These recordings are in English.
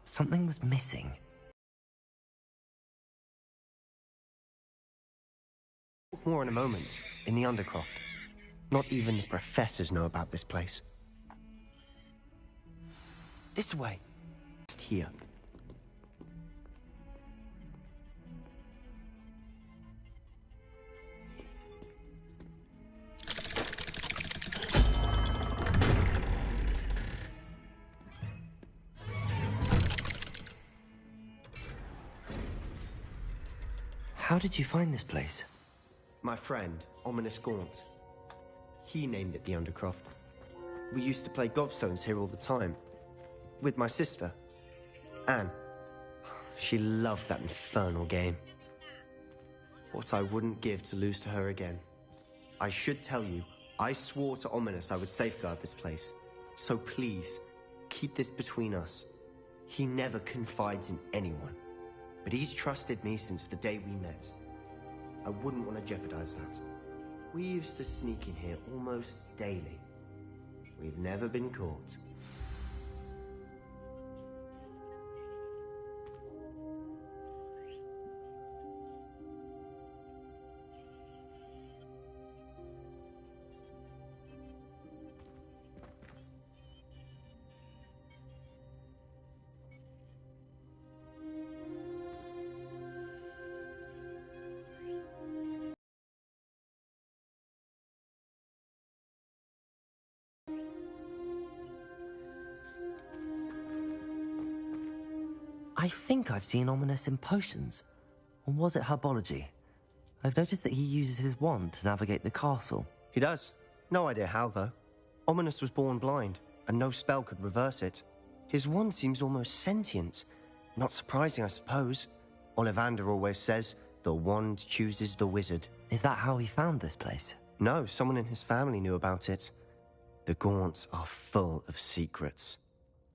something was missing. More in a moment, in the Undercroft. Not even the professors know about this place. This way. Just here. How did you find this place? My friend, Ominous Gaunt. He named it the Undercroft. We used to play gobstones here all the time. With my sister, Anne. She loved that infernal game. What I wouldn't give to lose to her again. I should tell you, I swore to Ominous I would safeguard this place. So please, keep this between us. He never confides in anyone. But he's trusted me since the day we met. I wouldn't want to jeopardize that. We used to sneak in here almost daily. We've never been caught. I think I've seen Ominous in potions. Or was it herbology? I've noticed that he uses his wand to navigate the castle. He does. No idea how, though. Ominous was born blind, and no spell could reverse it. His wand seems almost sentient. Not surprising, I suppose. Ollivander always says, the wand chooses the wizard. Is that how he found this place? No, someone in his family knew about it. The Gaunts are full of secrets.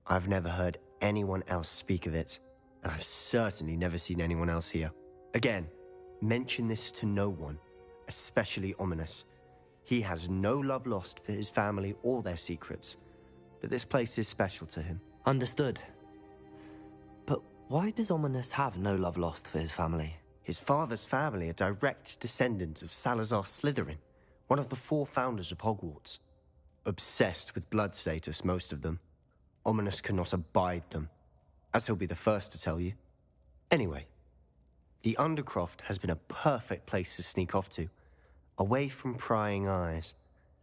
I've never heard anyone else speak of it, and I've certainly never seen anyone else here. Again, mention this to no one, especially Ominous. He has no love lost for his family or their secrets, but this place is special to him. Understood. But why does Ominous have no love lost for his family? His father's family are direct descendants of Salazar Slytherin, one of the 4 founders of Hogwarts. Obsessed with blood status, most of them. Ominous cannot abide them, as he'll be the first to tell you. Anyway, the Undercroft has been a perfect place to sneak off to, away from prying eyes,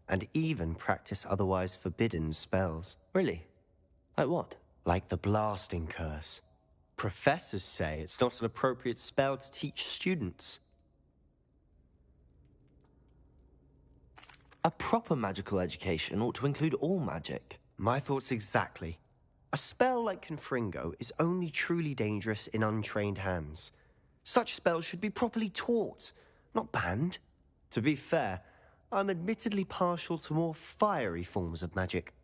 and even practice otherwise forbidden spells. Really? Like what? Like the blasting curse. Professors say it's not an appropriate spell to teach students. A proper magical education ought to include all magic. My thoughts exactly. A spell like Confringo is only truly dangerous in untrained hands. Such spells should be properly taught, not banned. To be fair, I'm admittedly partial to more fiery forms of magic.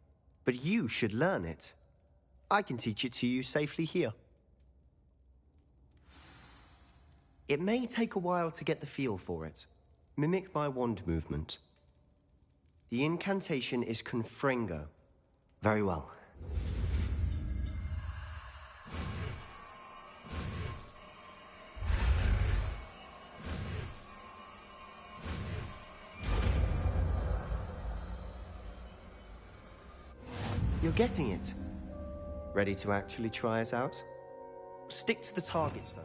But you should learn it. I can teach it to you safely here. It may take a while to get the feel for it. Mimic my wand movement. The incantation is Confringo. Very well. You're getting it. Ready to actually try it out? Stick to the targets, though.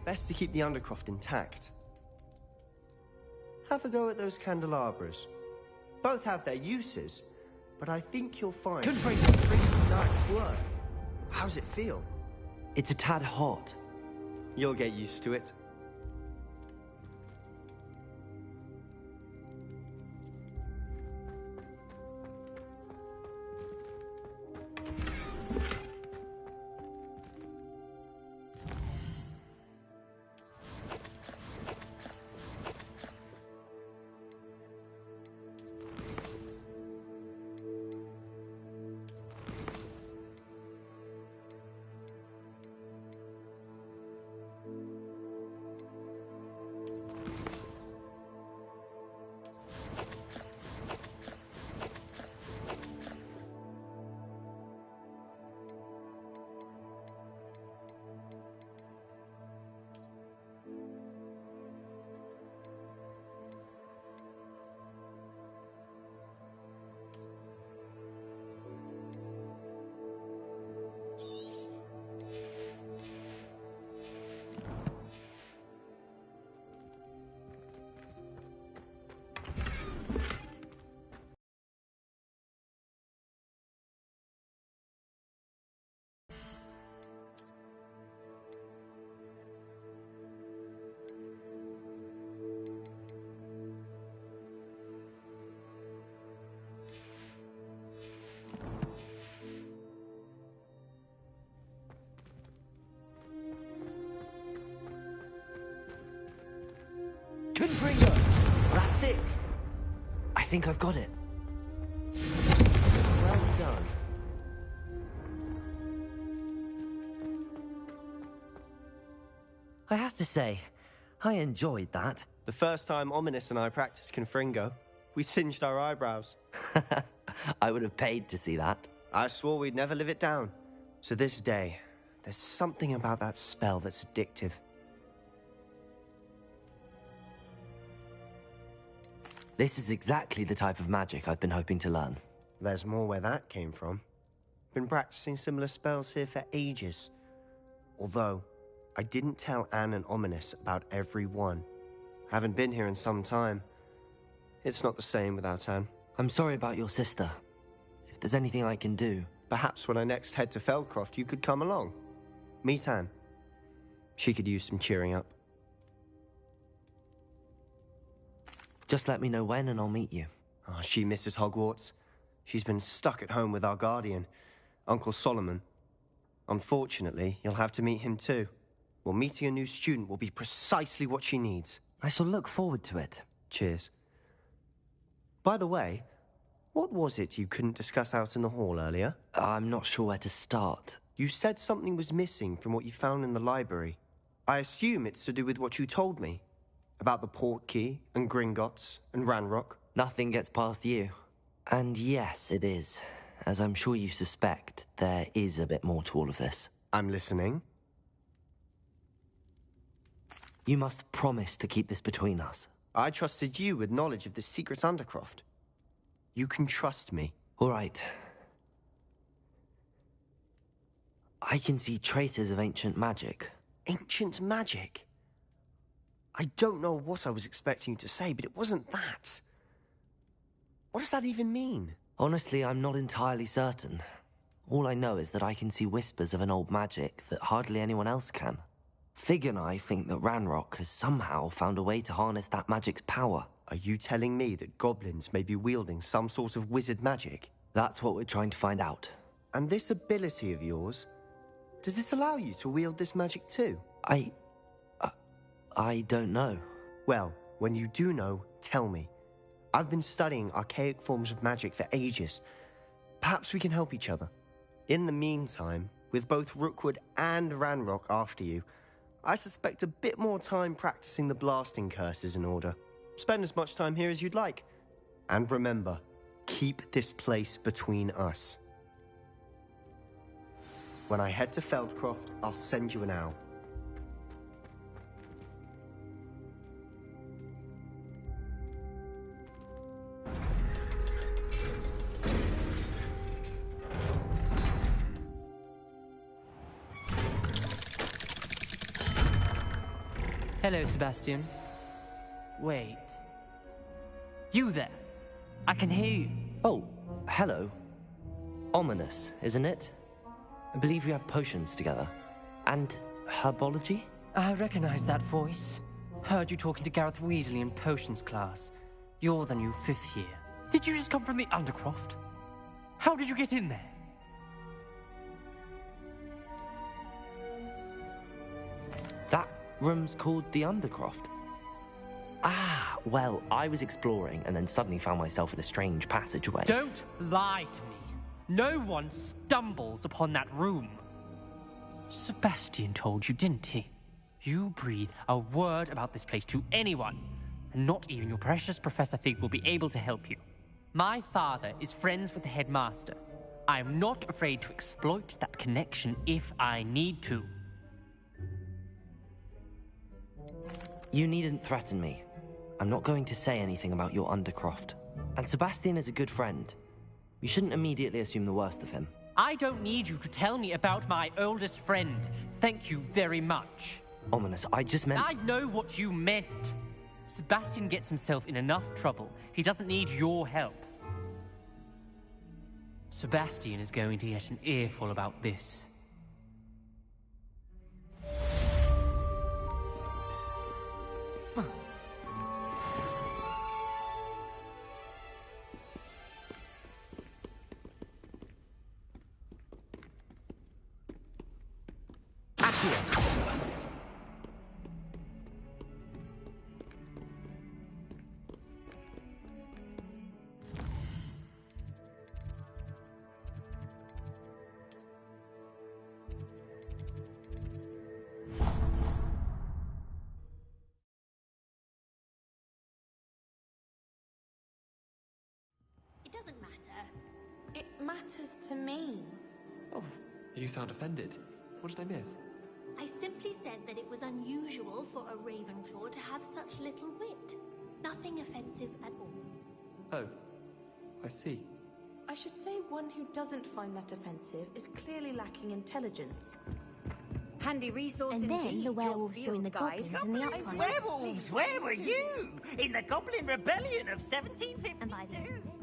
Best to keep the Undercroft intact. Have a go at those candelabras. Both have their uses, but I think you'll find... Nice work. How's it feel? It's a tad hot. You'll get used to it. Confringo! That's it! I think I've got it. Well done. I have to say, I enjoyed that. The first time Ominous and I practiced Confringo, we singed our eyebrows. I would have paid to see that. I swore we'd never live it down. To this day, there's something about that spell that's addictive. This is exactly the type of magic I've been hoping to learn. There's more where that came from. Been practicing similar spells here for ages. Although, I didn't tell Anne and Ominous about every one. Haven't been here in some time. It's not the same without Anne. I'm sorry about your sister. If there's anything I can do... Perhaps when I next head to Feldcroft, you could come along. Meet Anne. She could use some cheering up. Just let me know when and I'll meet you. Oh, she misses Hogwarts. She's been stuck at home with our guardian, Uncle Solomon. Unfortunately, you'll have to meet him too. Well, meeting a new student will be precisely what she needs. I shall look forward to it. Cheers. By the way, what was it you couldn't discuss out in the hall earlier? I'm not sure where to start. You said something was missing from what you found in the library. I assume it's to do with what you told me. About the Portkey, and Gringotts, and Ranrock. Nothing gets past you. And yes, it is. As I'm sure you suspect, there is a bit more to all of this. I'm listening. You must promise to keep this between us. I trusted you with knowledge of the secret Undercroft. You can trust me. All right. I can see traces of ancient magic. Ancient magic? I don't know what I was expecting you to say, but it wasn't that. What does that even mean? Honestly, I'm not entirely certain. All I know is that I can see whispers of an old magic that hardly anyone else can. Fig and I think that Ranrock has somehow found a way to harness that magic's power. Are you telling me that goblins may be wielding some sort of wizard magic? That's what we're trying to find out. And this ability of yours, does it allow you to wield this magic too? I don't know. Well, when you do know, tell me. I've been studying archaic forms of magic for ages. Perhaps we can help each other. In the meantime, with both Rookwood and Ranrock after you, I suspect a bit more time practicing the blasting curse is in order. Spend as much time here as you'd like. And remember, keep this place between us. When I head to Feldcroft, I'll send you an owl. Hello, Sebastian. Wait. You there? I can hear you. Oh, hello. Ominous, isn't it? I believe we have potions together. And herbology? I recognize that voice. Heard you talking to Gareth Weasley in potions class. You're the new 5th year. Did you just come from the Undercroft? How did you get in there? That room's called the Undercroft. Ah, well, I was exploring and then suddenly found myself in a strange passageway. Don't lie to me. No one stumbles upon that room. Sebastian told you, didn't he? You breathe a word about this place to anyone, and not even your precious Professor Fig will be able to help you. My father is friends with the headmaster. I am not afraid to exploit that connection if I need to. You needn't threaten me. I'm not going to say anything about your Undercroft. And Sebastian is a good friend. You shouldn't immediately assume the worst of him. I don't need you to tell me about my oldest friend. Thank you very much. Ominous, I just meant... I know what you meant. Sebastian gets himself in enough trouble. He doesn't need your help. Sebastian is going to get an earful about this. matters to me? Oh, you sound offended. What did I miss? I simply said that it was unusual for a Ravenclaw to have such little wit. Nothing offensive at all. Oh, I see. I should say one who doesn't find that offensive is clearly lacking intelligence. Handy resource And indeed. then the werewolves your joined the field guide. goblins in the uprising. Werewolves, where were you? In the Goblin Rebellion of 1752? And by the end of it,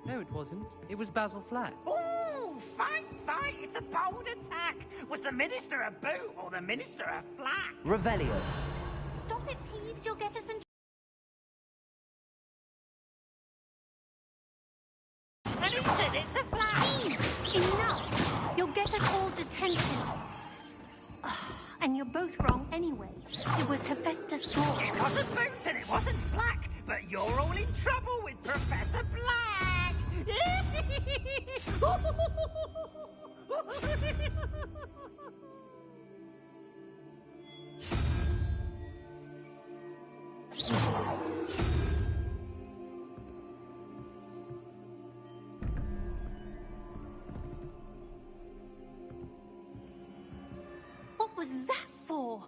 No, it wasn't. It was Basil Flack. Oh, fight! It's a bold attack! Was the Minister a boot or the Minister a flat? Revelio. stop it, Peeves. You'll get us in. And he says it's a flat! Enough! You'll get us all detention. And you're both wrong anyway. It was Hephaestus Gore. It wasn't boot and it wasn't flack, but you're all in trouble with Professor Black! What was that for?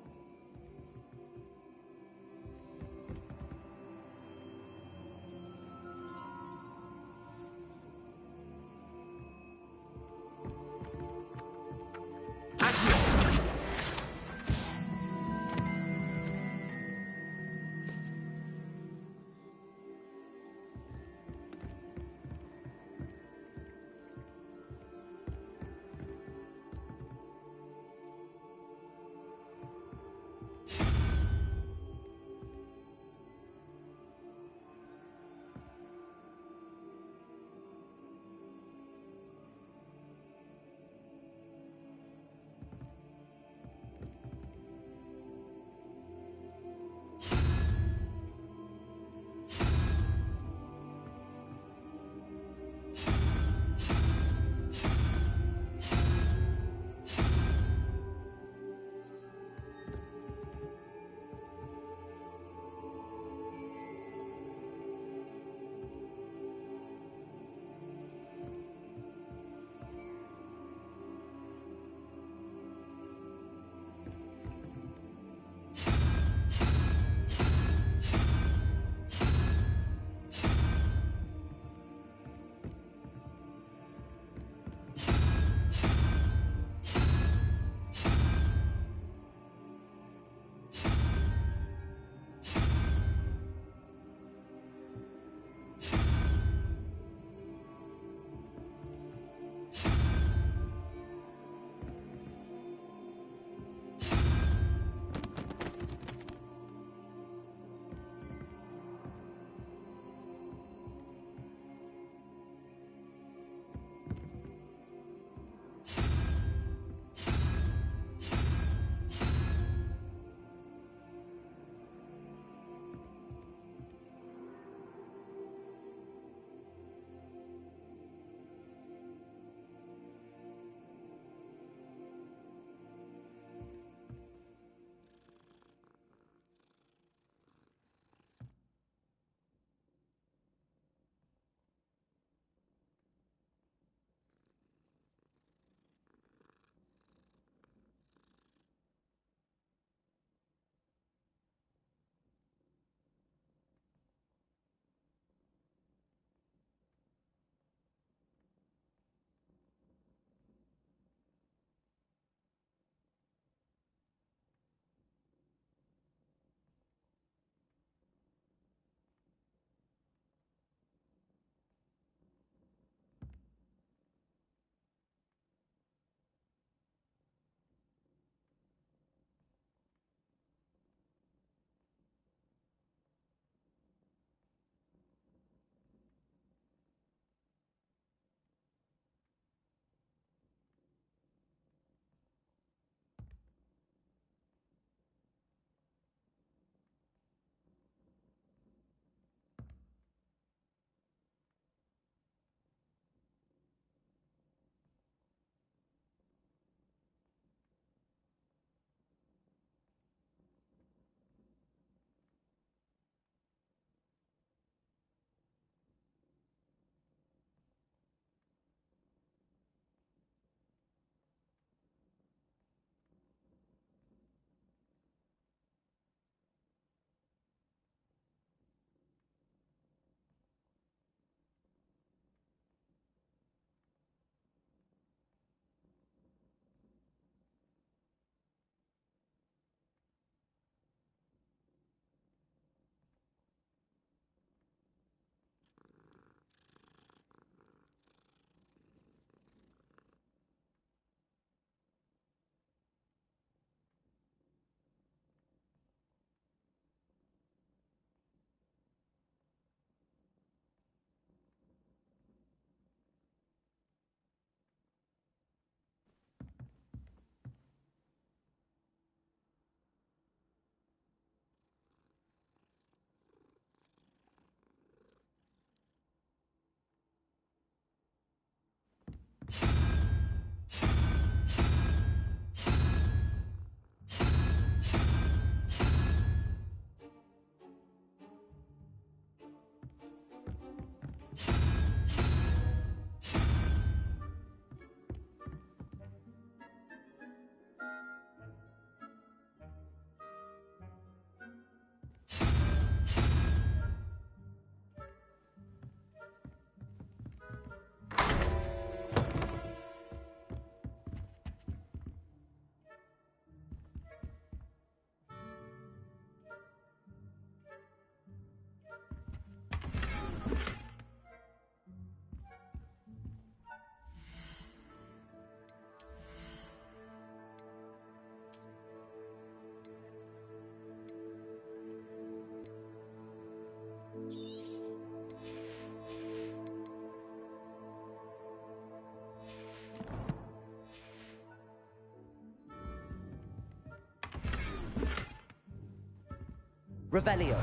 Revelio.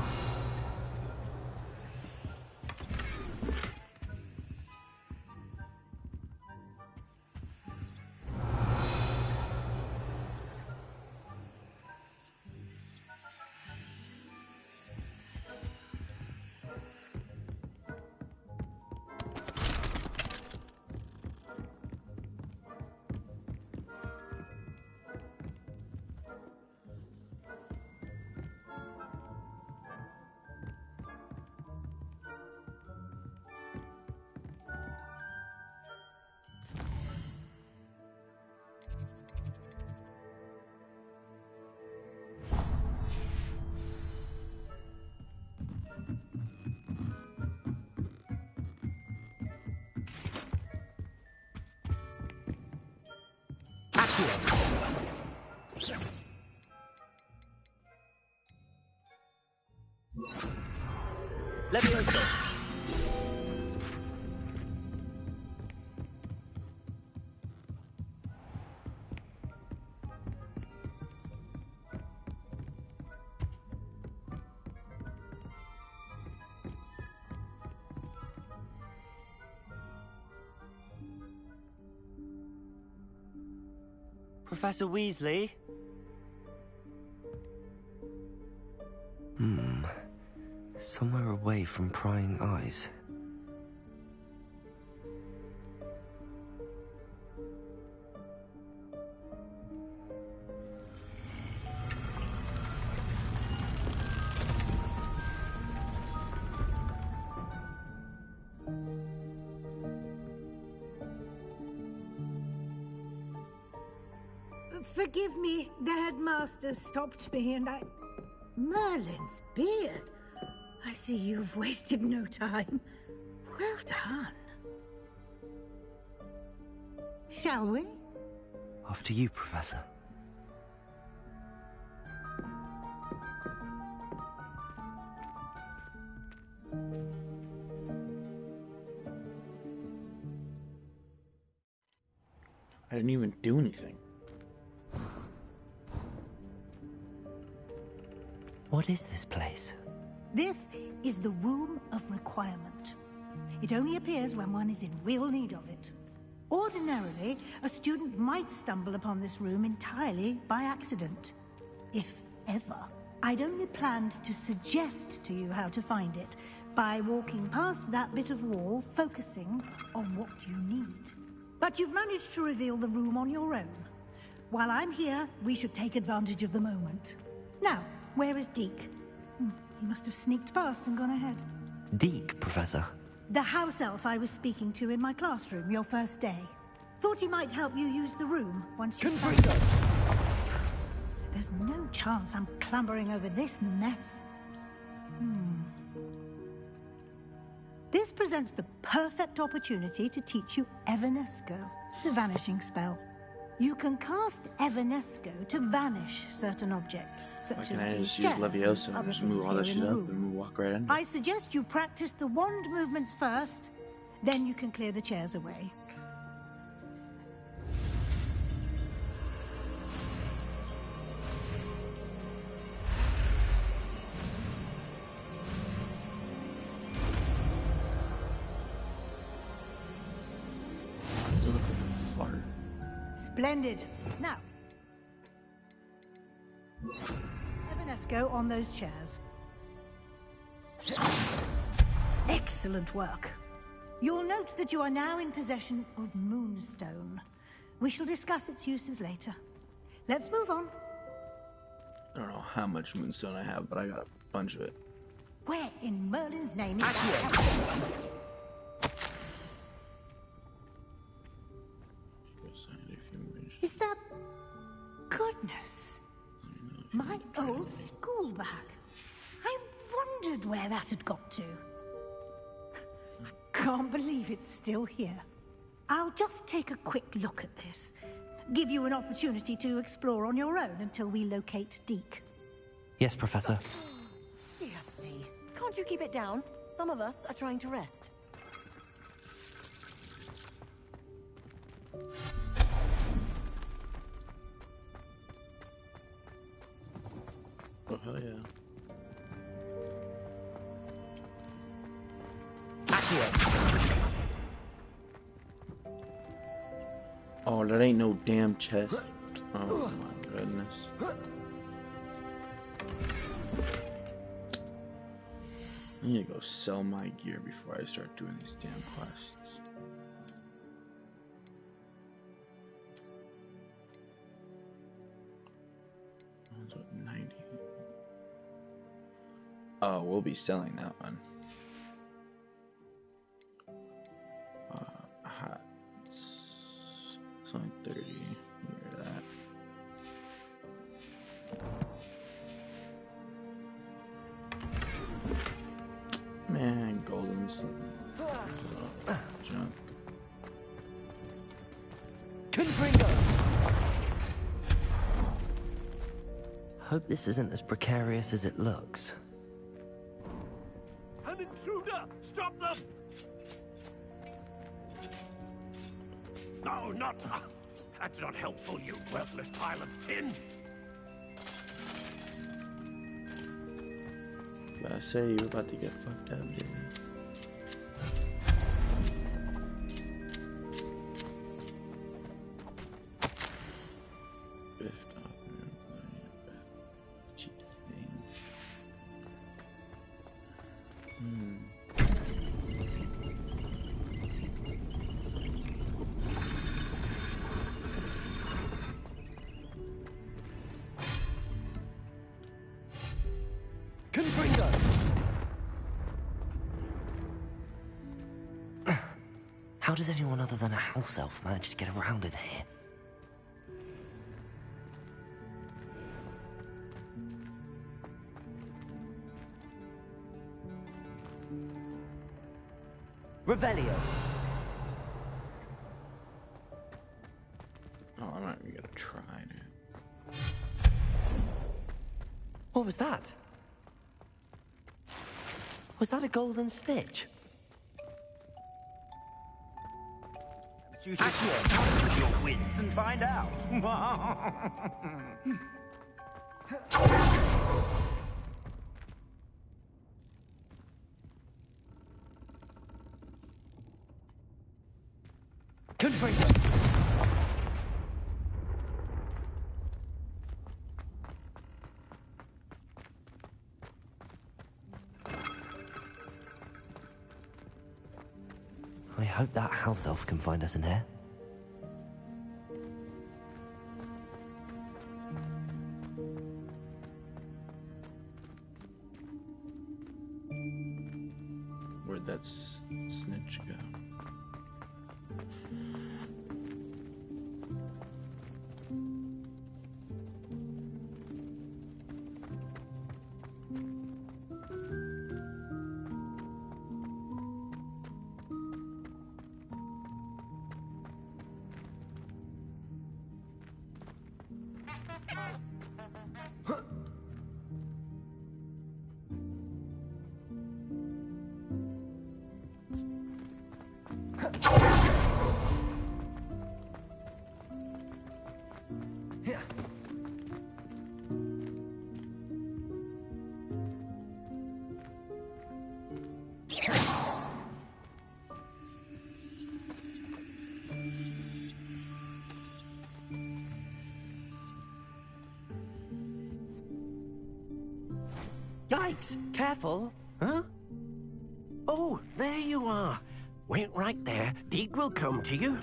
Levioso. Professor Weasley? Somewhere away from prying eyes. Forgive me, the headmaster stopped me and I... Merlin's beard. I see you've wasted no time. Well done. Shall we? After you, Professor. I didn't even do anything. What is this place? This is the Room of Requirement. It only appears when one is in real need of it. Ordinarily, a student might stumble upon this room entirely by accident. If ever. I'd only planned to suggest to you how to find it by walking past that bit of wall, focusing on what you need. But you've managed to reveal the room on your own. While I'm here, we should take advantage of the moment. Now, where is Deke? He must have sneaked past and gone ahead. Deke, Professor? The house elf I was speaking to in my classroom your first day. Thought he might help you use the room once you found it. There's no chance I'm clambering over this mess. This presents the perfect opportunity to teach you Evanesco, the vanishing spell. You can cast Evanesco to vanish certain objects, such as these chairs and other things here in the room. I suggest you practice the wand movements first, then you can clear the chairs away. Splendid. Now, Evanesco on those chairs. Excellent work. You'll note that you are now in possession of Moonstone. We shall discuss its uses later. Let's move on. I don't know how much Moonstone I have, but I got a bunch of it. Where in Merlin's name is that? Is that... Goodness. My old school bag. I wondered where that had got to. I can't believe it's still here. I'll just take a quick look at this. Give you an opportunity to explore on your own until we locate Deke. Yes, Professor. Dear me. Can't you keep it down? Some of us are trying to rest. Oh, hell yeah. Oh, that ain't no damn chest. Oh my goodness. I need to go sell my gear before I start doing these damn quests. That's what, 90. Oh, we'll be selling that one. Hats. It's only 30. Hear that. Man, golden junk. Hope this isn't as precarious as it looks. An intruder! Stop them! No, not... That's not helpful, you worthless pile of tin! I say you're about to get fucked up, dude. How does anyone other than a house elf manage to get around in here? Revelio. Oh, I'm not even gonna try, dude. What was that? Was that a golden snitch? Use your wits and find out. I hope that house elf can find us in here. Where'd that snitch go? Yikes! Careful! Huh? Oh, there you are. Wait right there. Deeg will come to you.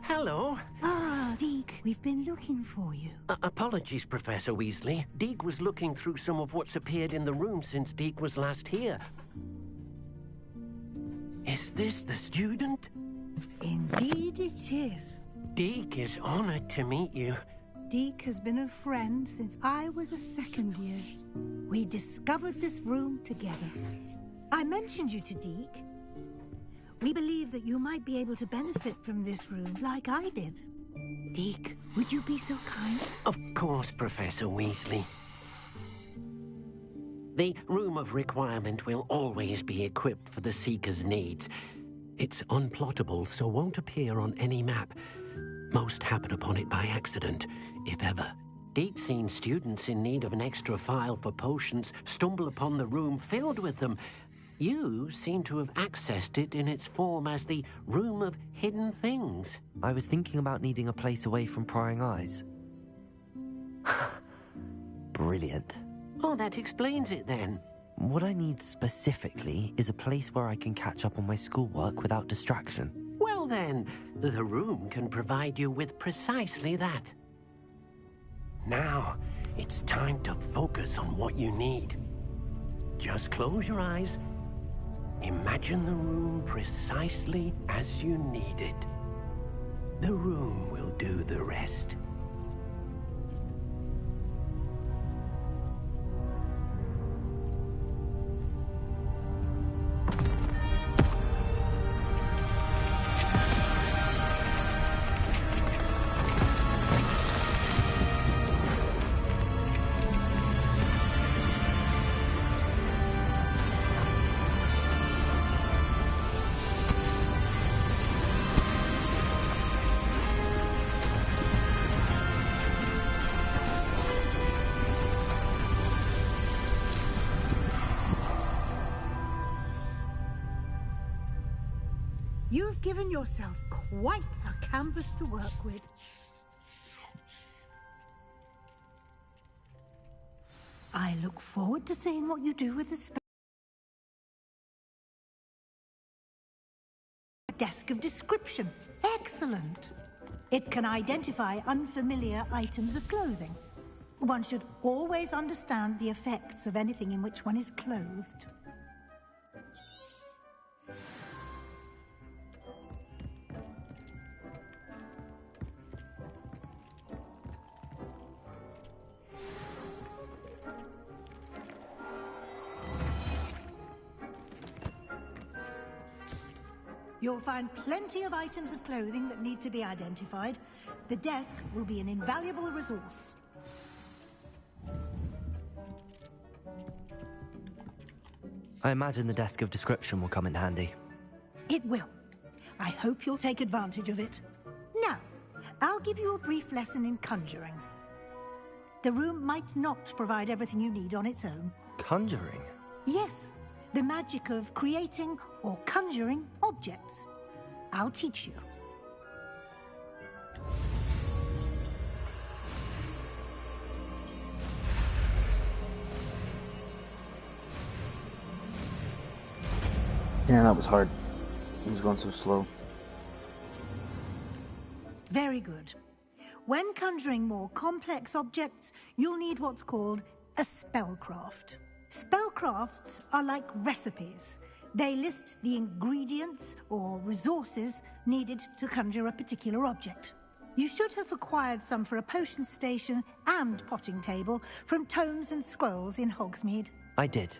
Hello. Ah, Deeg, we've been looking for you. Apologies, Professor Weasley. Deeg was looking through some of what's appeared in the room since Deeg was last here. Is this the student? Indeed it is. Deeg is honored to meet you. Deeg has been a friend since I was a second year. We discovered this room together. I mentioned you to Deeg. We believe that you might be able to benefit from this room like I did. Deeg, would you be so kind? Of course, Professor Weasley. The Room of Requirement will always be equipped for the Seeker's needs. It's unplottable, so won't appear on any map. Most happen upon it by accident, if ever. Deke's seen students in need of an extra file for potions stumble upon the room filled with them. You seem to have accessed it in its form as the Room of Hidden Things. I was thinking about needing a place away from prying eyes. Brilliant. Oh, that explains it then. What I need specifically is a place where I can catch up on my schoolwork without distraction. Well then, the room can provide you with precisely that. Now, it's time to focus on what you need. Just close your eyes. Imagine the room precisely as you need it. The room will do the rest. You've given yourself quite a canvas to work with. I look forward to seeing what you do with the desk of description. Excellent. It can identify unfamiliar items of clothing. One should always understand the effects of anything in which one is clothed. You'll find plenty of items of clothing that need to be identified. The desk will be an invaluable resource. I imagine the desk of description will come in handy. It will. I hope you'll take advantage of it. Now, I'll give you a brief lesson in conjuring. The room might not provide everything you need on its own. Conjuring? Yes. The magic of creating or conjuring objects. I'll teach you. Yeah, that was hard. He was going so slow. Very good. When conjuring more complex objects, you'll need what's called a spellcraft. Spellcrafts are like recipes. They list the ingredients or resources needed to conjure a particular object. You should have acquired some for a potion station and potting table from tomes and scrolls in Hogsmeade. I did.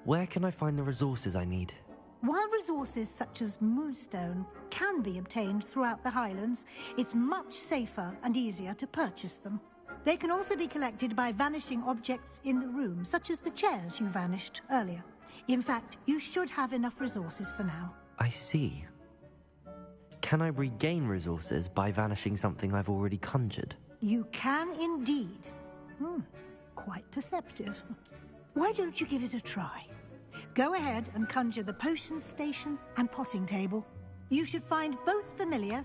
Where can I find the resources I need? While resources such as moonstone can be obtained throughout the Highlands, it's much safer and easier to purchase them. They can also be collected by vanishing objects in the room, such as the chairs you vanished earlier. In fact, you should have enough resources for now. I see. Can I regain resources by vanishing something I've already conjured? You can indeed. Quite perceptive. Why don't you give it a try? Go ahead and conjure the potion station and potting table. You should find both familiar.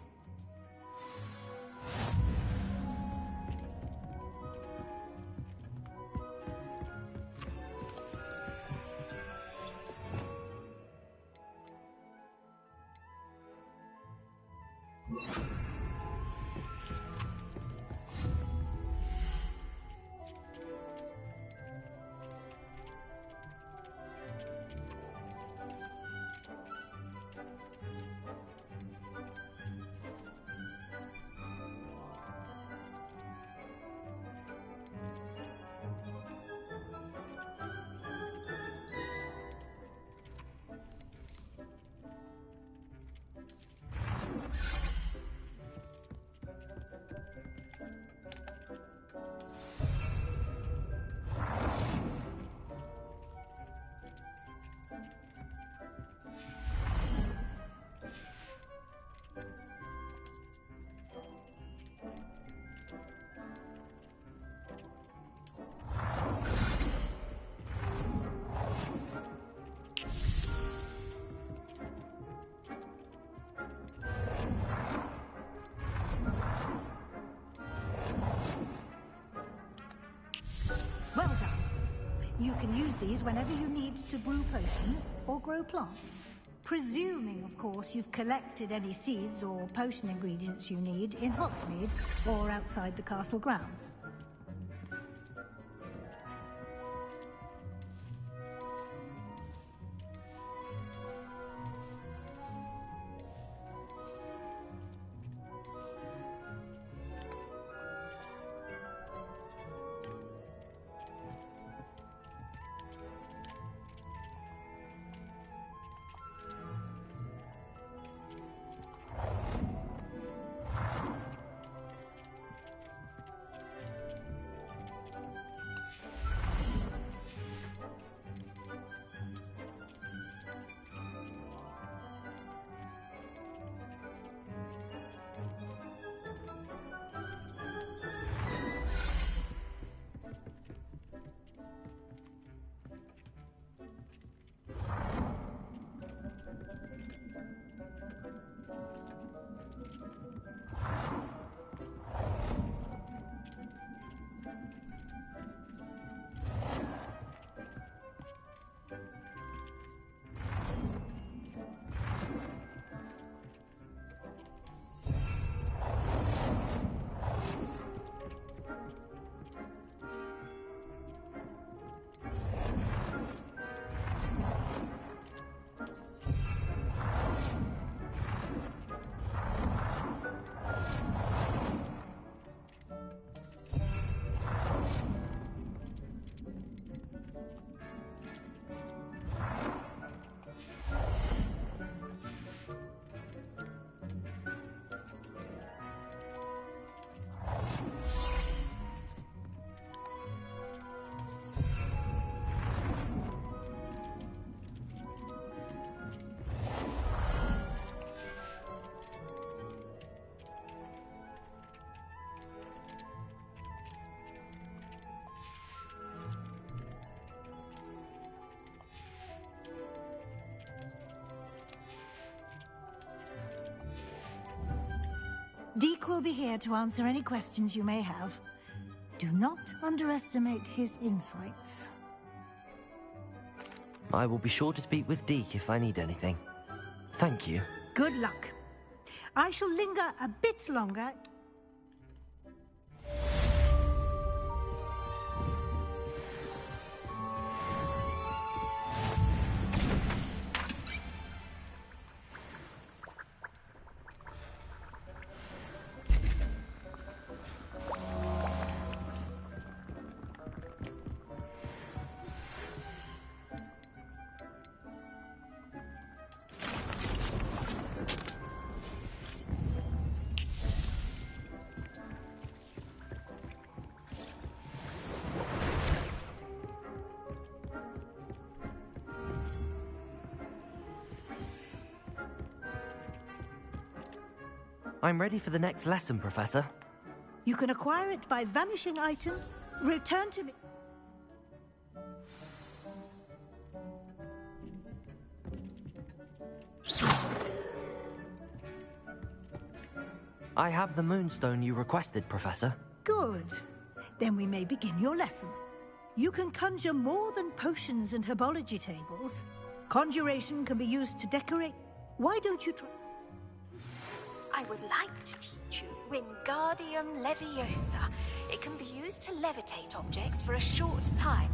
You can use these whenever you need to brew potions or grow plants. Presuming, of course, you've collected any seeds or potion ingredients you need in Hogsmeade or outside the castle grounds. Deke will be here to answer any questions you may have. Do not underestimate his insights. I will be sure to speak with Deke if I need anything. Thank you. Good luck. I shall linger a bit longer. I'm ready for the next lesson, Professor. You can acquire it by vanishing item. Return to me. I have the moonstone you requested, Professor. Good. Then we may begin your lesson. You can conjure more than potions and herbology tables. Conjuration can be used to decorate. Why don't you try? I would like to teach you Wingardium Leviosa. It can be used to levitate objects for a short time.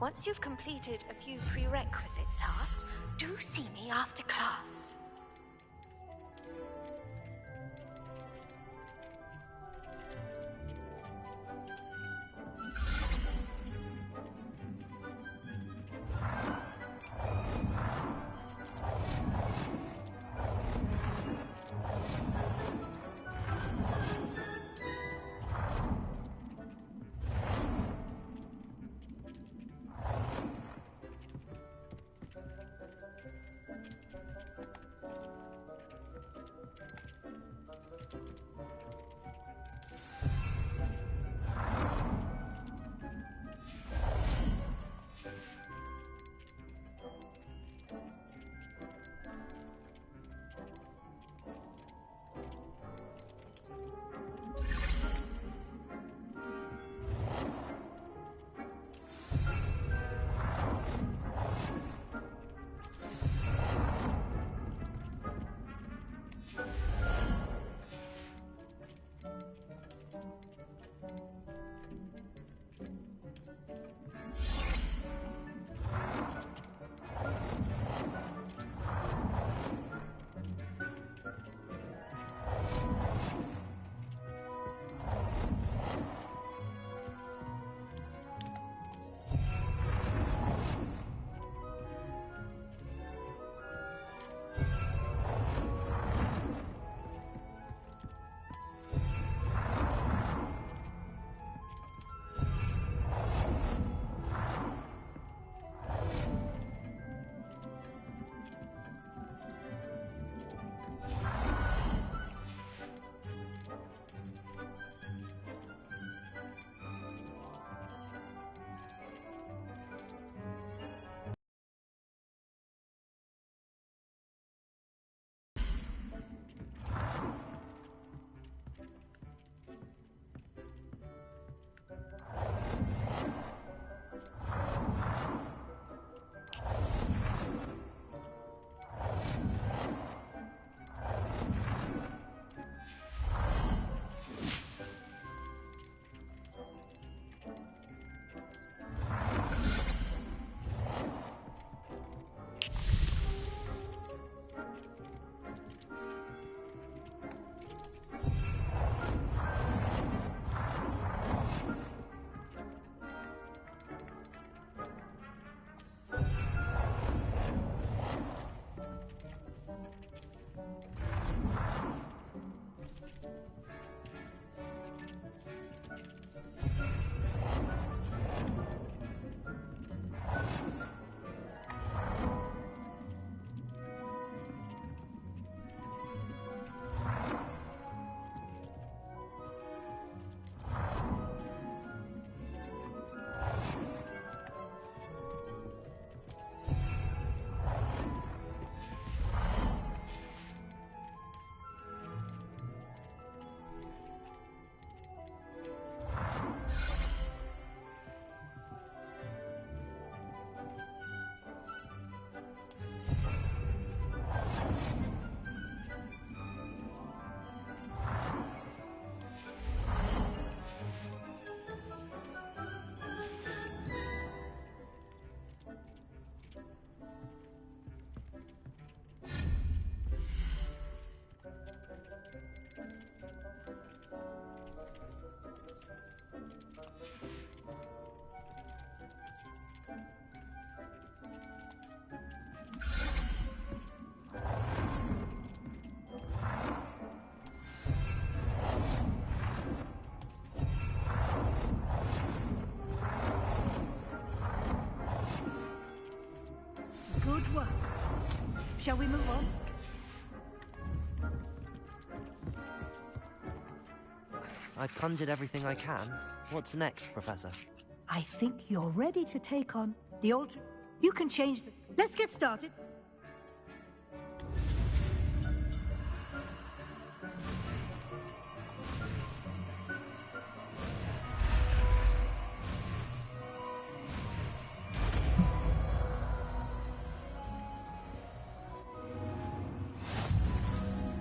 Once you've completed a few prerequisite tasks, do see me after class. Shall we move on? I've conjured everything I can. What's next, Professor? I think you're ready to take on the altar. You can change the... Let's get started.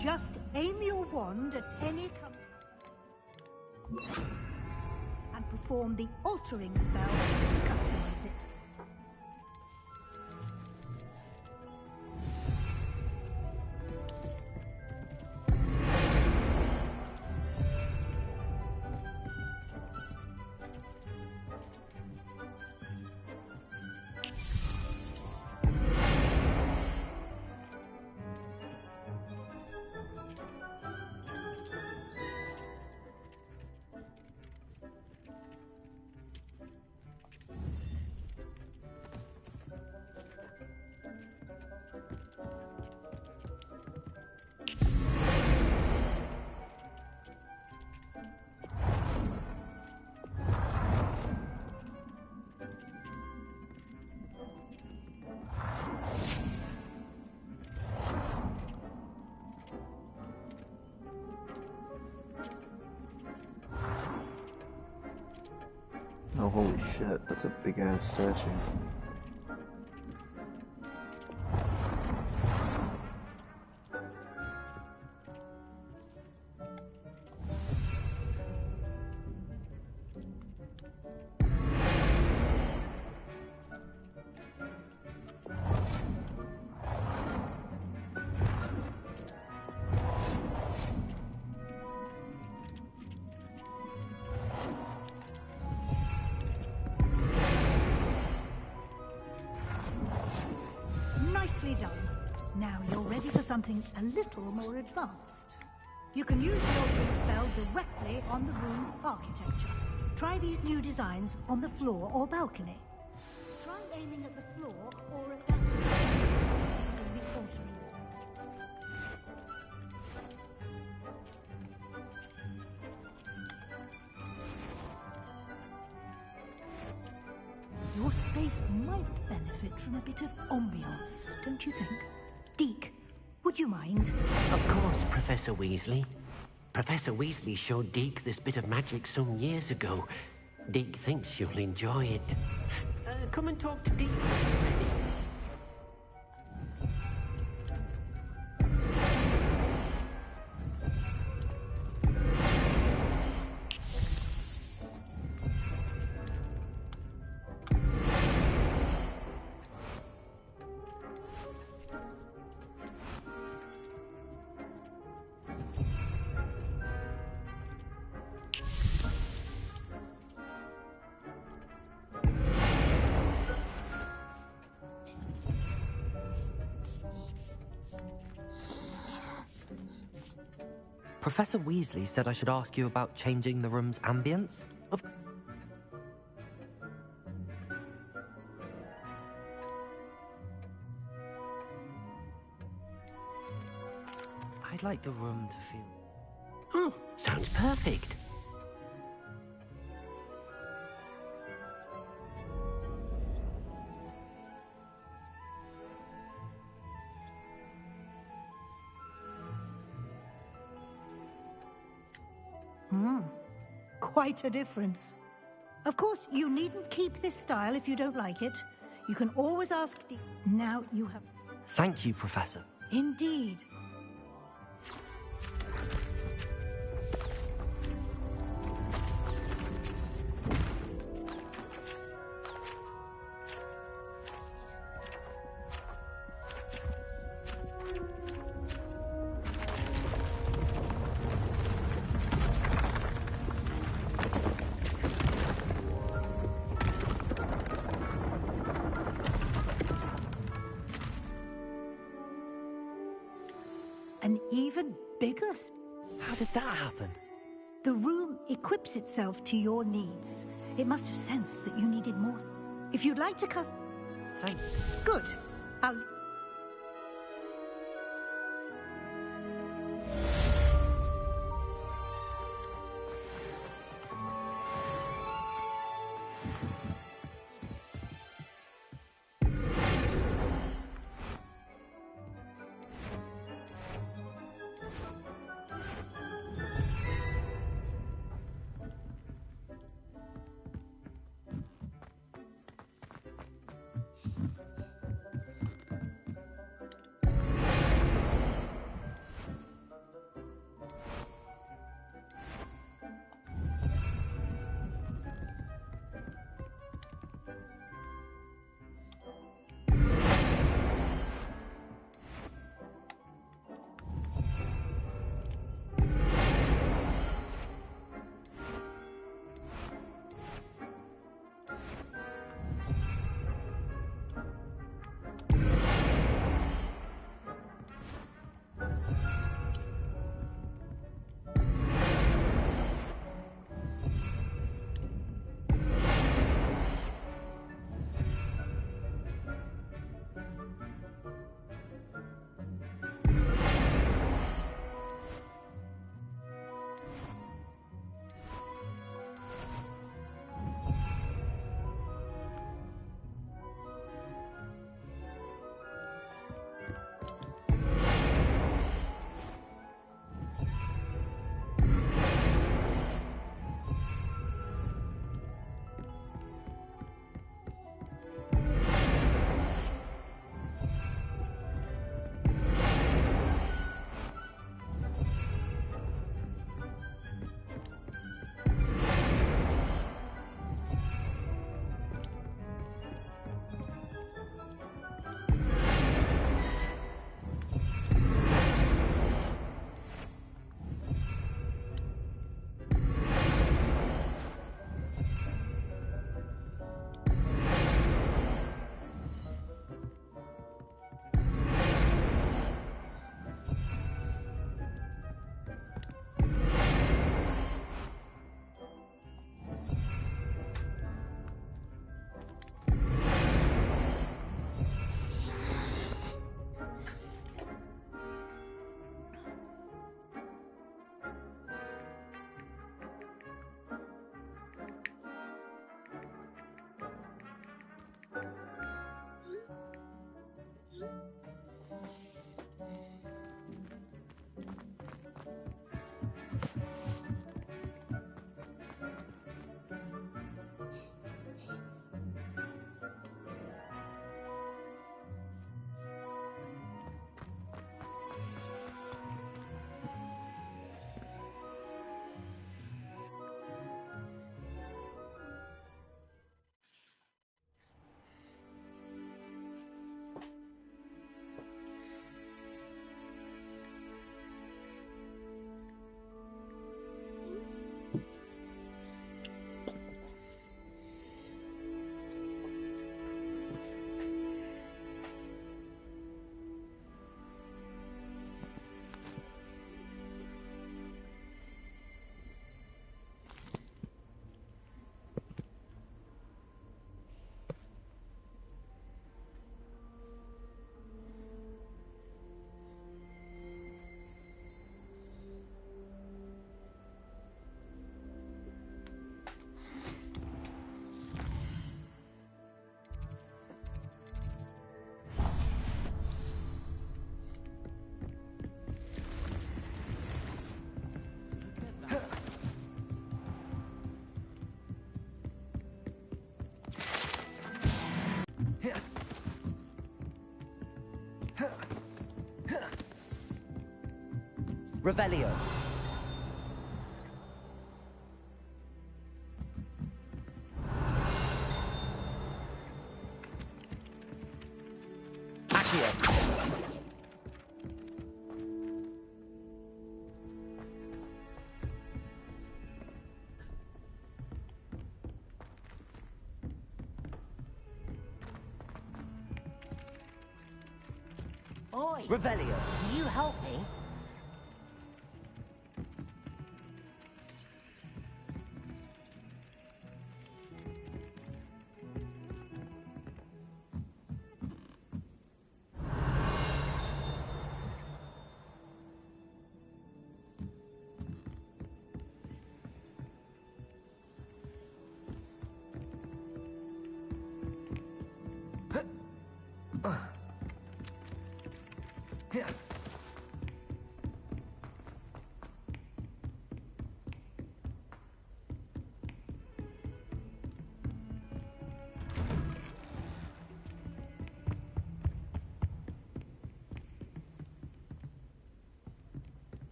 Just aim your wand at any and perform the altering spell to customize it. Oh, holy shit, that's a big ass statue. Nicely done. Now you're ready for something a little more advanced. You can use the altering spell directly on the room's architecture. Try these new designs on the floor or balcony. Try aiming at the floor or at balcony using the altering spell. Your space might benefit from a bit of ambiance, don't you think? Deke, would you mind? Of course, Professor Weasley. Professor Weasley showed Deke this bit of magic some years ago. Deke thinks you'll enjoy it. Come and talk to Deke when you're ready. Professor Weasley said I should ask you about changing the room's ambience? I'd like the room to feel... Oh, sounds perfect. Quite a difference. Of course, you needn't keep this style if you don't like it. You can always ask Deke. Now you have... Thank you, Professor. Indeed. An even bigger... How did that happen? The room equips itself to your needs. It must have sensed that you needed more. If you'd like to Thanks. Good. I'll... Revelio. Accio. Oi! Revelio. Can you help me?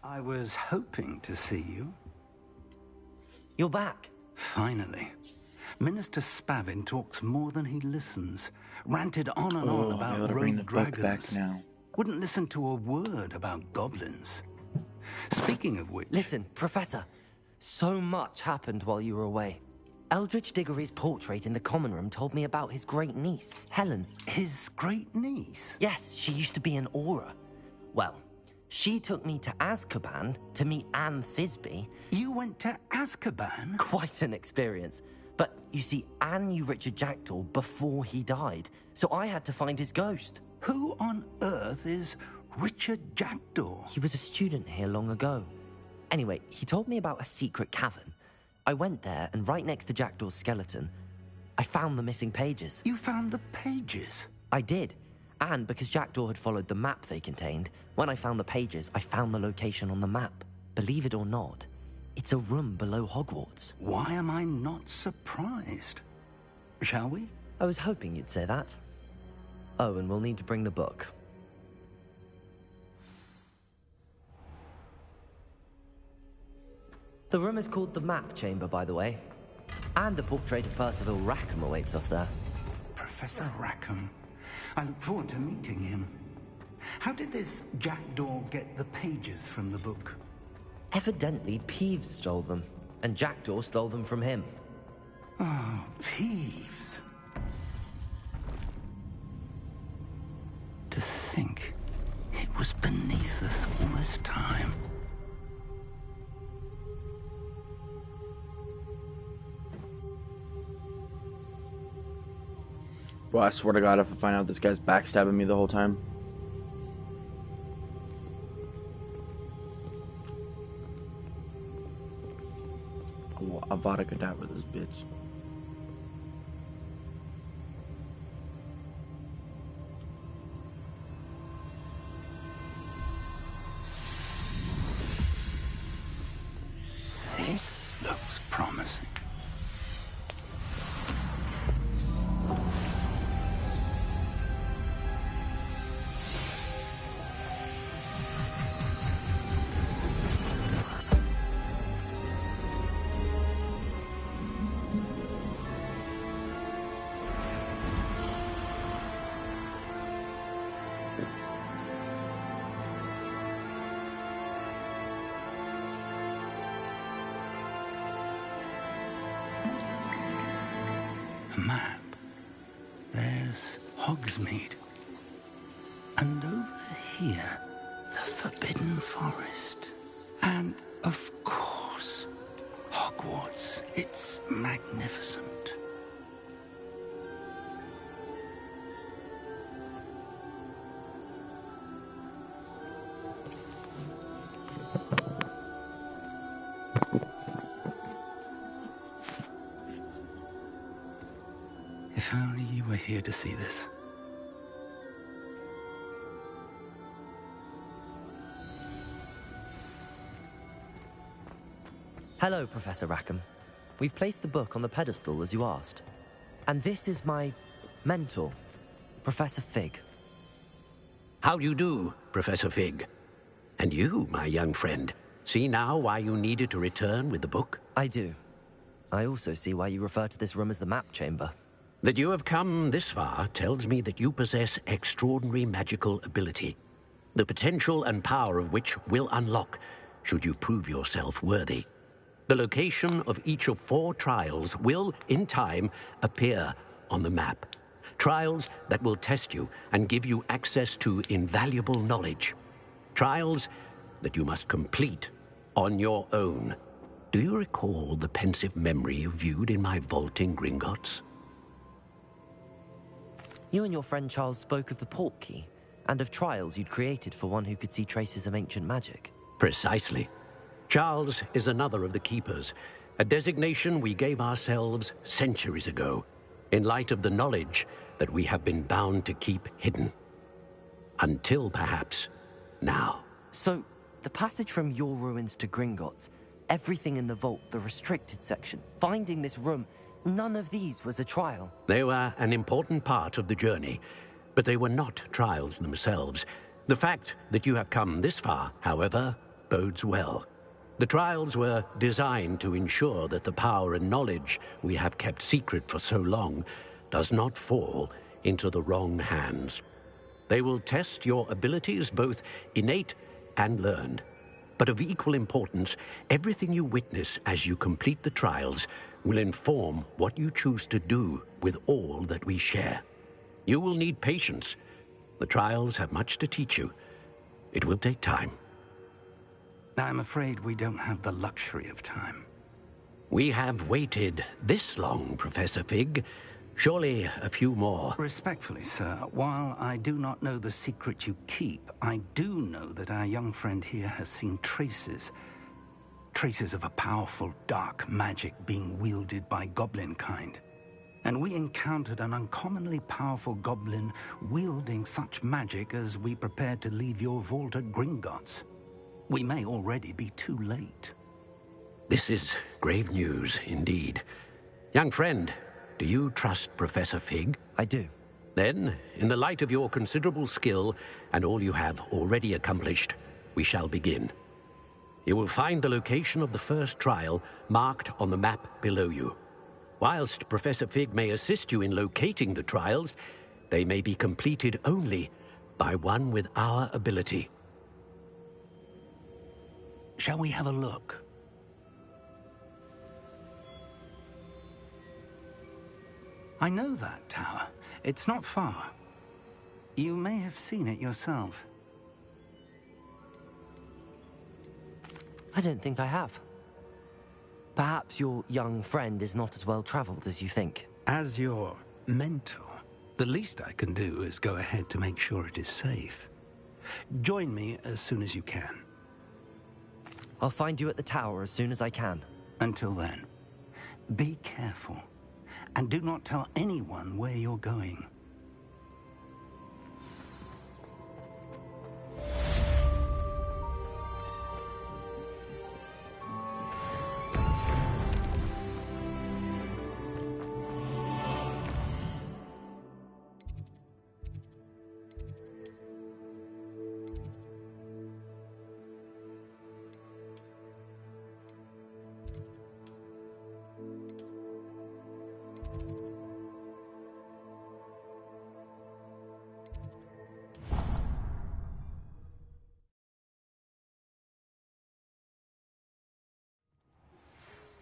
I was hoping to see you. You're back. Finally. Minister Spavin talks more than he listens. Ranted on and on about rogue dragons. Now. Wouldn't listen to a word about goblins. Speaking of which... Listen, Professor. So much happened while you were away. Eldridge Diggory's portrait in the common room told me about his great niece, Helen. His great niece? Yes, she used to be an Auror. Well, she took me to Azkaban to meet Anne Thisbe. You went to Azkaban? Quite an experience. But you see, Anne knew Richard Jackdaw before he died, so I had to find his ghost. Who on earth is Richard Jackdaw? He was a student here long ago. Anyway, he told me about a secret cavern. I went there, and right next to Jackdaw's skeleton, I found the missing pages. You found the pages? I did. And because Jackdaw had followed the map they contained, when I found the pages, I found the location on the map. Believe it or not, it's a room below Hogwarts. Why am I not surprised? Shall we? I was hoping you'd say that. Oh, and we'll need to bring the book. The room is called the Map Chamber, by the way. And a portrait of Percival Rackham awaits us there. Professor Rackham. I look forward to meeting him. How did this Jackdaw get the pages from the book? Evidently, Peeves stole them, and Jackdaw stole them from him. Oh, Peeves. To think it was beneath us all this time. Well, I swear to God, if I find out this guy's backstabbing me the whole time. Oh, Avada Kedavra this bitch. This looks promising. A map. There's Hogsmeade. And over here, the Forbidden Forest. And, of course, Hogwarts. It's magnificent. If only you were here to see this. Hello, Professor Rackham. We've placed the book on the pedestal, as you asked. And this is my mentor, Professor Fig. How do you do, Professor Fig? And you, my young friend, see now why you needed to return with the book? I do. I also see why you refer to this room as the map chamber. That you have come this far tells me that you possess extraordinary magical ability, the potential and power of which will unlock should you prove yourself worthy. The location of each of 4 trials will, in time, appear on the map. Trials that will test you and give you access to invaluable knowledge. Trials that you must complete on your own. Do you recall the pensive memory you viewed in my vault in Gringotts? You and your friend Charles spoke of the port key, and of trials you'd created for one who could see traces of ancient magic. Precisely. Charles is another of the Keepers, a designation we gave ourselves centuries ago, in light of the knowledge that we have been bound to keep hidden. Until, perhaps, now. So, the passage from your ruins to Gringotts, everything in the vault, the restricted section, finding this room, none of these was a trial. They were an important part of the journey, but they were not trials themselves. The fact that you have come this far, however, bodes well. The trials were designed to ensure that the power and knowledge we have kept secret for so long does not fall into the wrong hands. They will test your abilities, both innate and learned. But of equal importance, everything you witness as you complete the trials will inform what you choose to do with all that we share. You will need patience. The trials have much to teach you. It will take time. I'm afraid we don't have the luxury of time. We have waited this long, Professor Fig. Surely a few more. Respectfully, sir, while I do not know the secret you keep, I do know that our young friend here has seen traces of a powerful dark magic being wielded by goblin kind. And we encountered an uncommonly powerful goblin wielding such magic as we prepared to leave your vault at Gringotts. We may already be too late. This is grave news indeed. Young friend, do you trust Professor Fig? I do. Then, in the light of your considerable skill and all you have already accomplished, we shall begin. You will find the location of the first trial marked on the map below you. Whilst Professor Fig may assist you in locating the trials, they may be completed only by one with our ability. Shall we have a look? I know that tower. It's not far. You may have seen it yourself. I don't think I have. Perhaps your young friend is not as well traveled as you think. As your mentor, the least I can do is go ahead to make sure it is safe. Join me as soon as you can. I'll find you at the tower as soon as I can. Until then, be careful, and do not tell anyone where you're going.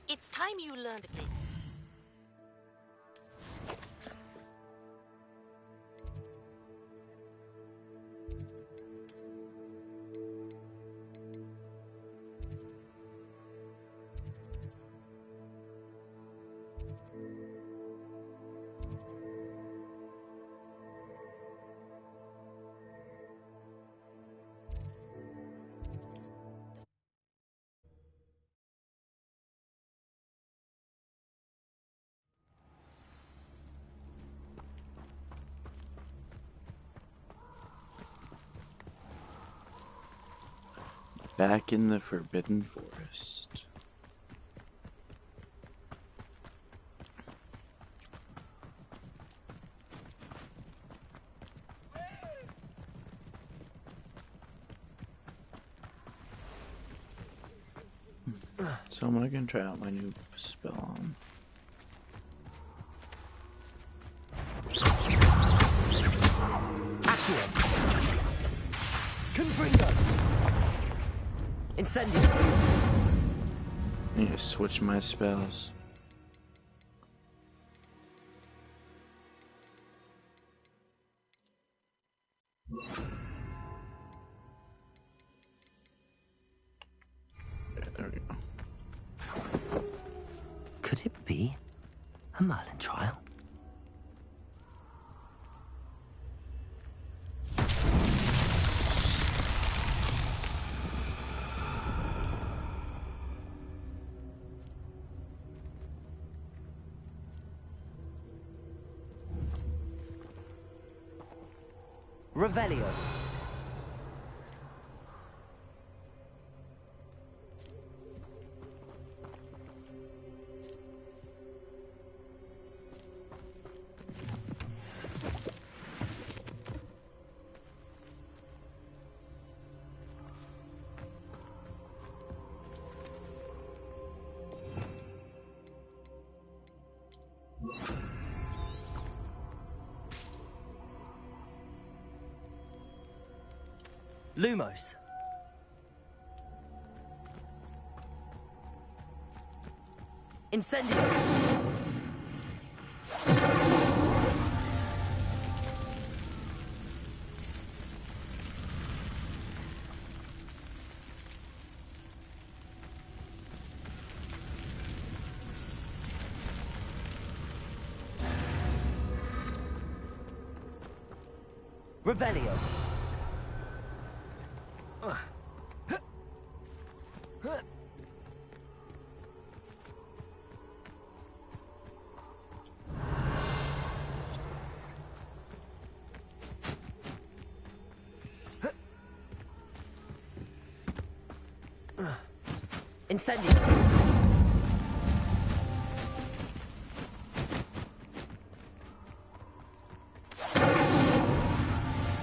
It's time you learned a lesson. Back in the Forbidden Forest. So I'm gonna try out my new spell on. Accio. Confringo. Incendio. I need to switch my spells. There we go. Could it be a Merlin trial? Revelio. Lumos. Incendio. Revelio. Incendio.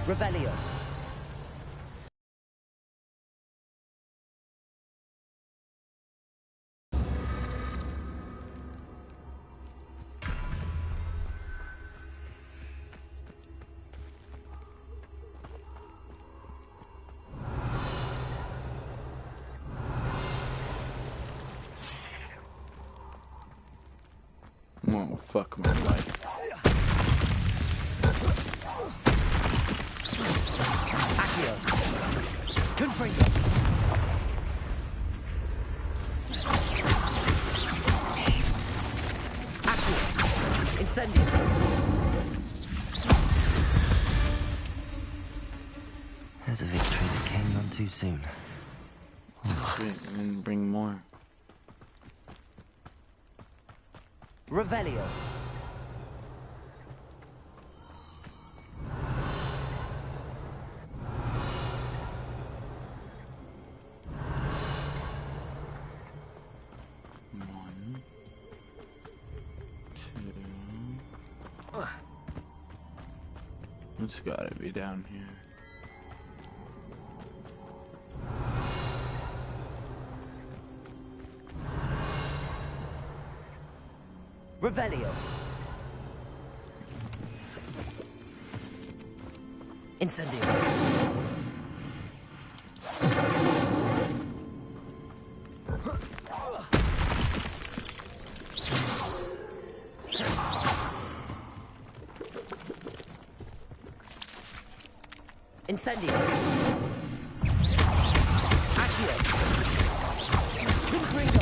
Revelio. Oh, fuck my life. Accio. Confringo. Accio. Incendio. There's a victory that came none too soon. Sweet, and then bring more. Revelio. One, two. It's gotta be down here. Revelio. Incendio. Incendio. Accio. Confringo.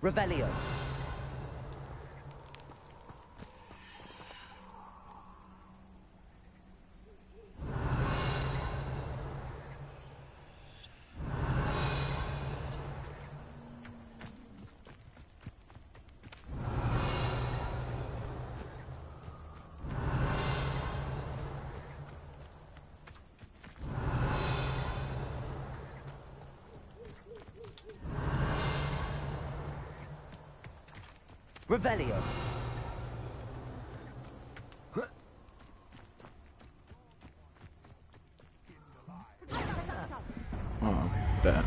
Revelio. Revelio. Oh, that.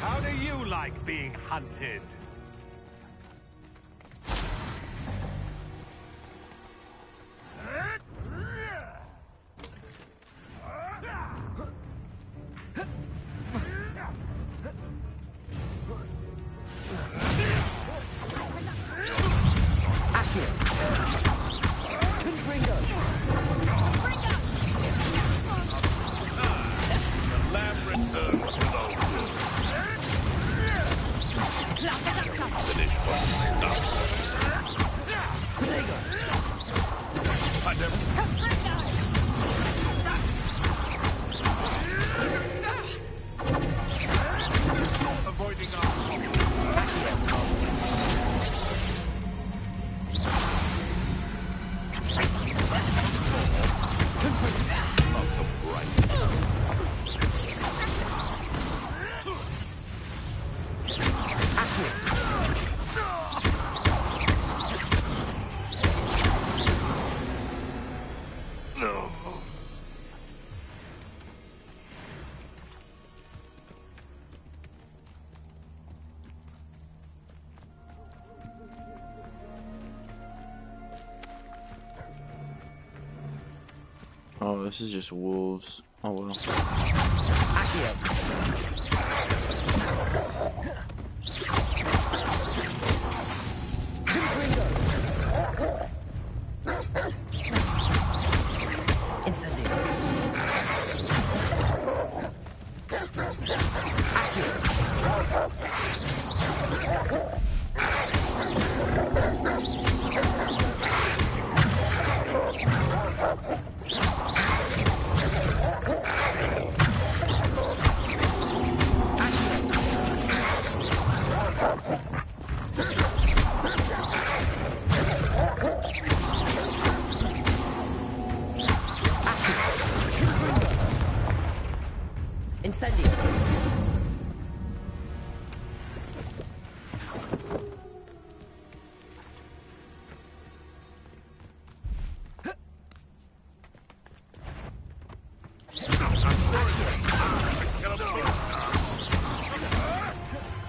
How do you like being hunted? Oh, this is just wolves. Oh well. Incendio.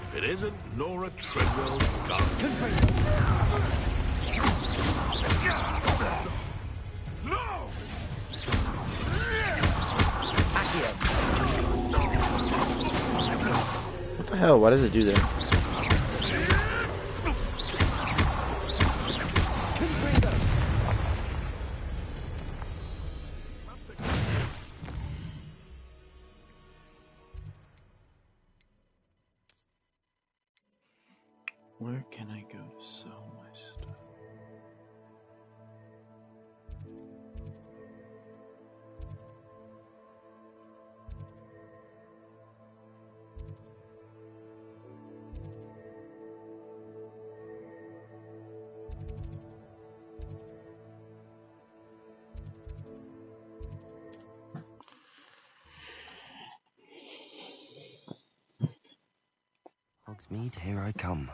If it isn't Nora Treadwell's gun. No! What the hell? Why does it do that? Where can I go to sell my stuff? Hogsmeade, here I come.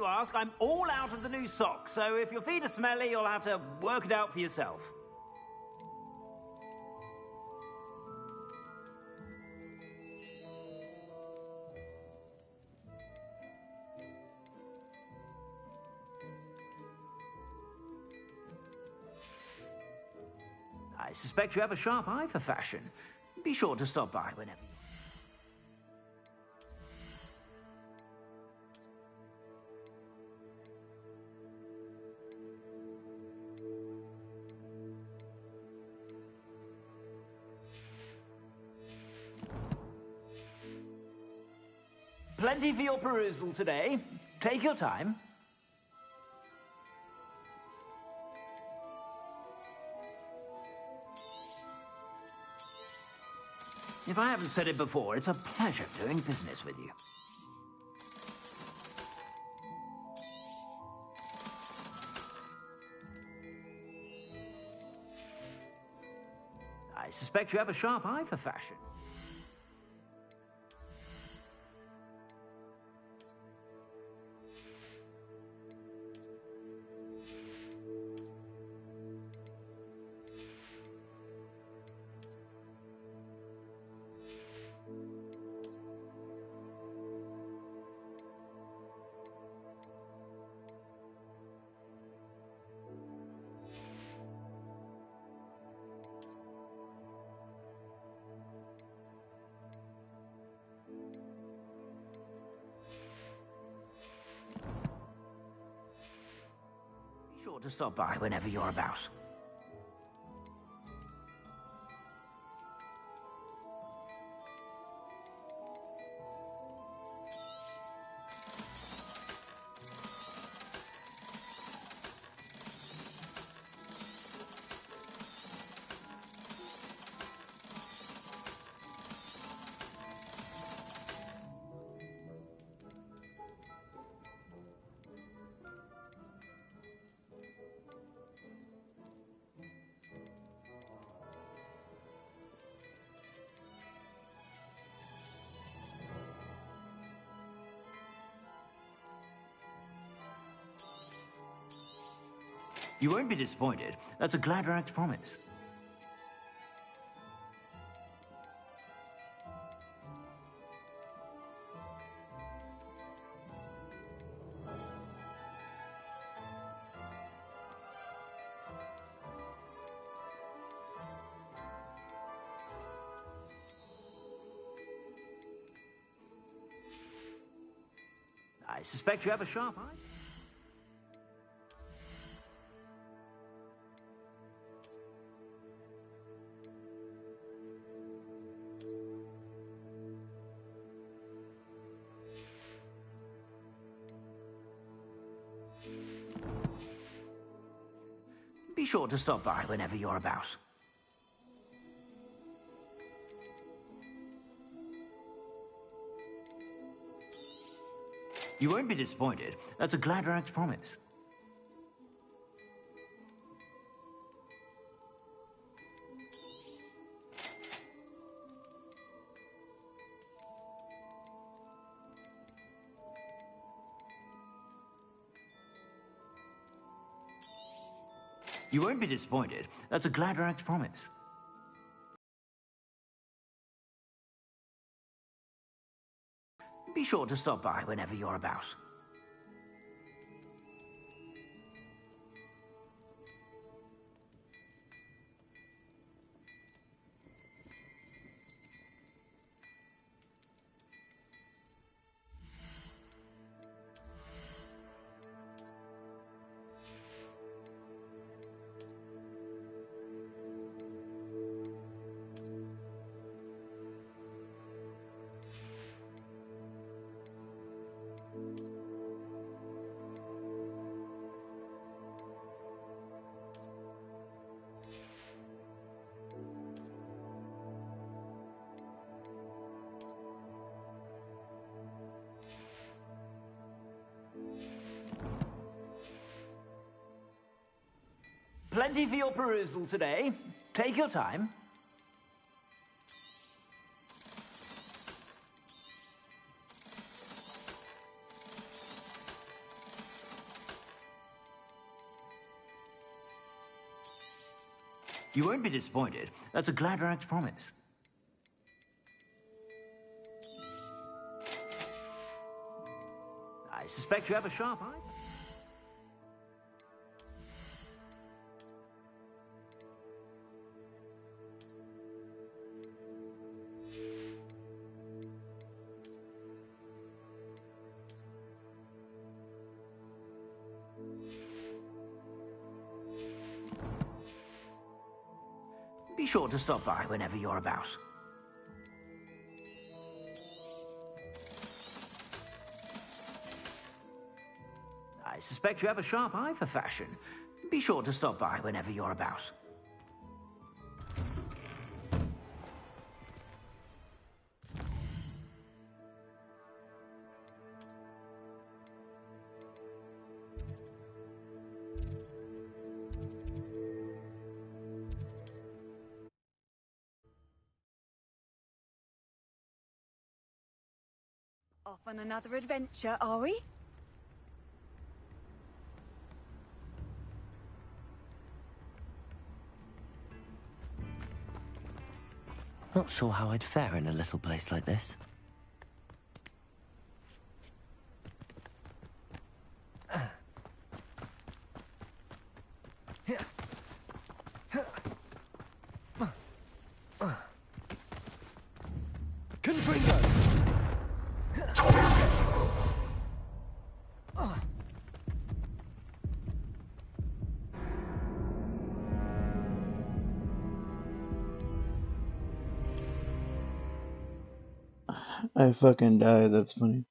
you ask, I'm all out of the new socks, so if your feet are smelly, you'll have to work it out for yourself. I suspect you have a sharp eye for fashion. Be sure to stop by whenever you... Plenty for your perusal today. Take your time. If I haven't said it before, it's a pleasure doing business with you. I suspect you have a sharp eye for fashion. Be sure to stop by whenever you're about. You won't be disappointed. That's a Gladrax promise. I suspect you have a sharp eye. Be sure to stop by whenever you're about. You won't be disappointed. That's a Gladrax promise. You won't be disappointed. That's a Gladrax promise. Be sure to stop by whenever you're about. Plenty for your perusal today. Take your time. You won't be disappointed. That's a Gladrag's promise. I suspect you have a sharp eye. Be sure to stop by whenever you're about. I suspect you have a sharp eye for fashion. Be sure to stop by whenever you're about. Off on another adventure, are we? Not sure how I'd fare in a little place like this. I fucking died, that's funny.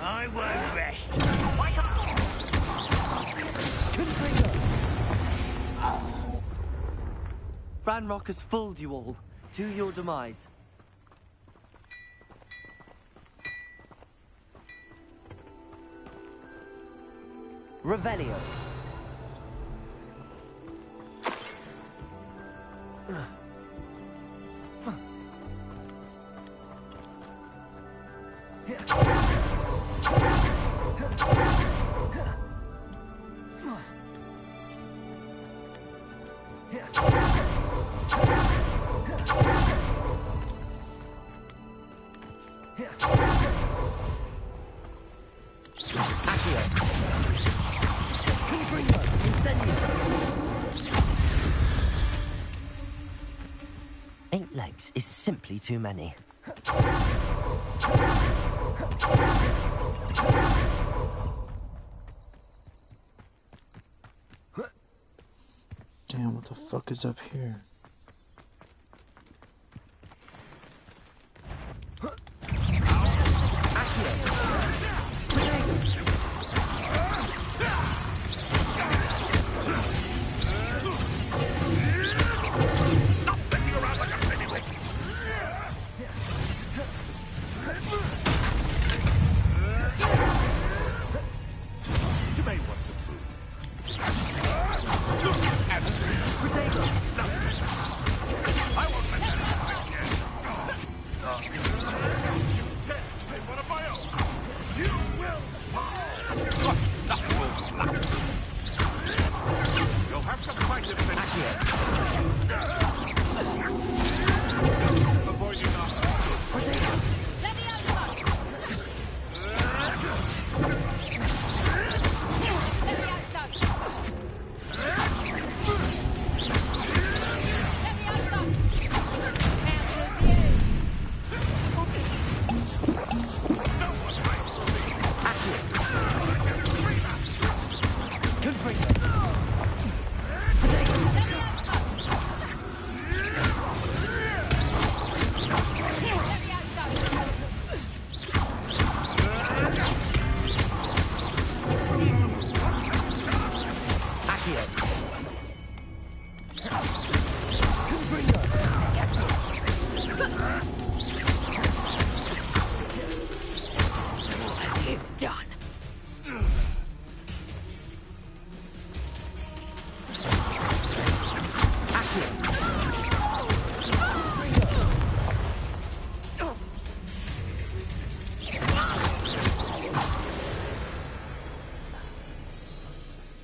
I won't rest. Ranrock has fooled you all. To your demise. Revelio. Eight legs is simply too many. Damn, what the fuck is up here?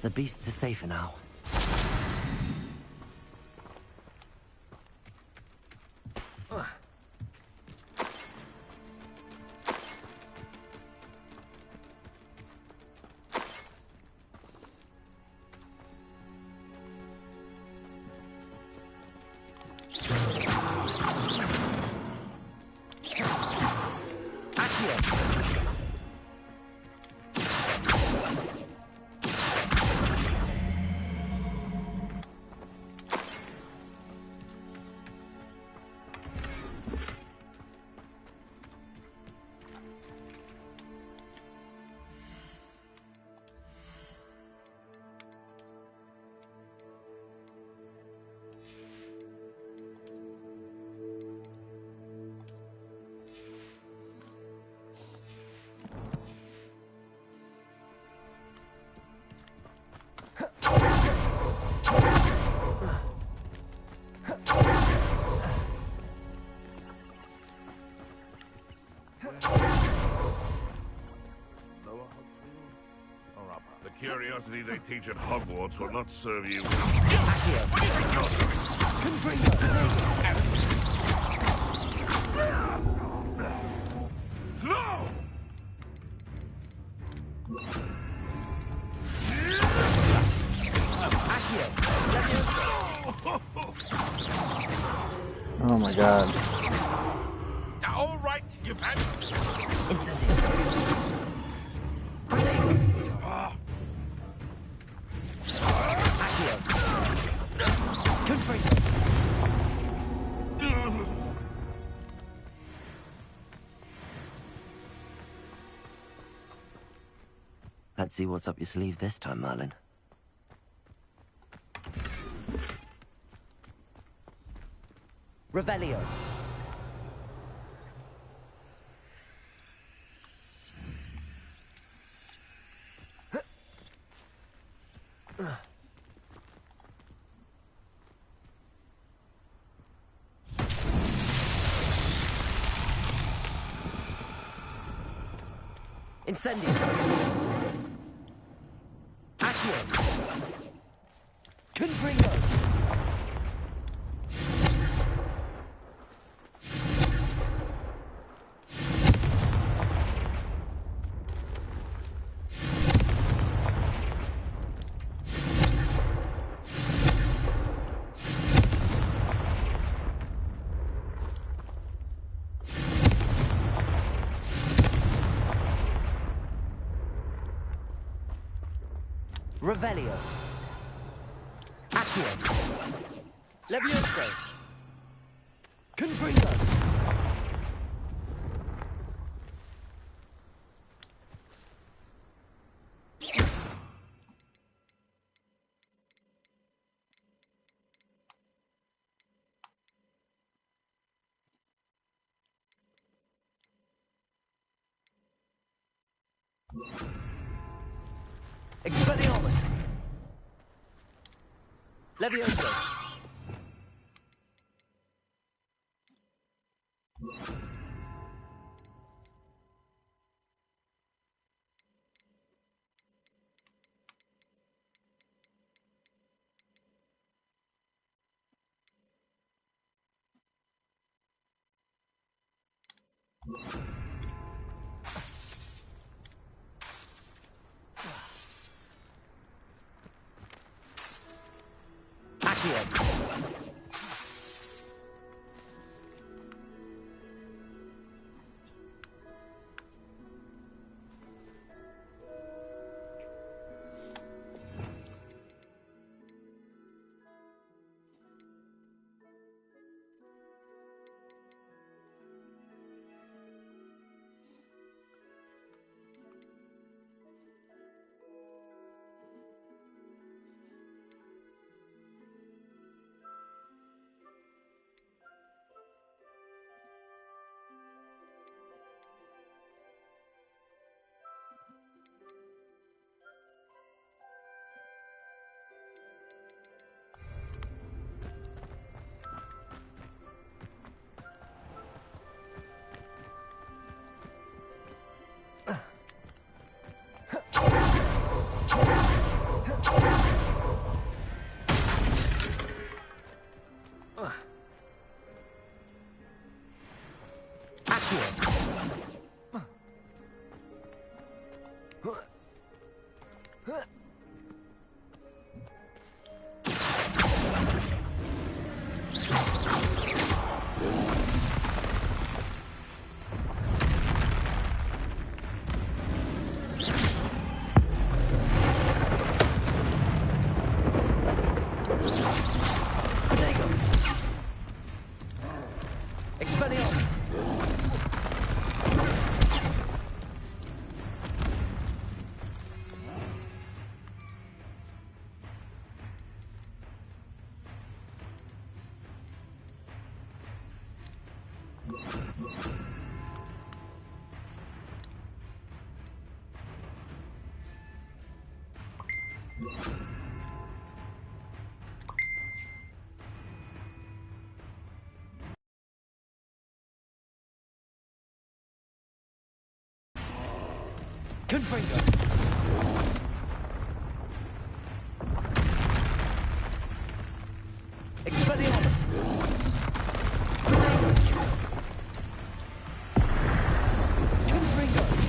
The beasts are safer now. The curiosity they teach at Hogwarts will not serve you. No! Oh my god. All right, you've had Let's see what's up your sleeve this time, Merlin. Revelio. Incendio. Accio. Confringo. Revelio. Accio. Levioso. Confringo. Expelliarmus. Levioso. Confringo! Expelliarmus! Confringo!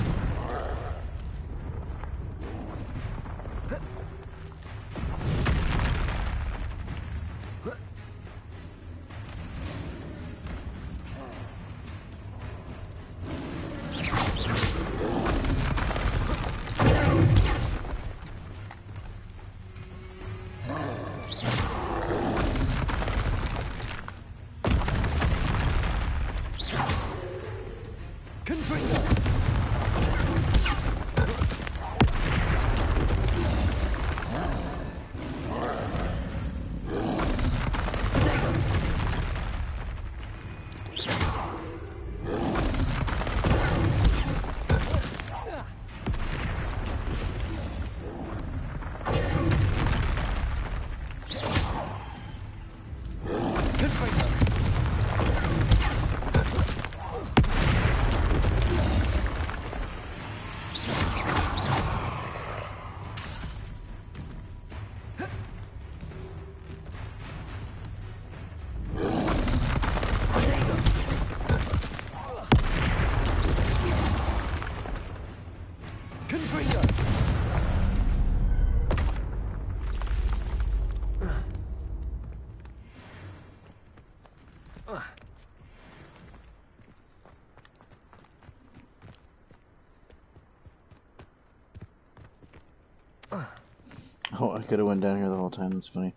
Oh, I could have went down here the whole time. That's funny.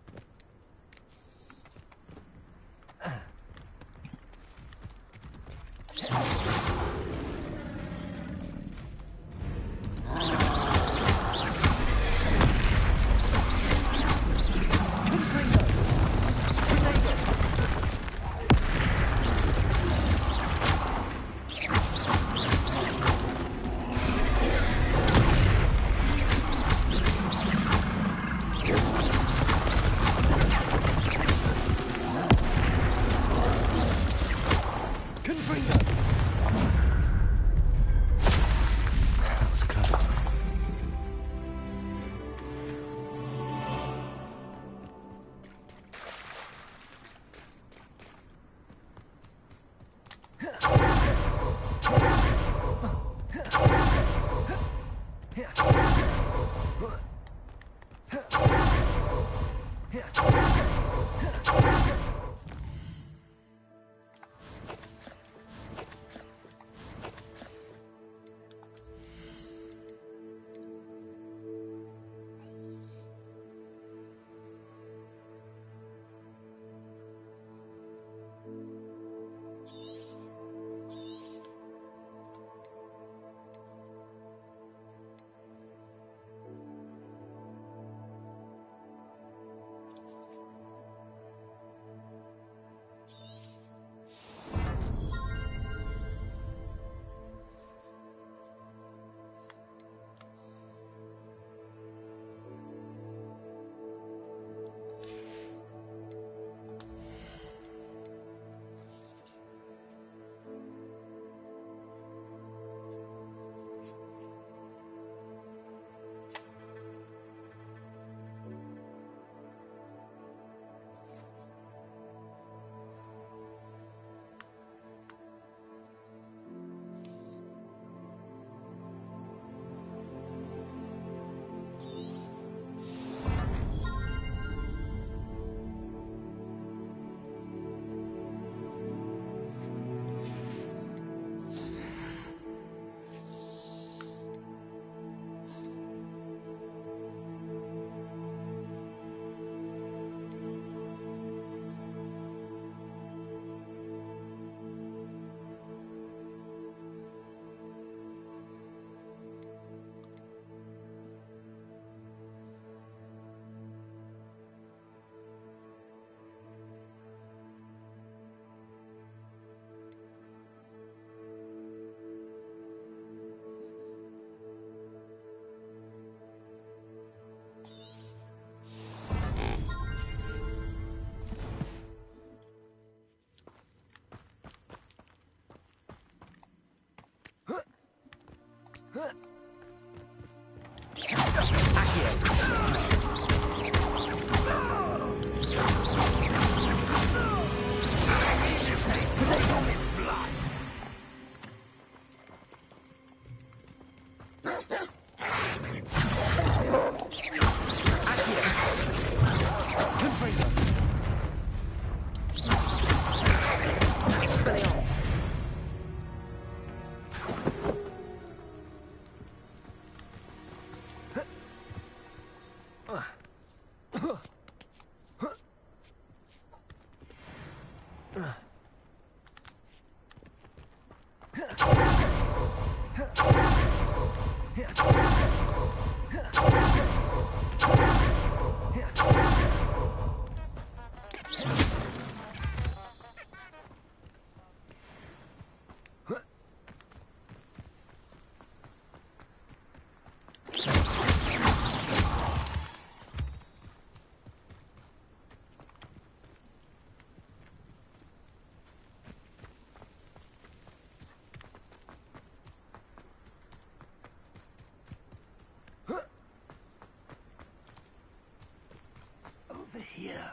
Here.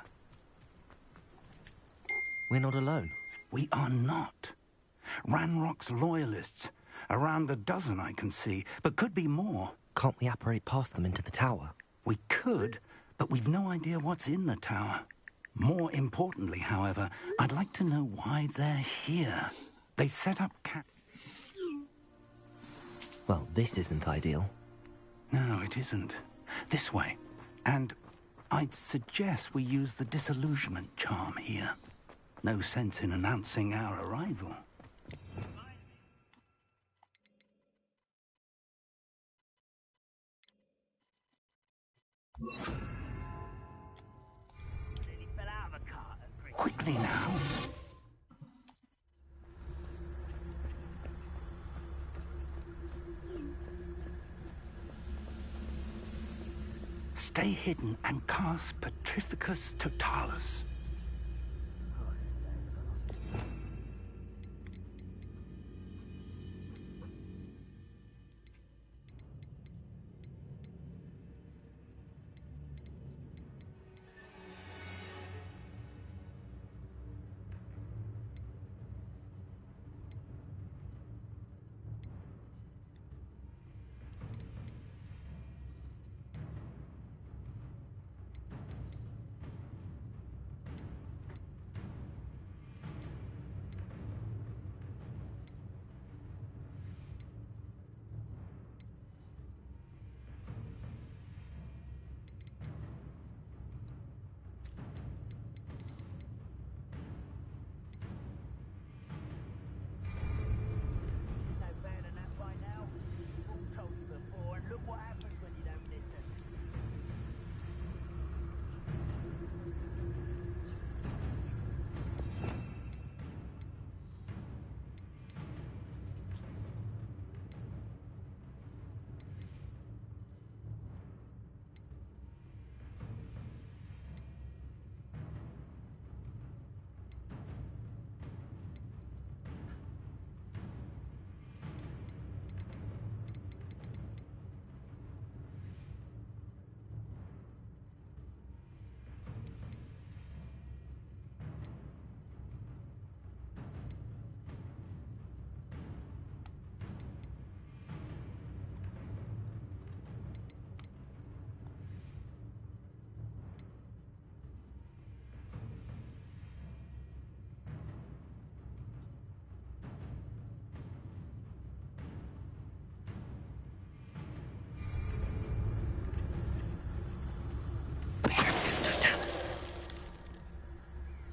We're not alone. We are not. Ranrock's loyalists. Around a dozen I can see, but could be more. Can't we apparate past them into the tower? We could, but we've no idea what's in the tower. More importantly, however, I'd like to know why they're here. They've set up Well, this isn't ideal. No, it isn't. This way. And I'd suggest we use the disillusionment charm here. No sense in announcing our arrival. Quickly now. Stay hidden and cast Petrificus Totalis.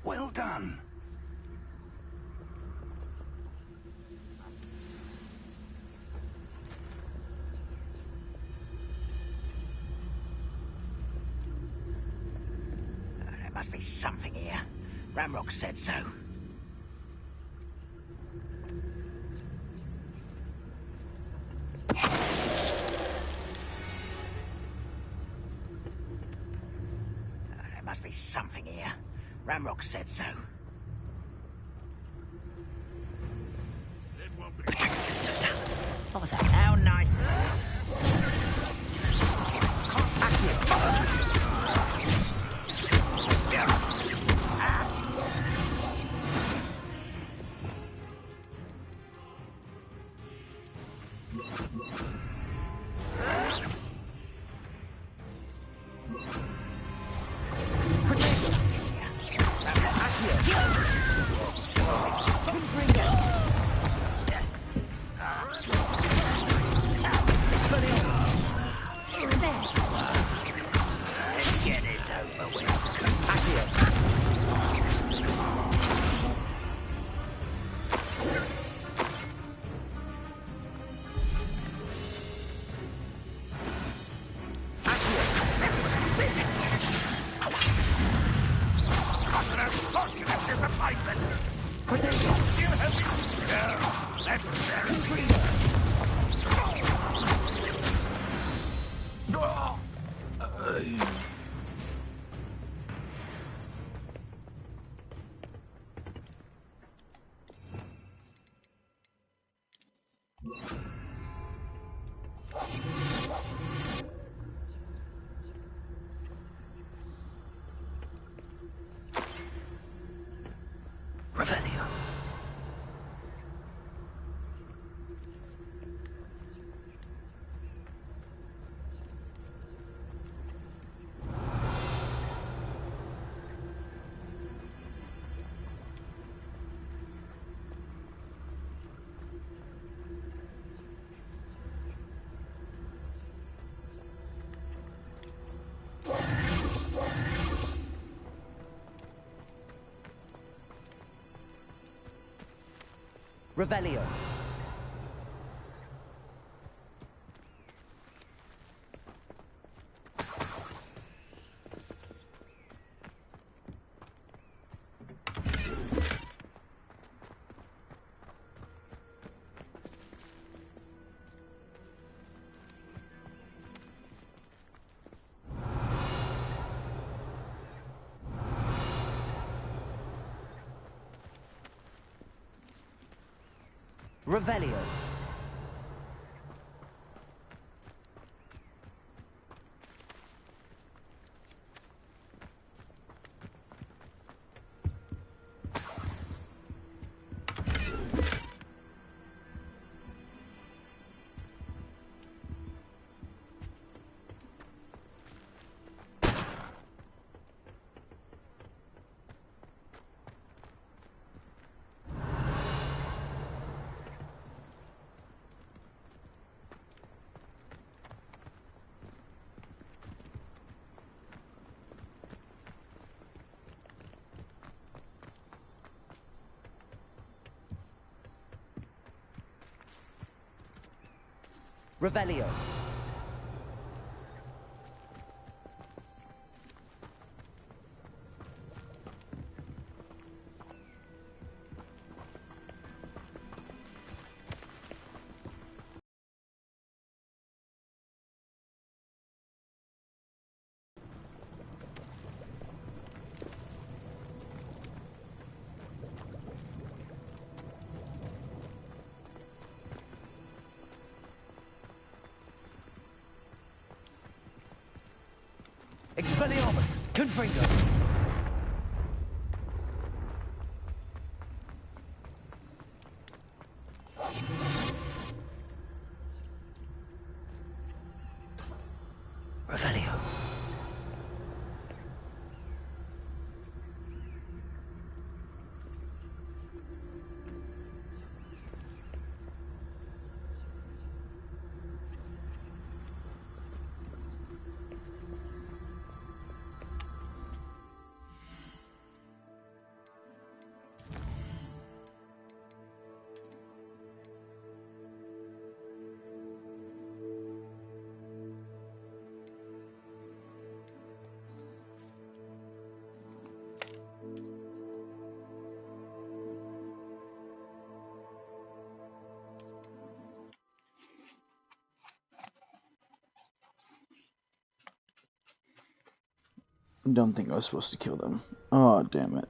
Well done. There must be something here. Ranrock said so. There must be something here. Ranrock said so. Petrificus Totalis. What was that? How nice. Revelio. Revelio. Revelio. Revelio. Expelliarmus, Confringo. Revelio. Don't think I was supposed to kill them. Oh, damn it.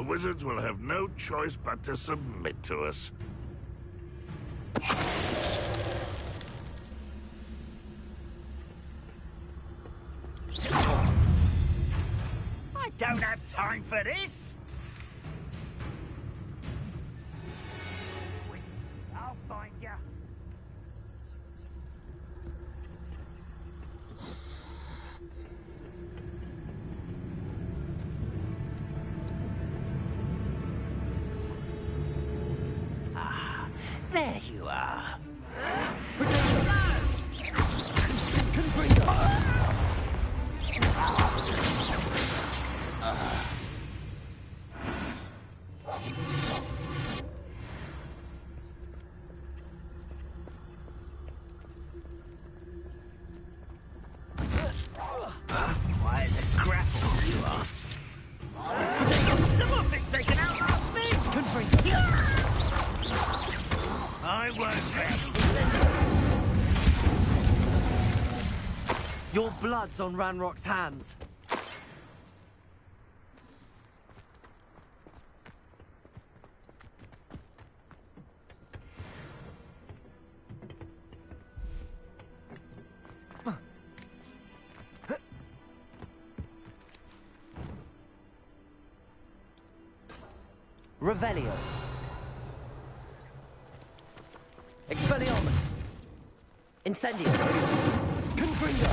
the wizards will have no choice but to submit to us. I don't have time for this! I'll find ya. There you are. Why is it grapple you are? Someone's been taken out last week! I won't rest. Your blood's on Ranrock's hands. Revelio. Expelliarmus. Incendio. Confringo.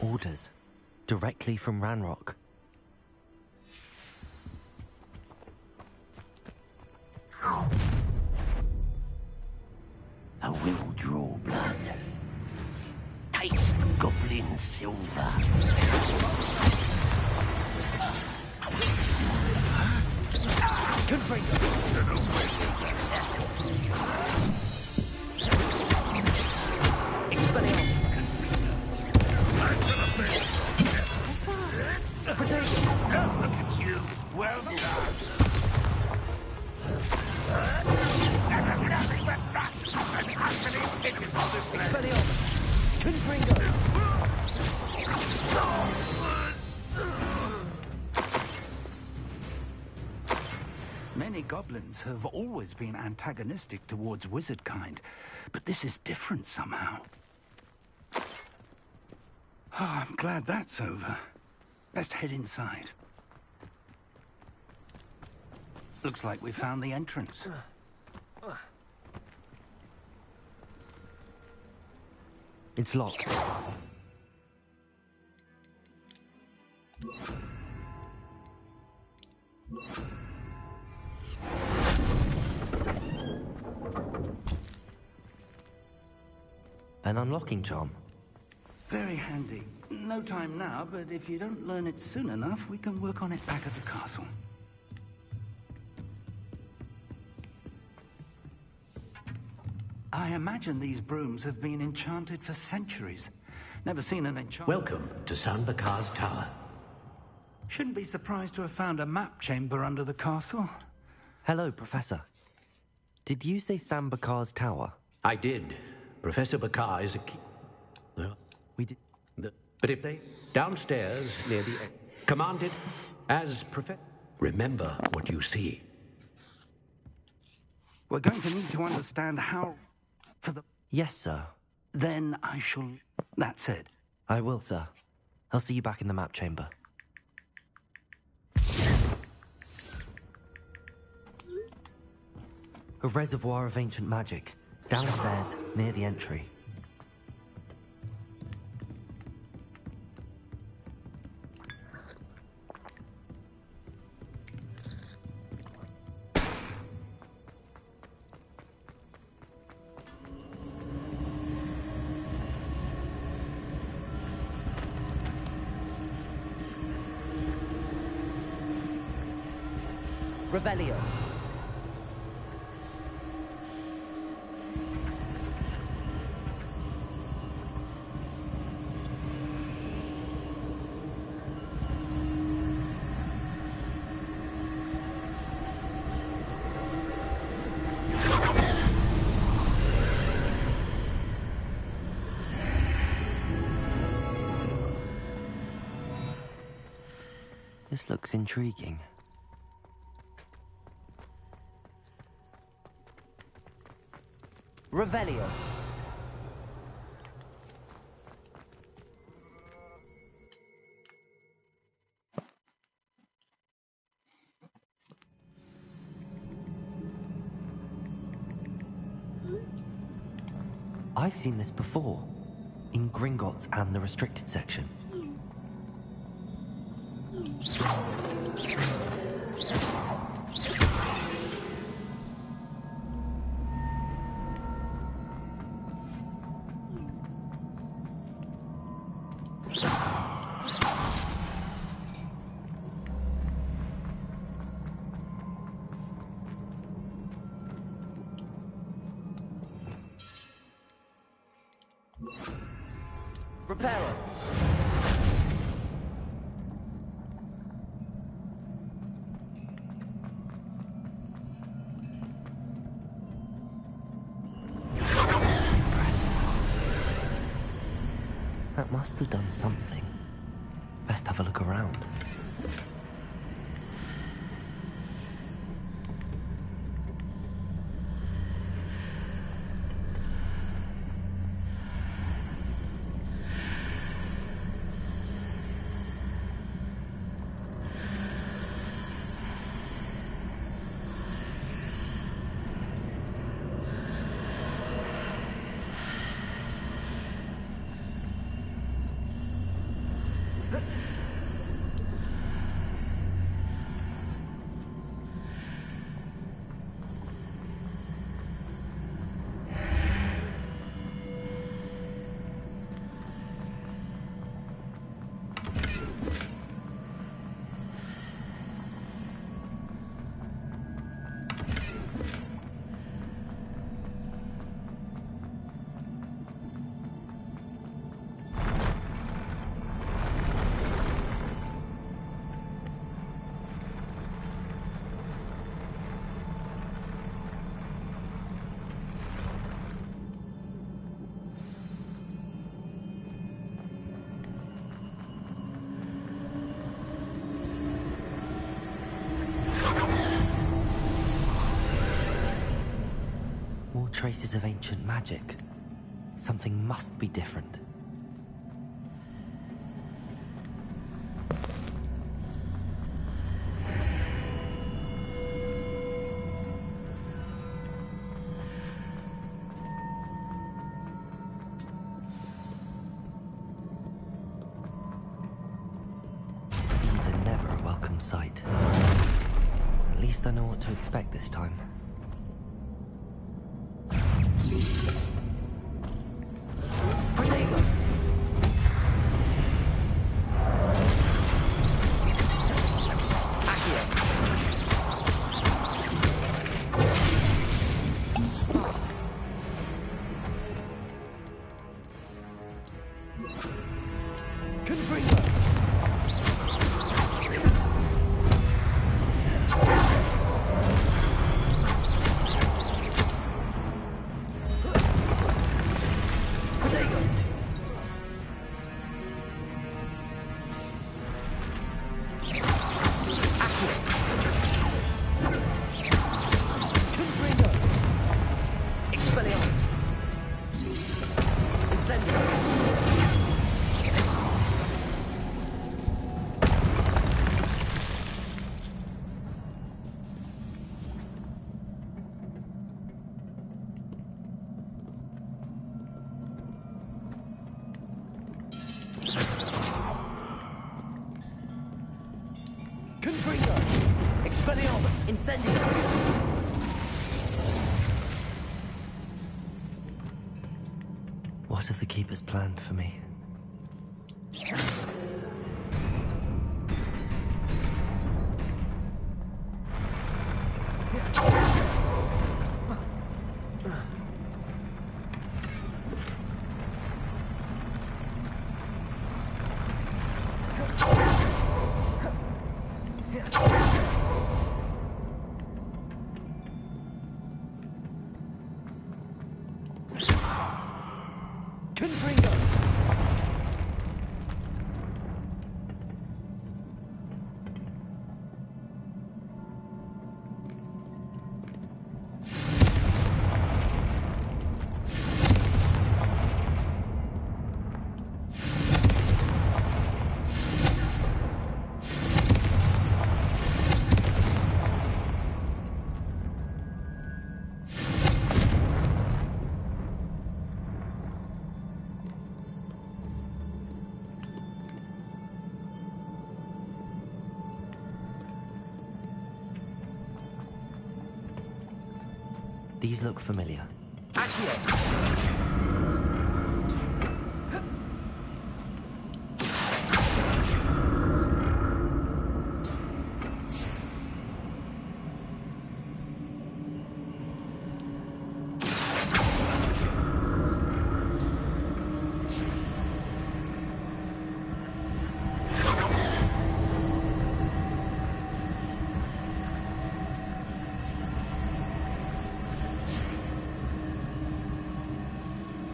Orders. Directly from Ranrock. I will draw blood. Taste goblin silver. Expelliarmus. Look at you. Well done. There was nothing but rust and utterly pitiful this place. Expelliarmus. Confringo. Many goblins have always been antagonistic towards wizard kind, but this is different somehow. Oh, I'm glad that's over. Let's head inside. Looks like we found the entrance. It's locked. An unlocking charm. Very handy. No time now, but if you don't learn it soon enough, we can work on it back at the castle. I imagine these brooms have been enchanted for centuries. Never seen an enchant. Welcome to San Bakar's Tower. Shouldn't be surprised to have found a map chamber under the castle. Hello, Professor. Did you say Sam Bakar's tower? I did. Professor Bakar is a key. We did. But if they downstairs near the commanded as Professor. Remember what you see. We're going to need to understand how. For the. Yes, sir. Then I shall. That's it. I will, sir. I'll see you back in the map chamber. A reservoir of ancient magic. Downstairs, near the entry. Revelio. This looks intriguing. Revelio. I've seen this before, in Gringotts and the restricted section. Reparo. That must have done something. Best have a look around. More traces of ancient magic. Something must be different. These are never a welcome sight. At least I know what to expect this time. Expelliarmus! Incendio! What have the Keepers planned for me? These look familiar.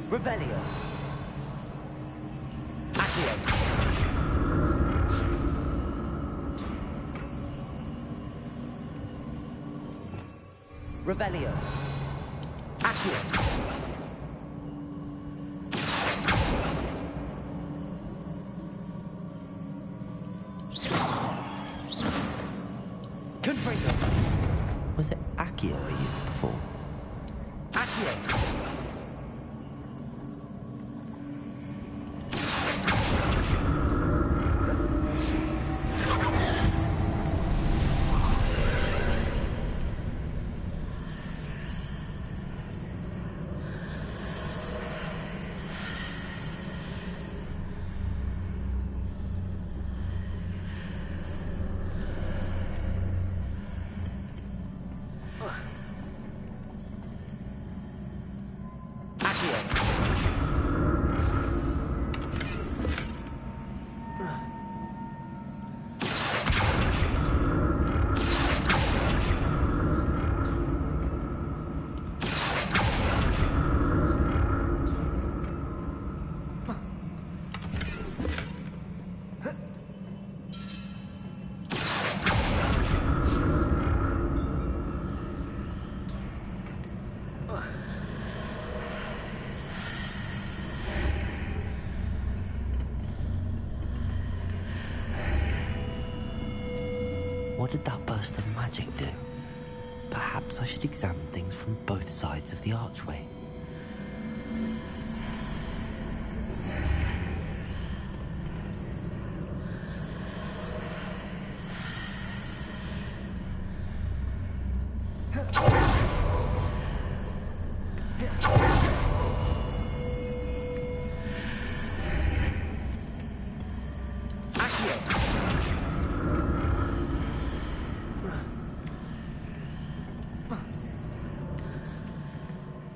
Revelio. Accio. Revelio. Accio. Confringo. Was it Accio I used before? Accio. What did that burst of magic do? Perhaps I should examine things from both sides of the archway.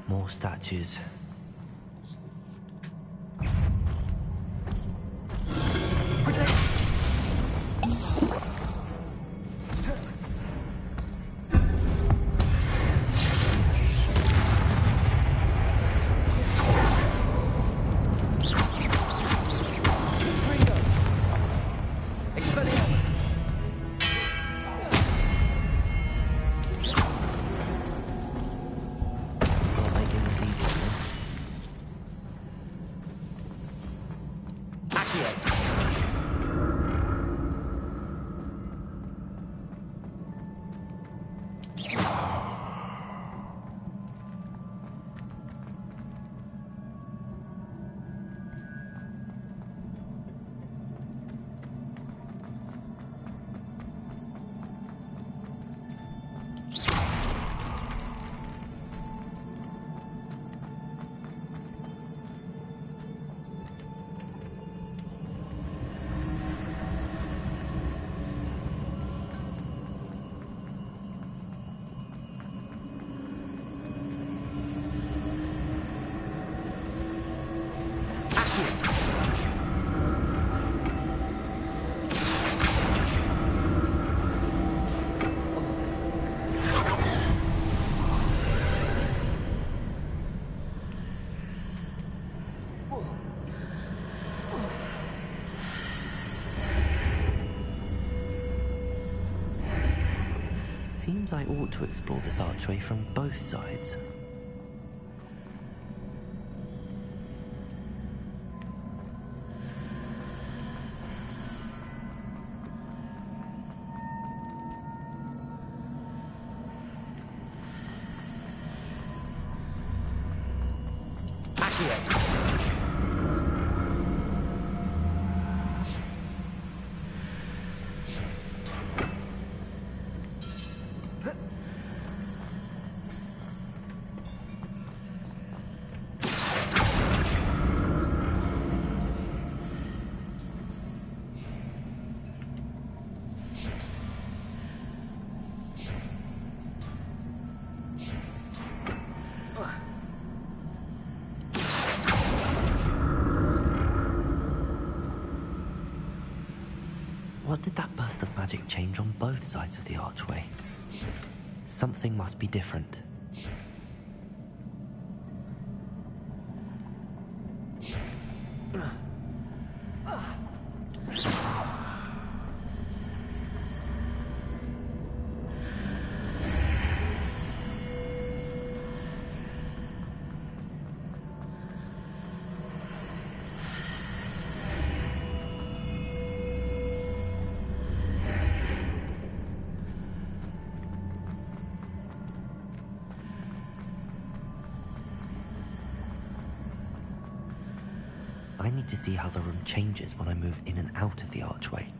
More statues. Seems I ought to explore this archway from both sides. What did that burst of magic change on both sides of the archway? Something must be different. I need to see how the room changes when I move in and out of the archway.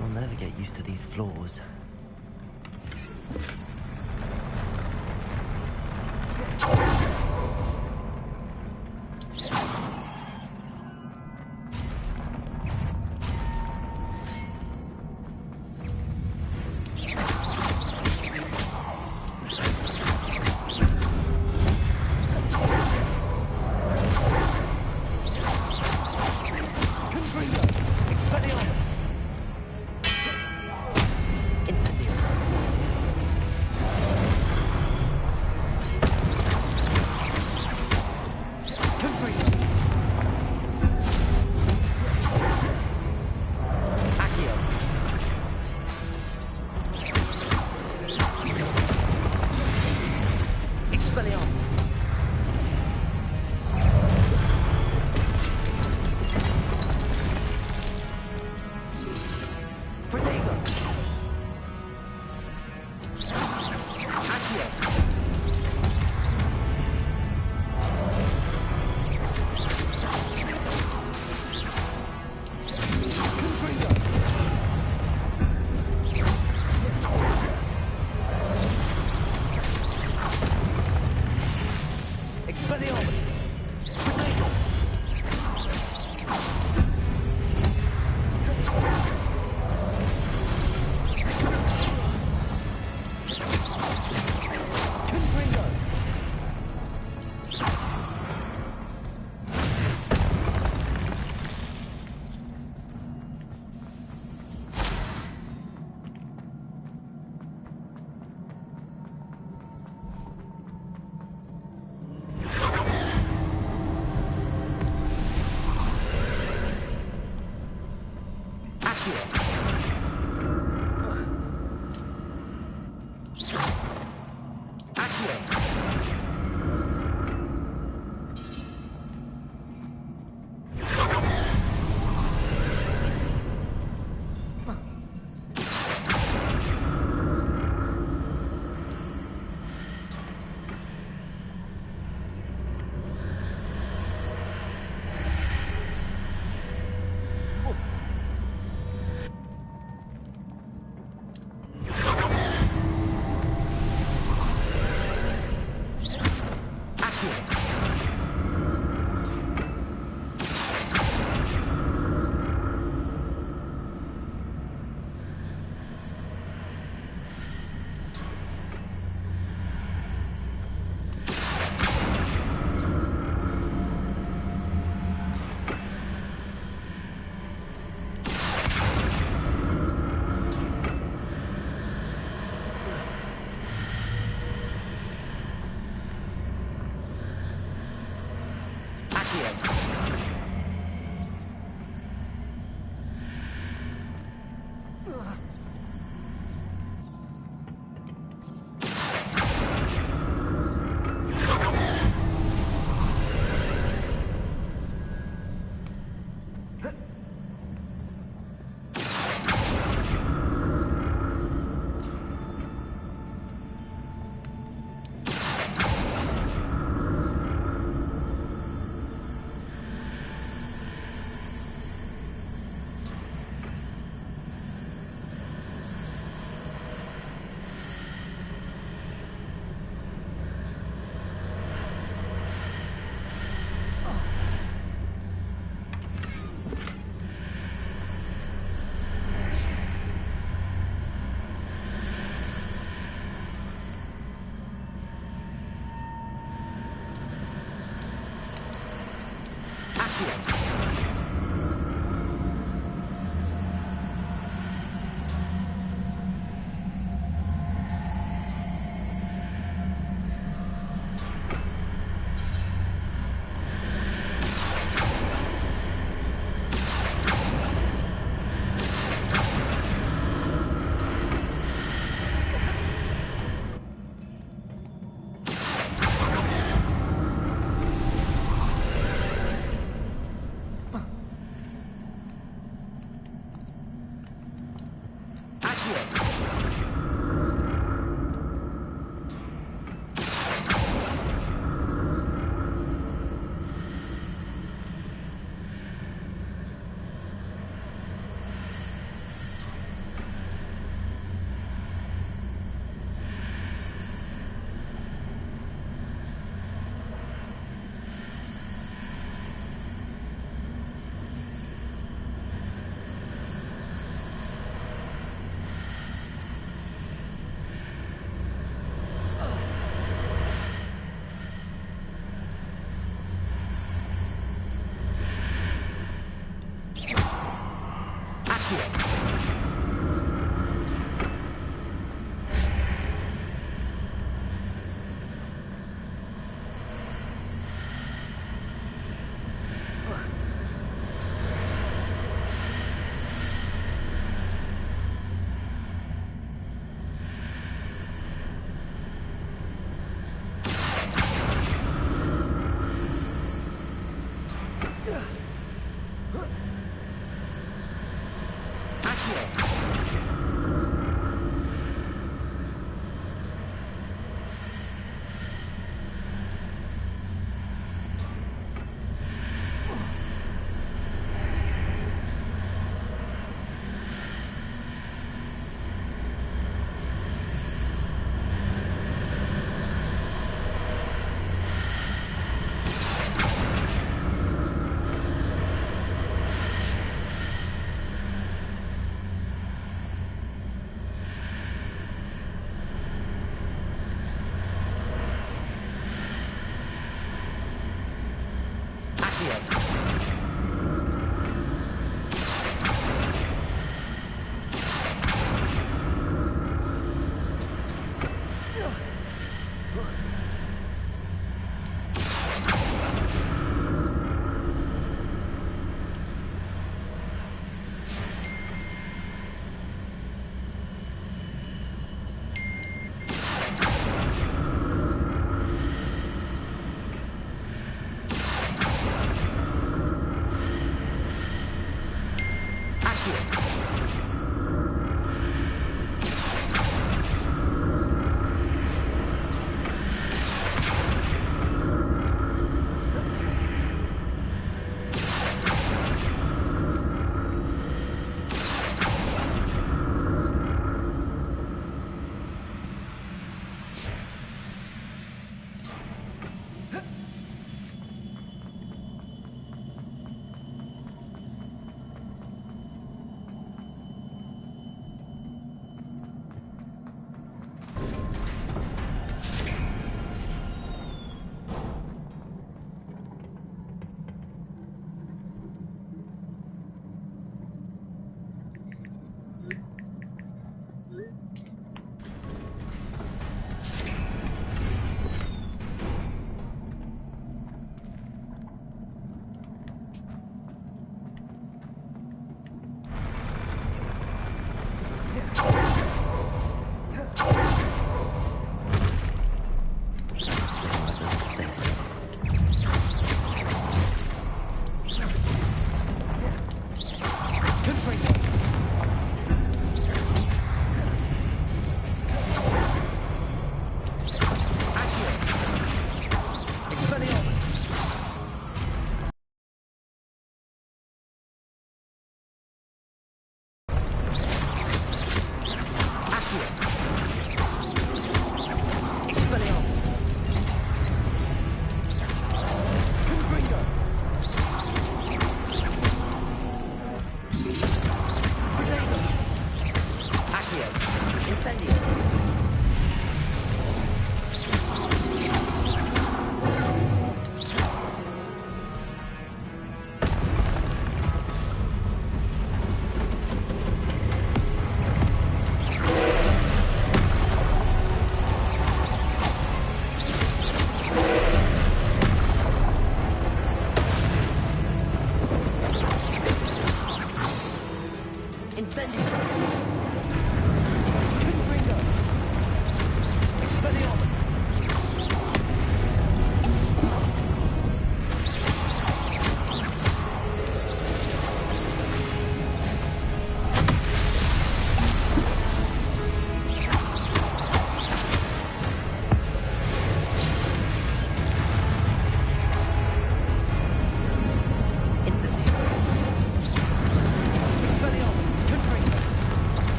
I'll never get used to these floors.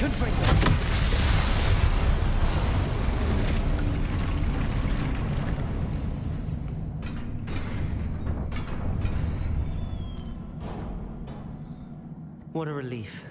Good break. What a relief.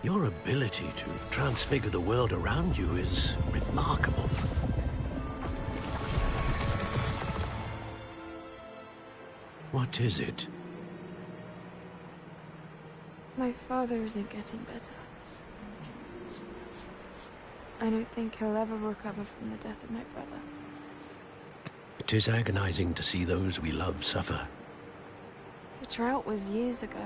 Your ability to transfigure the world around you is remarkable. What is it? My father isn't getting better. I don't think he'll ever recover from the death of my brother. It is agonizing to see those we love suffer. The drought was years ago.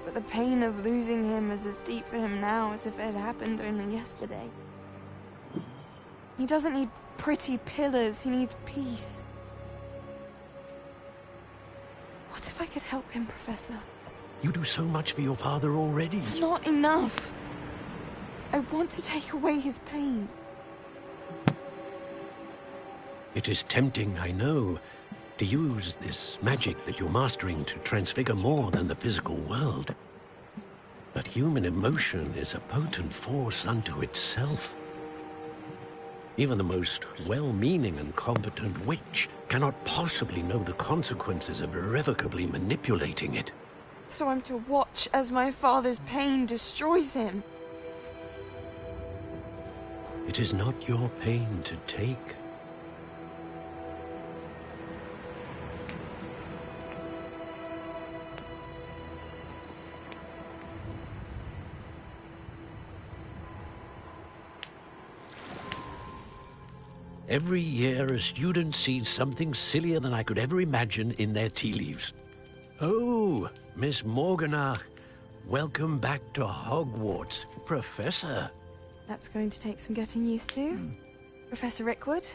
But the pain of losing him is as deep for him now as if it had happened only yesterday. He doesn't need pretty pillars, he needs peace. What if I could help him, Professor? You do so much for your father already. It's not enough. I want to take away his pain. It is tempting, I know, to use this magic that you're mastering to transfigure more than the physical world. But human emotion is a potent force unto itself. Even the most well-meaning and competent witch cannot possibly know the consequences of irrevocably manipulating it. So I'm to watch as my father's pain destroys him. It is not your pain to take. Every year, a student sees something sillier than I could ever imagine in their tea leaves. Oh, Miss Morganach, welcome back to Hogwarts, Professor. That's going to take some getting used to. Professor Rickwood?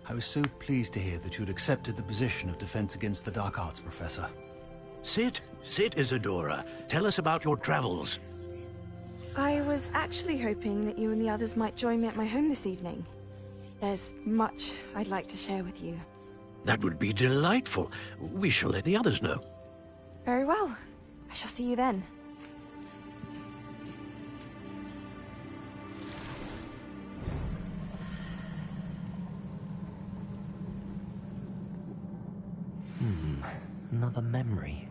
I was so pleased to hear that you'd accepted the position of Defense Against the Dark Arts, Professor. Sit, Isadora. Tell us about your travels. I was actually hoping that you and the others might join me at my home this evening. There's much I'd like to share with you. That would be delightful. We shall let the others know. Very well. I shall see you then. Another memory.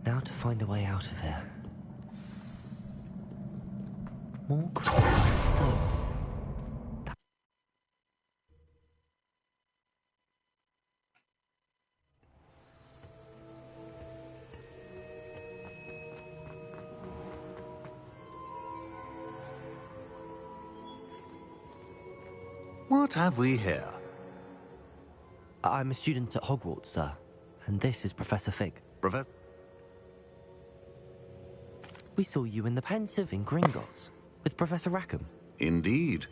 Now to find a way out of here. More crystalline stone. What have we here? I'm a student at Hogwarts, sir. And this is Professor Fig. Professor? We saw you in the Pensive in Gringotts with Professor Rackham. Indeed.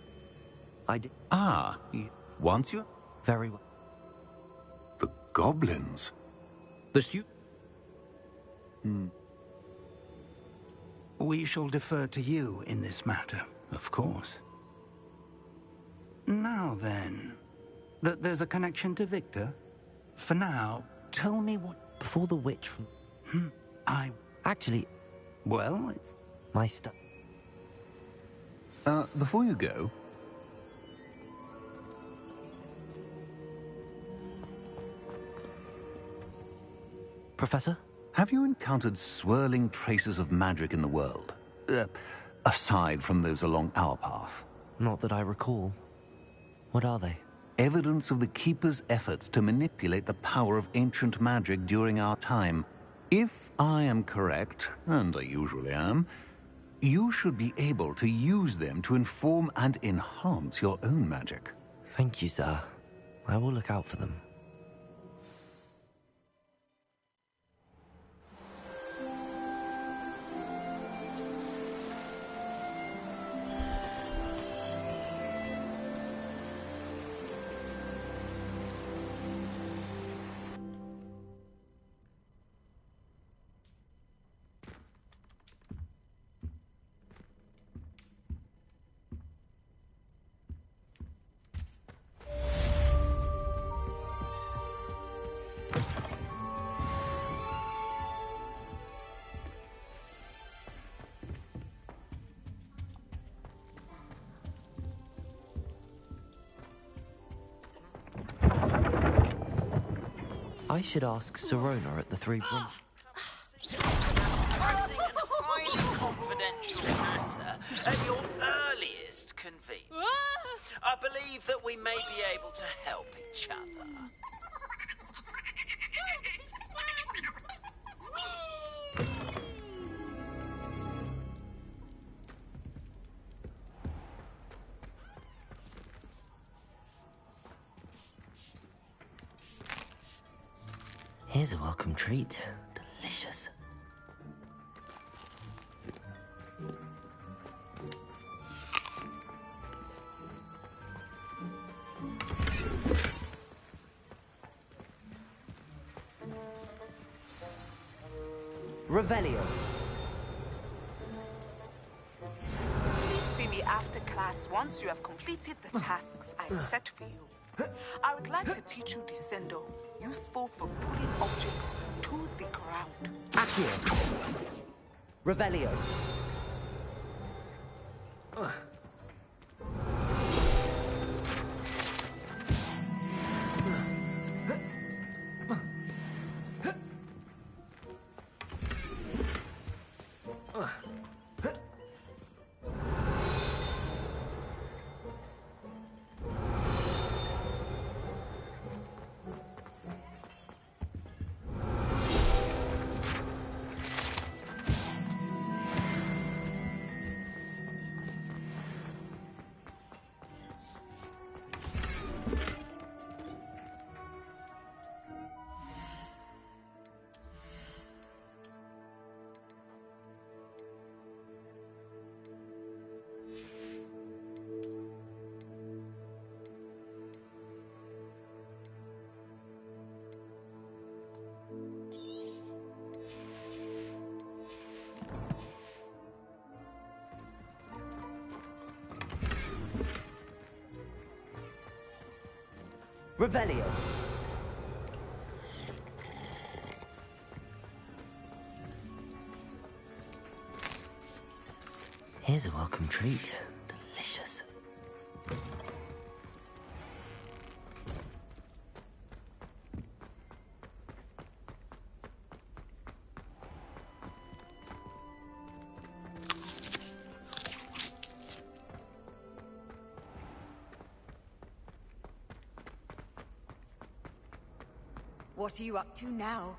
I did. Ah, once you... Very well. The goblins. The We shall defer to you in this matter, of course. Now then, there's a connection to Victor? For now, tell me what... Before the witch from... Actually... Well, it's... My stuff. Before you go... Professor? Have you encountered swirling traces of magic in the world? Aside from those along our path? Not that I recall. What are they? Evidence of the Keeper's efforts to manipulate the power of ancient magic during our time. If I am correct, and I usually am, you should be able to use them to inform and enhance your own magic. Thank you, sir. I will look out for them. I should ask Serona at the Three Brim. Pressing and highly confidential matter at your earliest convenience. I believe that we may be able to help each other. Here's a welcome treat. Delicious. Revelio. Please see me after class once you have completed the tasks I set for you. I would like to teach you Descendo, useful for pulling objects to the ground. Accio. Revelio. Revelio. Here's a welcome treat. Delicious. What are you up to now?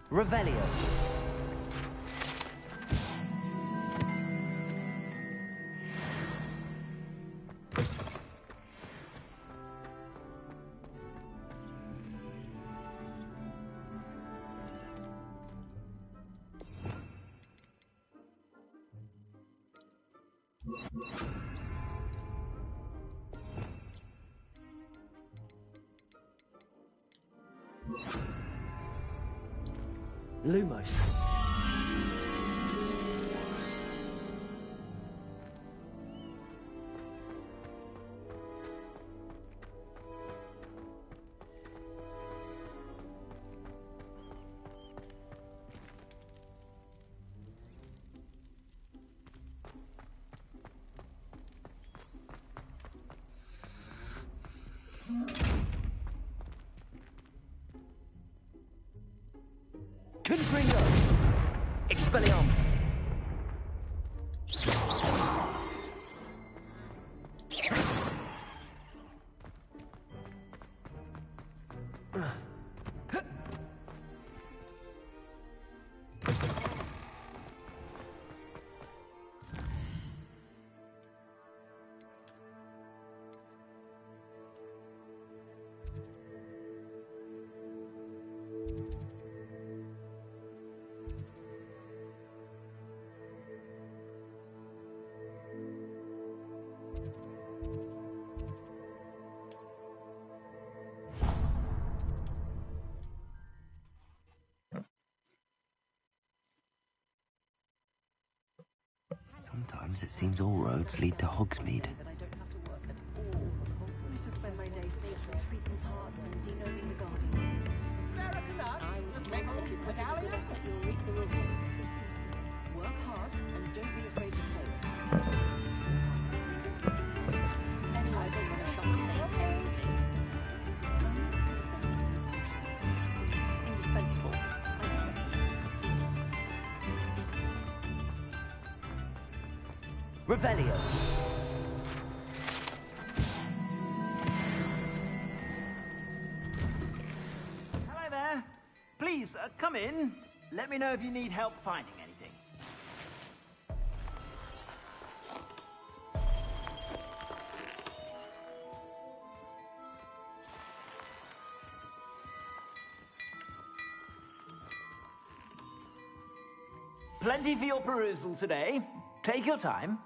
Revelio. Lumos. Confringo! Expelliarmus! Sometimes it seems all roads lead to Hogsmeade. I used to spend my days baking treatment tarts and denoming the garden. I was told that if you put in a good effort, you'll reap the rewards. Work hard and don't be afraid to fail. Anyway, I don't want to shop indispensable. Revelio. Hello there. Please, come in. Let me know if you need help finding anything. Plenty for your perusal today. Take your time.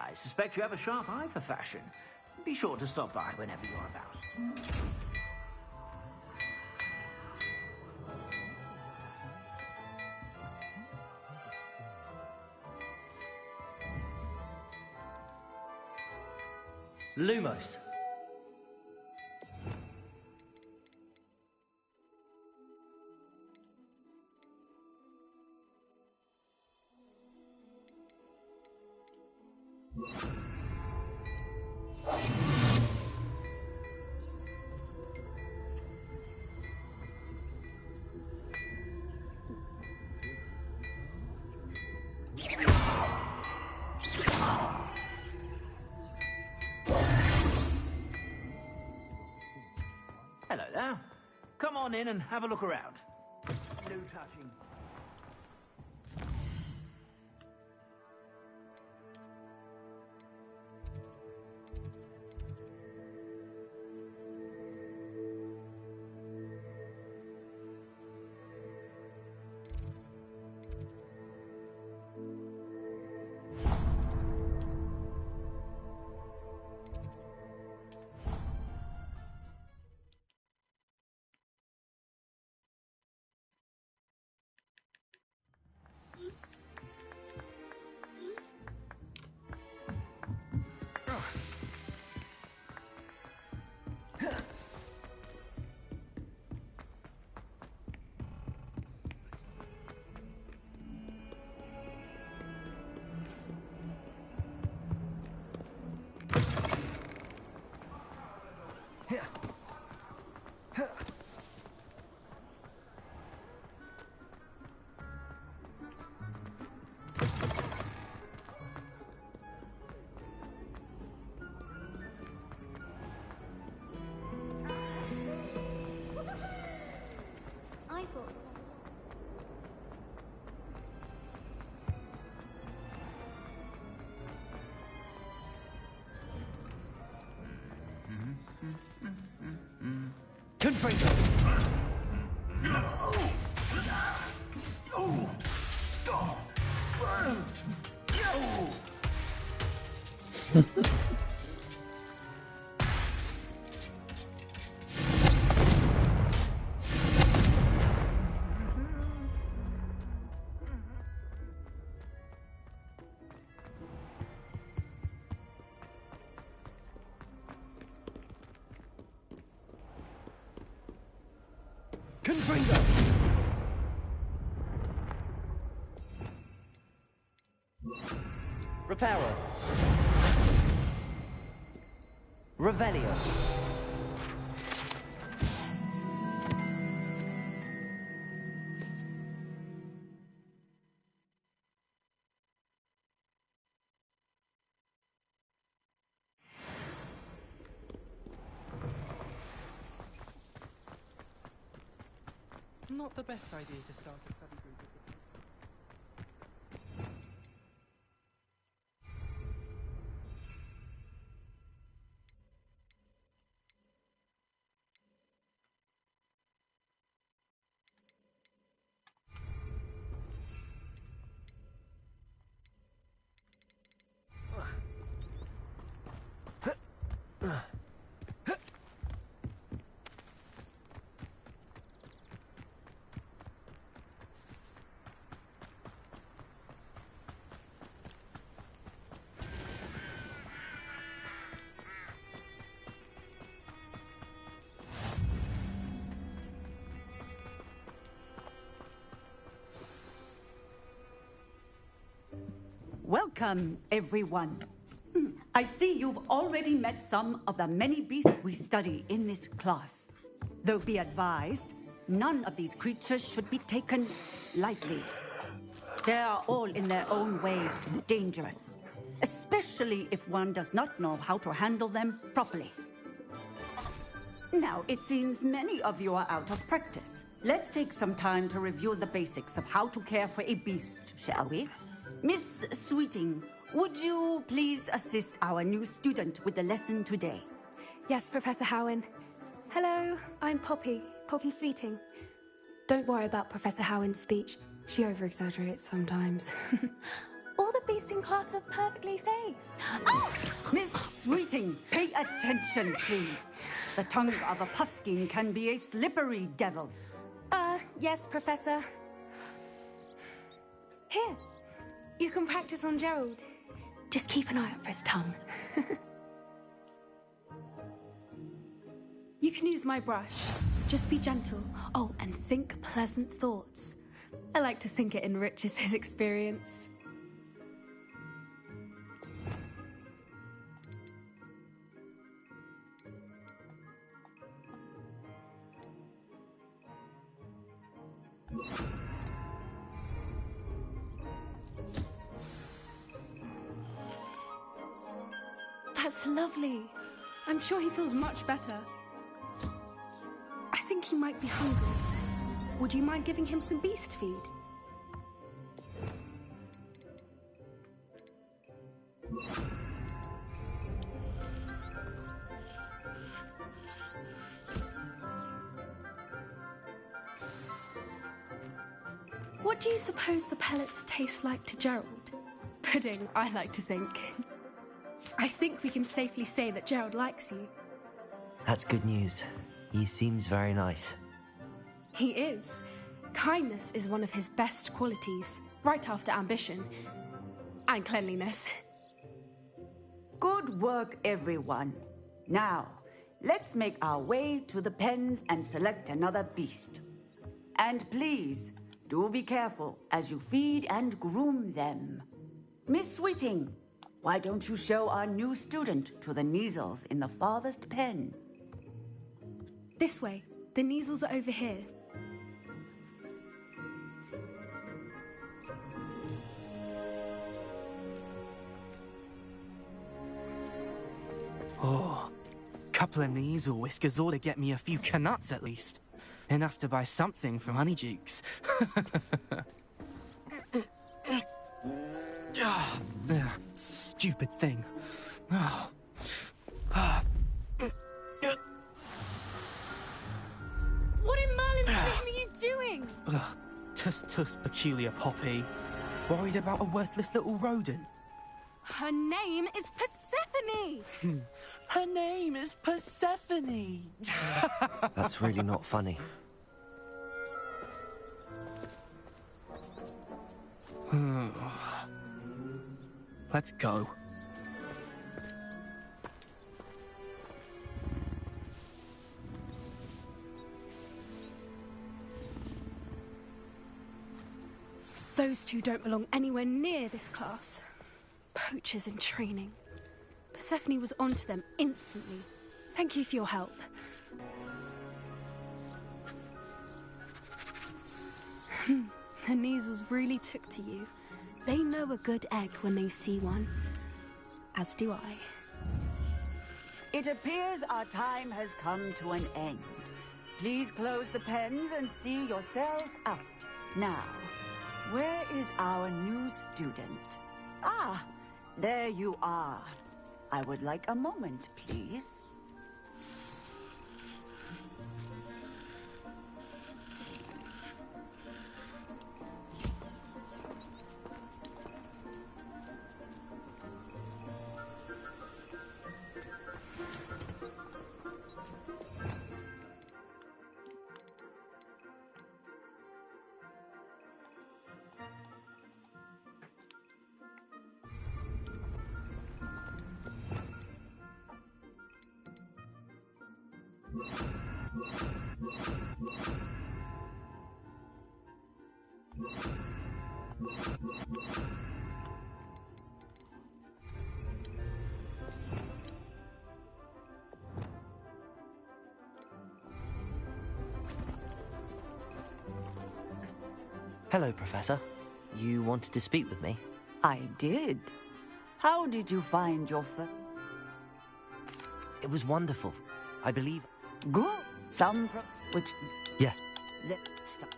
I suspect you have a sharp eye for fashion. Be sure to stop by whenever you're about. Lumos. Hello there. Come on in and have a look around. No touching. I thought. Reparo. Revelio. Not the best idea to start a study group. Welcome, everyone. I see you've already met some of the many beasts we study in this class. Though be advised, none of these creatures should be taken lightly. They are all in their own way dangerous, especially if one does not know how to handle them properly. Now, it seems many of you are out of practice. Let's take some time to review the basics of how to care for a beast, shall we? Miss Sweeting, would you please assist our new student with the lesson today? Yes, Professor Howen. Hello, I'm Poppy Sweeting. Don't worry about Professor Howen's speech. She over-exaggerates sometimes. All the beasts in class are perfectly safe. Oh! Miss Sweeting, pay attention, please. The tongue of a puffskein can be a slippery devil. Yes, Professor. Here. You can practice on Gerald. Just keep an eye out for his tongue. You can use my brush. Just be gentle. Oh, and think pleasant thoughts. I like to think it enriches his experience. That's lovely. I'm sure he feels much better. I think he might be hungry. Would you mind giving him some beast feed? What do you suppose the pellets taste like to Gerald? Pudding, I like to think. I think we can safely say that Gerald likes you. That's good news. He seems very nice. He is. Kindness is one of his best qualities, right after ambition. And cleanliness. Good work, everyone. Now, let's make our way to the pens and select another beast. And please, do be careful as you feed and groom them. Miss Sweeting, why don't you show our new student to the Kneazles in the farthest pen? This way. The Kneasels are over here. Oh, couple of Kneasel whiskers ought to get me a few canuts at least. Enough to buy something from Honeydukes. Stupid thing. Oh. What in Merlin's name are you doing? Tuss, peculiar Poppy. Worried about a worthless little rodent? Her name is Persephone! Her name is Persephone! That's really not funny. Let's go. Those two don't belong anywhere near this class. Poachers in training. Persephone was onto them instantly. Thank you for your help. The Kneasels really took to you. They know a good egg when they see one. As do I. It appears our time has come to an end. Please close the pens and see yourselves out. Now, where is our new student? Ah, there you are. I would like a moment, please. Hello, Professor. You wanted to speak with me? I did. How did you find your It was wonderful. I believe... Good. Which... Yes. Let's start.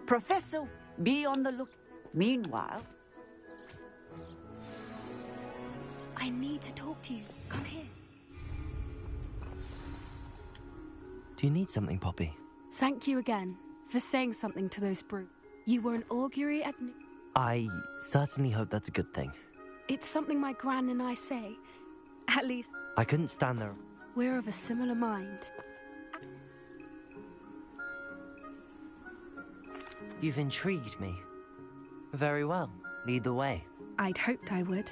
Professor, be on the look. Meanwhile... I need to talk to you. Come here. Do you need something, Poppy? Thank you again for saying something to those brutes. You were an augury at... I certainly hope that's a good thing. It's something my gran and I say. At least... I couldn't stand there. We're of a similar mind. You've intrigued me. Very well. Lead the way. I'd hoped I would.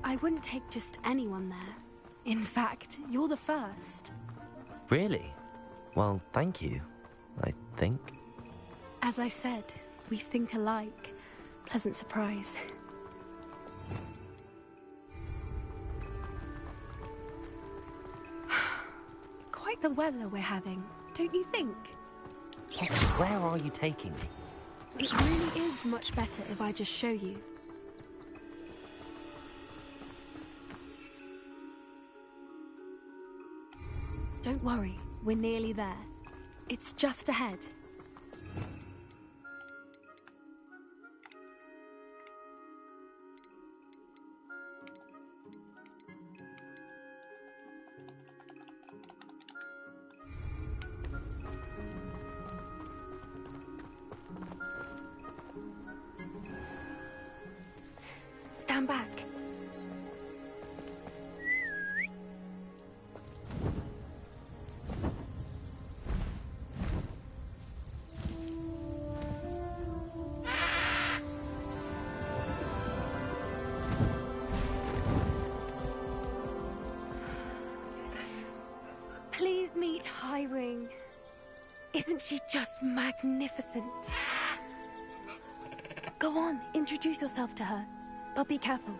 I wouldn't take just anyone there. In fact, you're the first. Really? Well, thank you, I think. As I said, we think alike. Pleasant surprise. Quite the weather we're having, don't you think? Where are you taking me? It really is much better if I just show you. Don't worry, we're nearly there. It's just ahead. Stand back. Highwing. Isn't she just magnificent? Go on, introduce yourself to her. But be careful.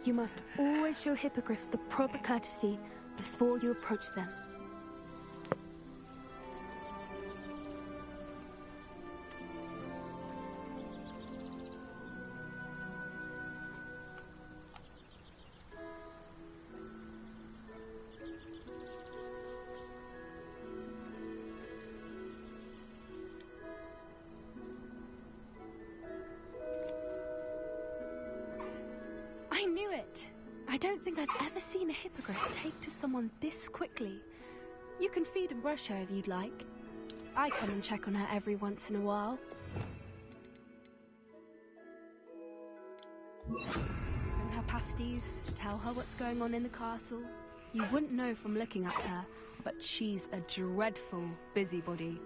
You must always show hippogriffs the proper courtesy before you approach them. I knew it. I don't think I've ever seen a hippogriff take to someone this quickly. You can feed and brush her if you'd like. I come and check on her every once in a while. Bring her pasties, tell her what's going on in the castle. You wouldn't know from looking at her, but she's a dreadful busybody.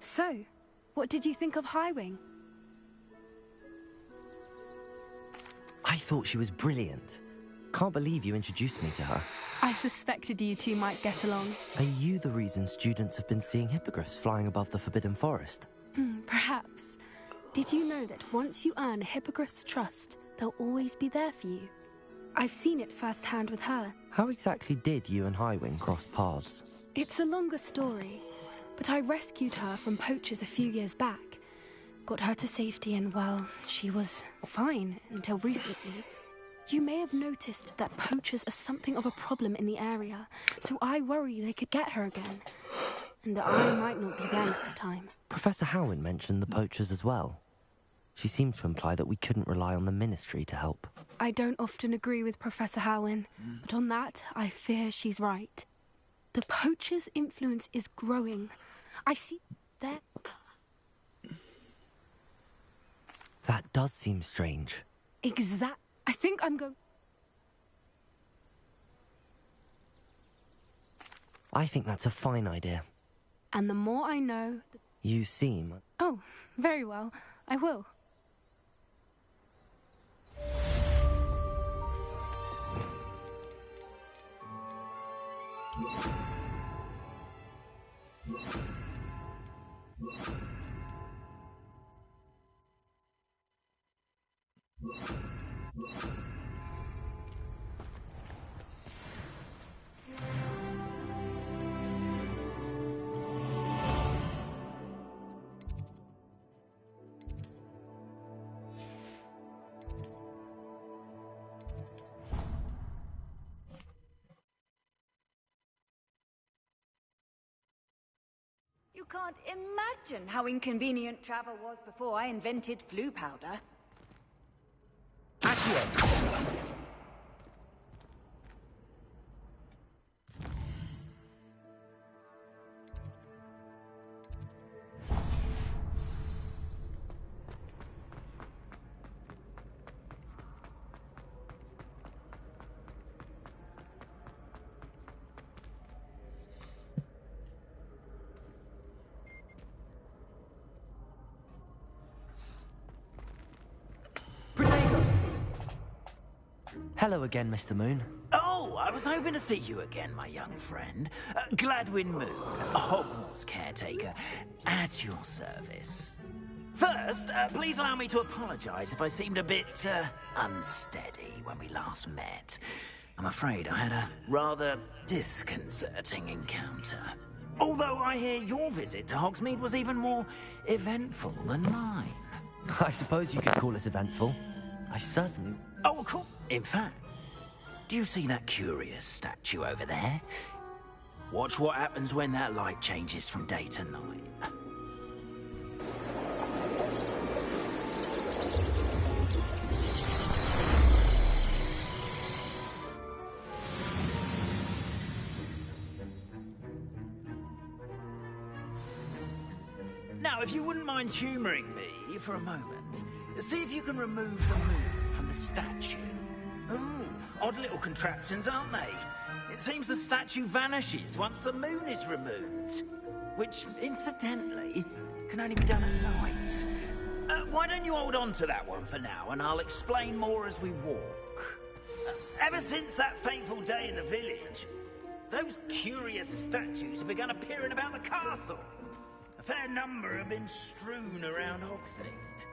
So, what did you think of Highwing? I thought she was brilliant. Can't believe you introduced me to her. I suspected you two might get along. Are you the reason students have been seeing hippogriffs flying above the Forbidden Forest? Perhaps. Did you know that once you earn a hippogriff's trust, they'll always be there for you? I've seen it firsthand with her. How exactly did you and Highwing cross paths? It's a longer story, but I rescued her from poachers a few years back. Got her to safety and, well, she was fine until recently. You may have noticed that poachers are something of a problem in the area, so I worry they could get her again. And I might not be there next time. Professor Howin mentioned the poachers as well. She seemed to imply that we couldn't rely on the Ministry to help. I don't often agree with Professor Howin, but on that, I fear she's right. The poachers' influence is growing. I see there. That does seem strange. I think I'm going. I think that's a fine idea. And the more I know... You seem... Oh, very well. I will. You can't imagine how inconvenient travel was before I invented flu powder. Hello again, Mr. Moon. Oh, I was hoping to see you again, my young friend. Gladwin Moon, Hogwarts caretaker, at your service. First, please allow me to apologize if I seemed a bit, unsteady when we last met. I'm afraid I had a rather disconcerting encounter. Although I hear your visit to Hogsmeade was even more eventful than mine. I suppose you could call it eventful. I certainly... Oh, of course. In fact, do you see that curious statue over there? Watch what happens when that light changes from day to night. Now, if you wouldn't mind humouring me for a moment, see if you can remove the moon from the statue. Ooh, odd little contraptions, aren't they? It seems the statue vanishes once the moon is removed. Which, incidentally, can only be done at night. Why don't you hold on to that one for now, and I'll explain more as we walk. Ever since that fateful day in the village, those curious statues have begun appearing about the castle. A fair number have been strewn around Hogsmeade.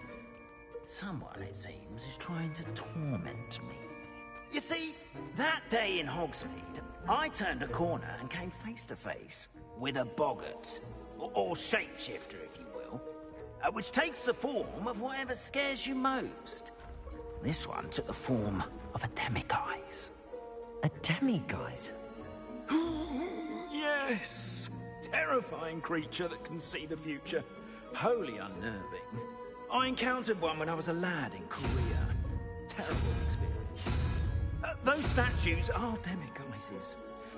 Someone, it seems, is trying to torment me. You see, that day in Hogsmeade, I turned a corner and came face to face with a boggart, or shapeshifter, if you will, which takes the form of whatever scares you most. This one took the form of a demiguise. A demiguise? Yes! Terrifying creature that can see the future. Wholly unnerving. I encountered one when I was a lad in Korea. Terrible experience. Those statues are demiguises.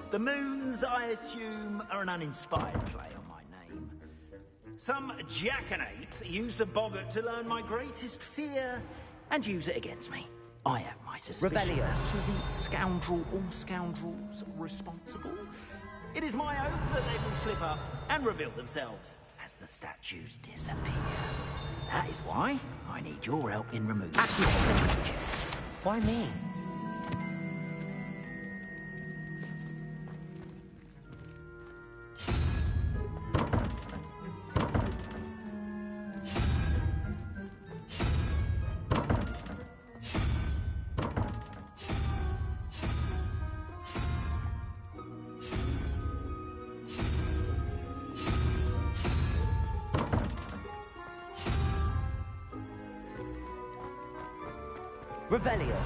The moons, I assume, are an uninspired play on my name. Some jackanapes used a boggart to learn my greatest fear and use it against me. I have my suspicions Revelio. as to the scoundrel or scoundrels responsible. It is my hope that they will slip up and reveal themselves as the statues disappear. That is why I need your help in removing the creatures. Why me? Revelio.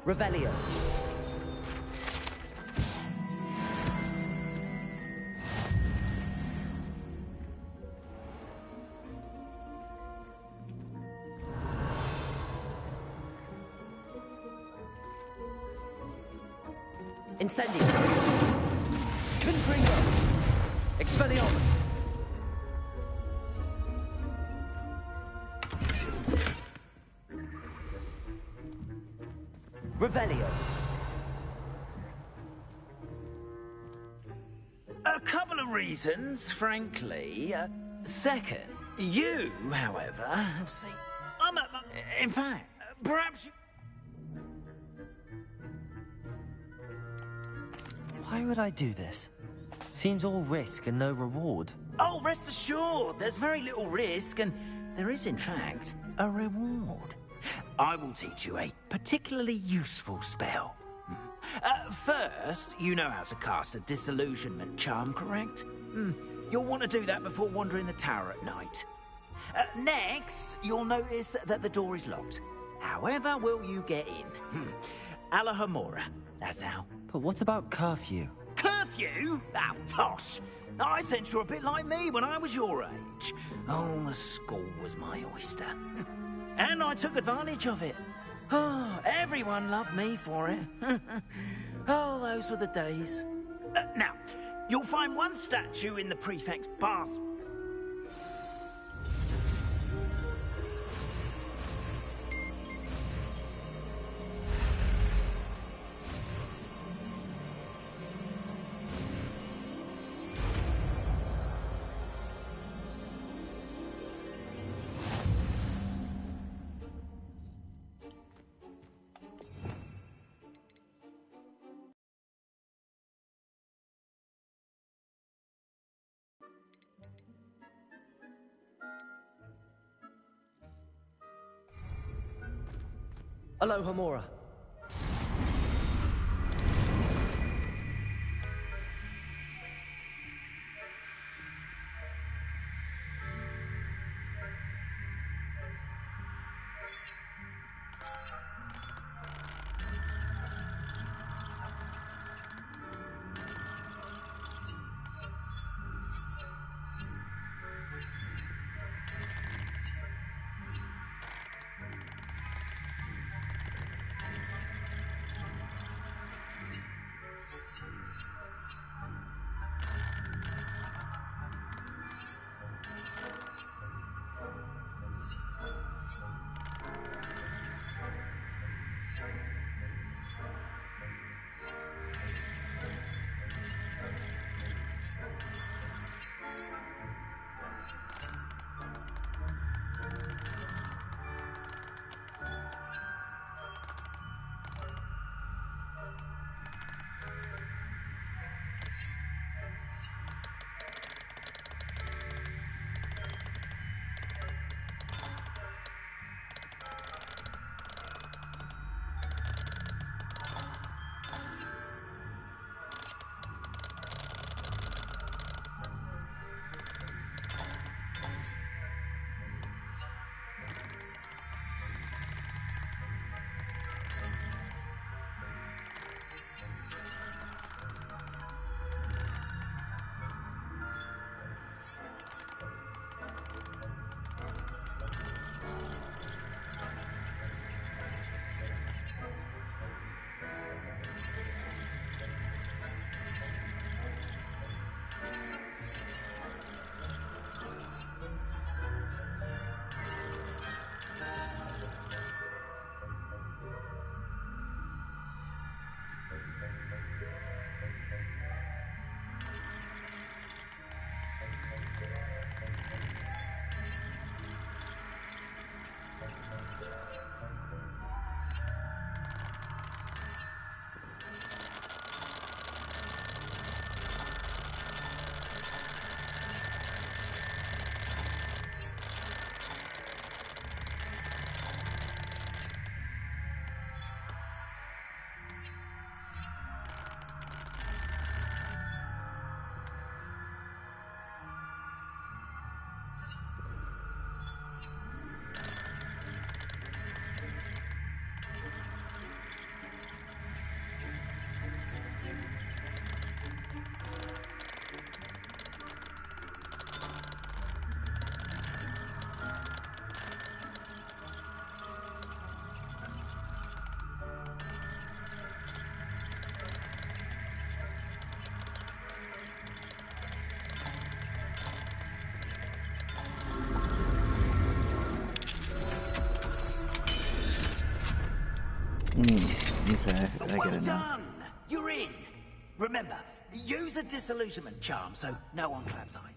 Revelio. Incendio. Confringo. Expelliarmus. Revelio. A couple of reasons, frankly. Second, you, however, have seen... in fact, perhaps you... Why would I do this? Seems all risk and no reward. Oh, rest assured, there's very little risk, and there is, in fact, a reward. I will teach you a particularly useful spell. First, you know how to cast a disillusionment charm, correct? You'll want to do that before wandering the tower at night. Next, you'll notice that the door is locked. However will you get in? Alahamora, that's how. But what about curfew? Curfew? Oh, tosh! I sense you're a bit like me when I was your age. Oh, the school was my oyster. And I took advantage of it. Oh, everyone loved me for it. Oh, those were the days. Now, you'll find one statue in the prefect's bath. Aloha Mora. Okay, I get Well it now. done! You're in! Remember, use a disillusionment charm so no one claps eyes.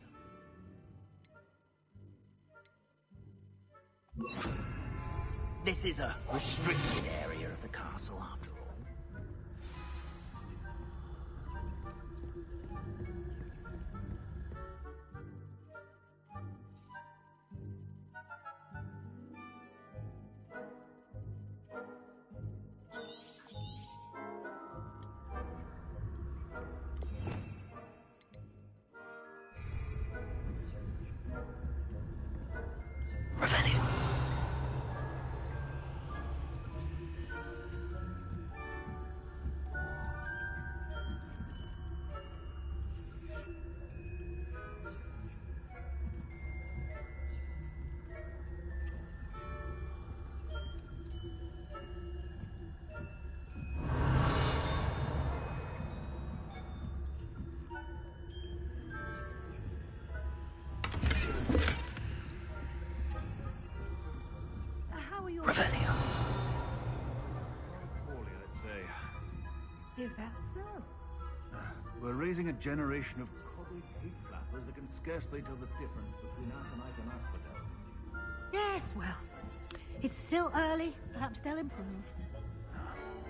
This is a restricted area of the castle, after all. Revelio. Poorly, I'd say. Is that so? We're raising a generation of coddled pig flappers that can scarcely tell the difference between aconite and asphodel. Yes, well, it's still early. Perhaps they'll improve.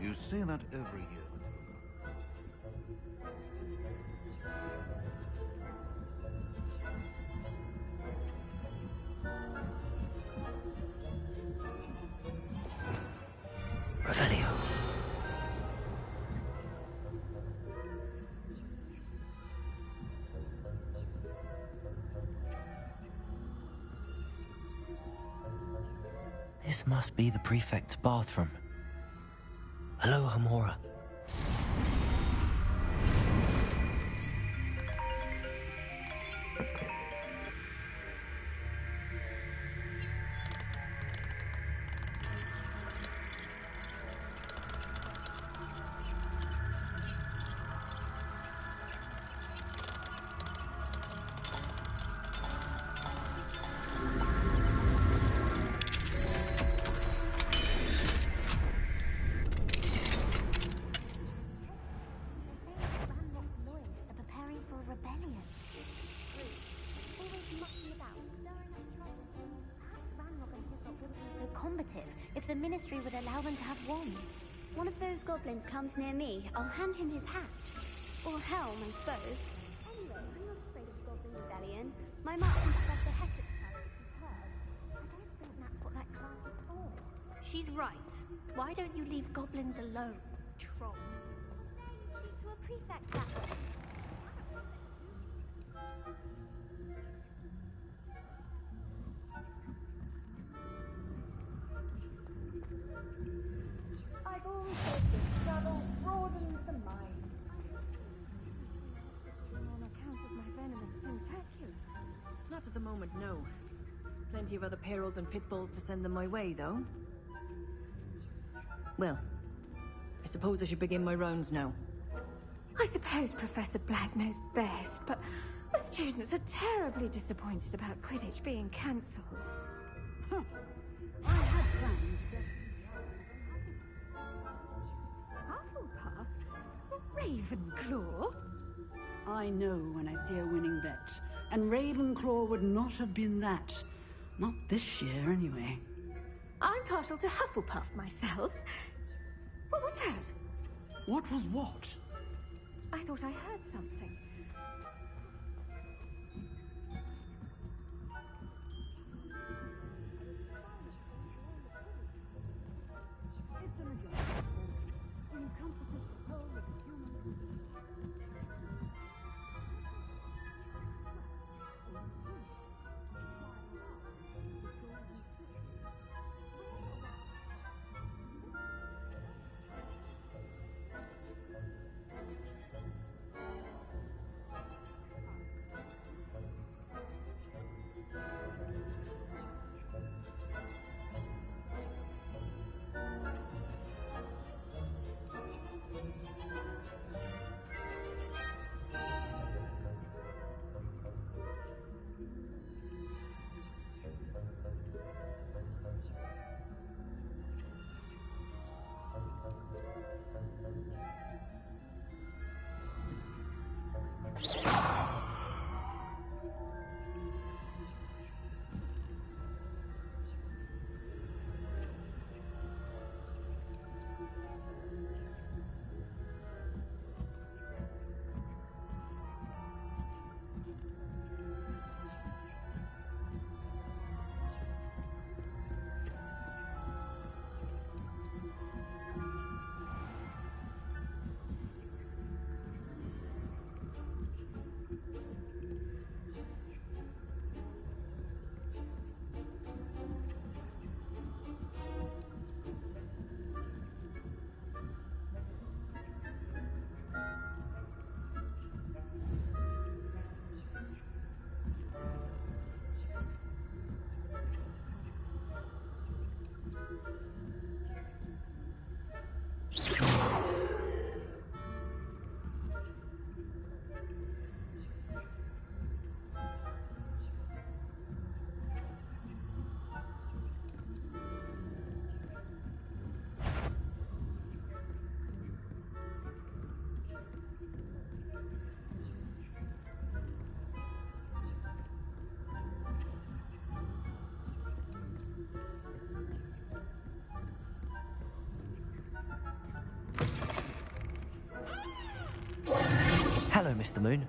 You say that every year. Revelio. This must be the prefect's bathroom. Aloha Mora. If the Ministry would allow them to have wands. One of those goblins comes near me, I'll hand him his hat. Or helm, I suppose. Anyway, I'm not afraid of the Goblin Rebellion. My mark from Professor Hector's class is superb. I don't think that's what that class is for. She's right. Why don't you leave goblins alone, troll? Speak to a prefect that way. I've always said that travel broadens the mind. On account of my venomous tentaculum. Not at the moment, no. Plenty of other perils and pitfalls to send them my way, though. Well, I suppose I should begin my rounds now. I suppose Professor Black knows best, but the students are terribly disappointed about Quidditch being cancelled. Huh. I had plans. Ravenclaw? I know when I see a winning bet. And Ravenclaw would not have been that. Not this year, anyway. I'm partial to Hufflepuff myself. What was that? What was what? I thought I heard something. It's an adjustment. Encompasses the whole of human. Hello, Mr. Moon.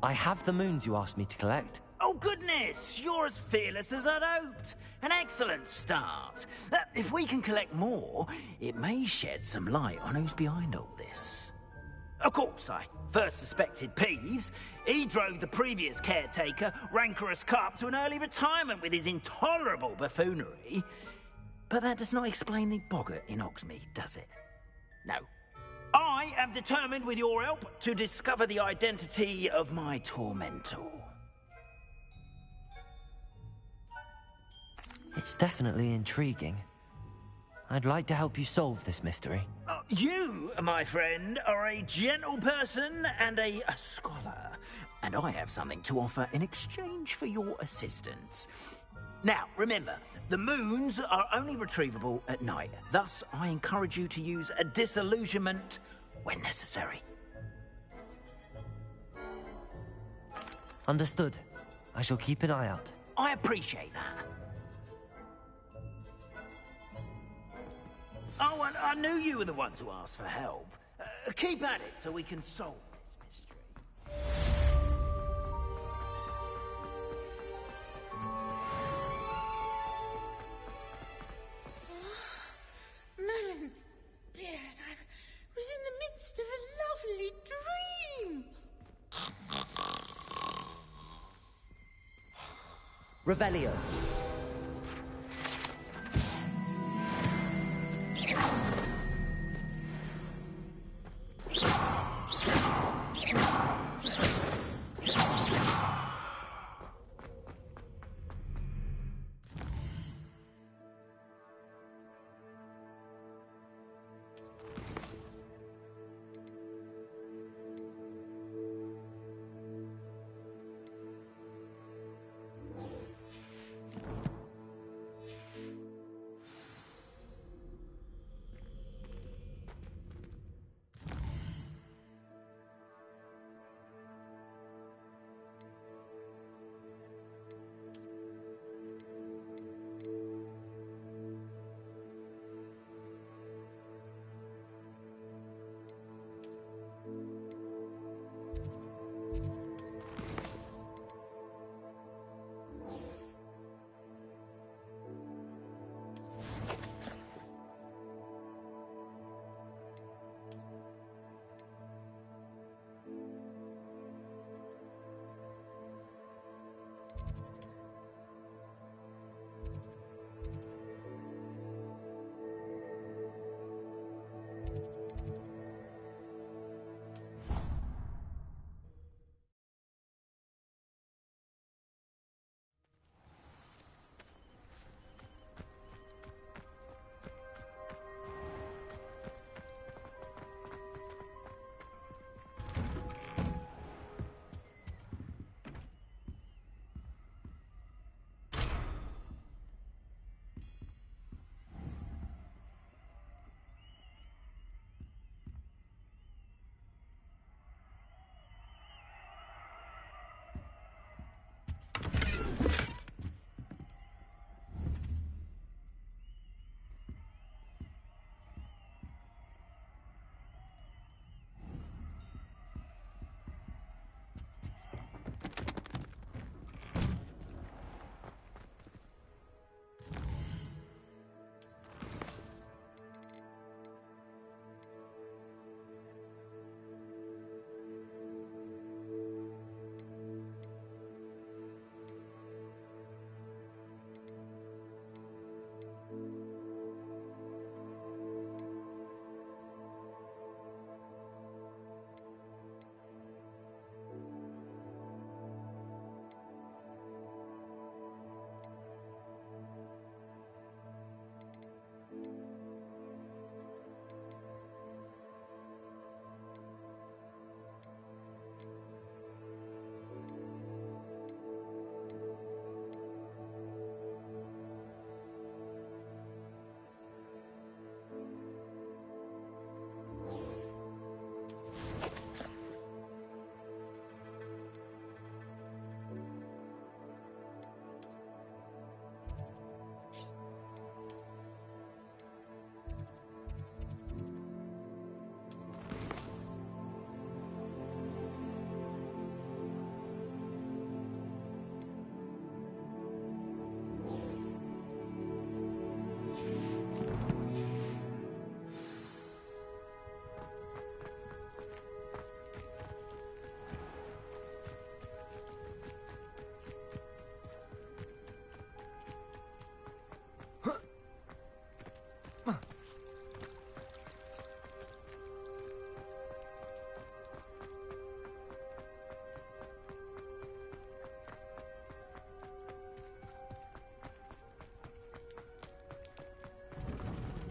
I have the moons you asked me to collect. Oh, goodness! You're as fearless as I'd hoped. An excellent start. If we can collect more, it may shed some light on who's behind all this. Of course, I first suspected Peeves. He drove the previous caretaker, Rancorous Carp, to an early retirement with his intolerable buffoonery. But that does not explain the boggart in Hogsmeade, does it? No. I am determined, with your help, to discover the identity of my tormentor. It's definitely intriguing. I'd like to help you solve this mystery. You, my friend, are a gentle person and a scholar, and I have something to offer in exchange for your assistance. Now, remember, the moons are only retrievable at night. Thus, I encourage you to use a disillusionment when necessary. Understood. I shall keep an eye out. I appreciate that. Oh, and I knew you were the one to ask for help. Keep at it so we can solve this mystery. Merlin's beard. I was in the midst of a lovely dream. Revelio.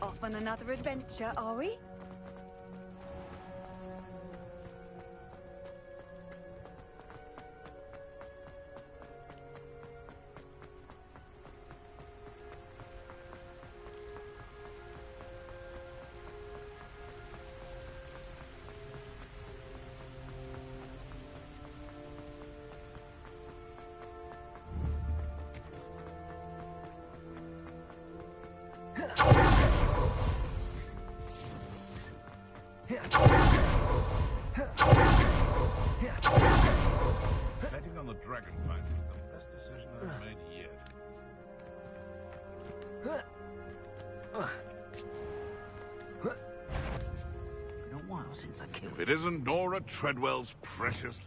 Off on another adventure, are we? Betting on the dragon fight was the best decision I've made yet. Been a while since I killed. If it isn't Nora Treadwell's precious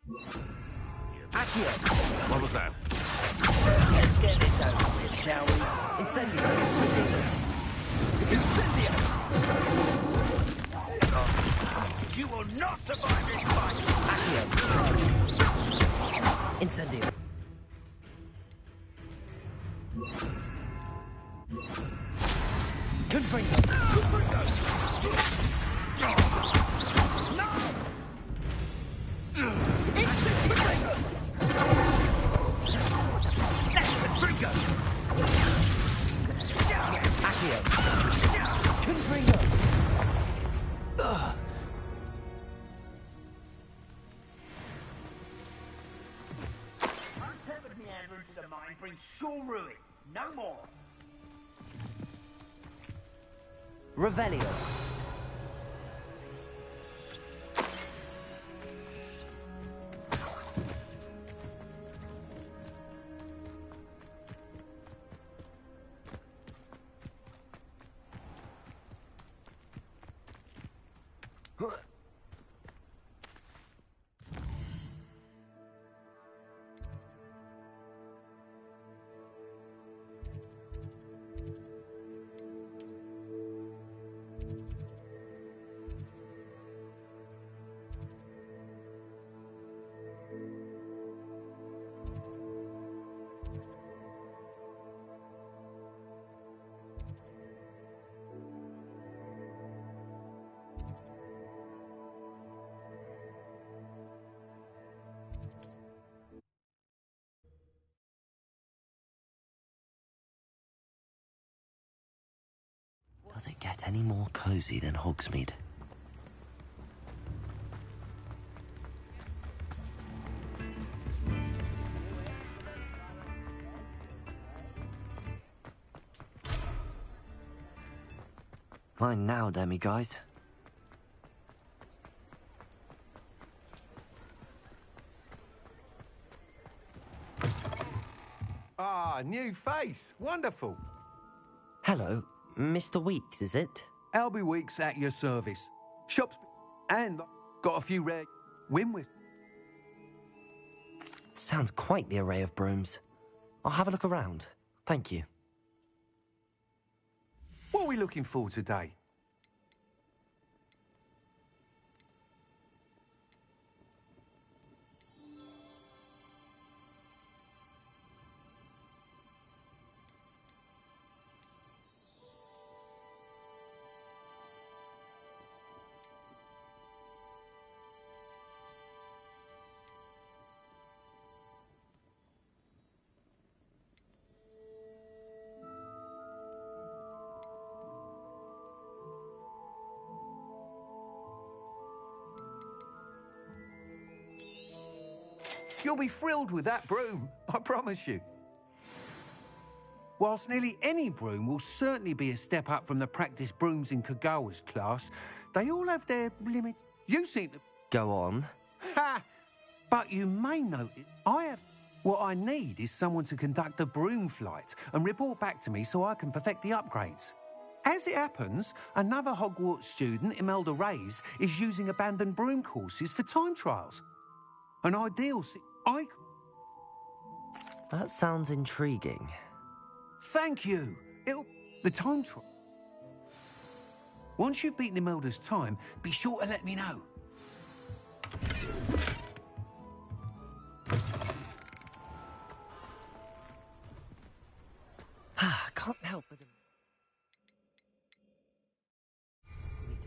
little. Accio! What was that? Let's get this over with, shall we? Incendio! Incendio! You will not survive this fight! Accio! Incendio! Confringo! Confringo! No! Incendio! Confringo! Accio! Confringo! Untethered meander into the mine brings sure ruin. No more. Revelio! Does it get any more cozy than Hogsmeade? Mine now, demi-guys. Ah, new face. Wonderful. Hello, Mr. Weeks, is it? Albie Weeks at your service. Shops and got a few rare win-with. Sounds quite the array of brooms. I'll have a look around. Thank you. What are we looking for today? You'll be thrilled with that broom, I promise you. Whilst nearly any broom will certainly be a step up from the practice brooms in Kagawa's class, they all have their limits. You seem to... Go on. Ha! But you may notice I have... What I need is someone to conduct a broom flight and report back to me so I can perfect the upgrades. As it happens, another Hogwarts student, Imelda Reyes, is using abandoned broom courses for time trials. An ideal... That sounds intriguing. Thank you. The time trial. Once you've beaten Imelda's time, be sure to let me know. Ah, help but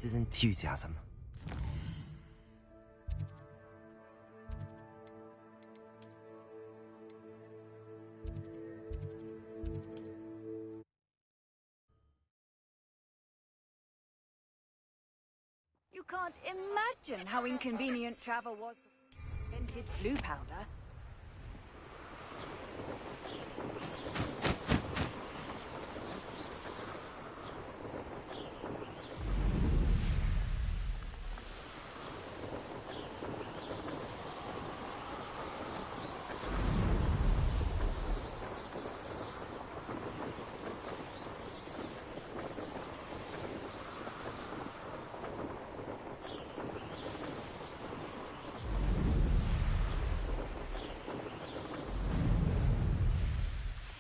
his enthusiasm. You can't imagine how inconvenient travel was before I invented blue powder.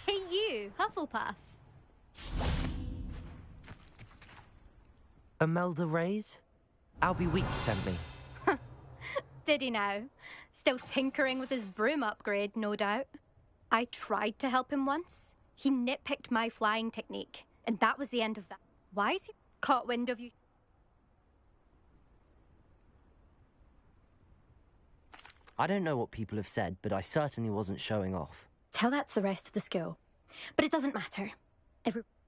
Hey you, Hufflepuff. Imelda Reyes? Albie Weeks sent me. Did he now? Still tinkering with his broom upgrade, no doubt. I tried to help him once. He nitpicked my flying technique, and that was the end of that. Why is he caught wind of you? I don't know what people have said, but I certainly wasn't showing off. Tell that to the rest of the school. But it doesn't matter.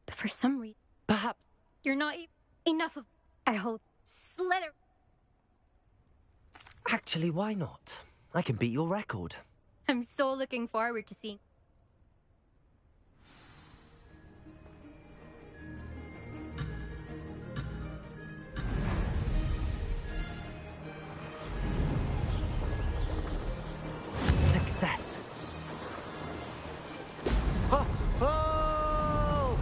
For some reason... Perhaps... You're not enough of... I hold... Slither... Actually, why not? I can beat your record. I'm so looking forward to seeing... Success. Ho! Ho!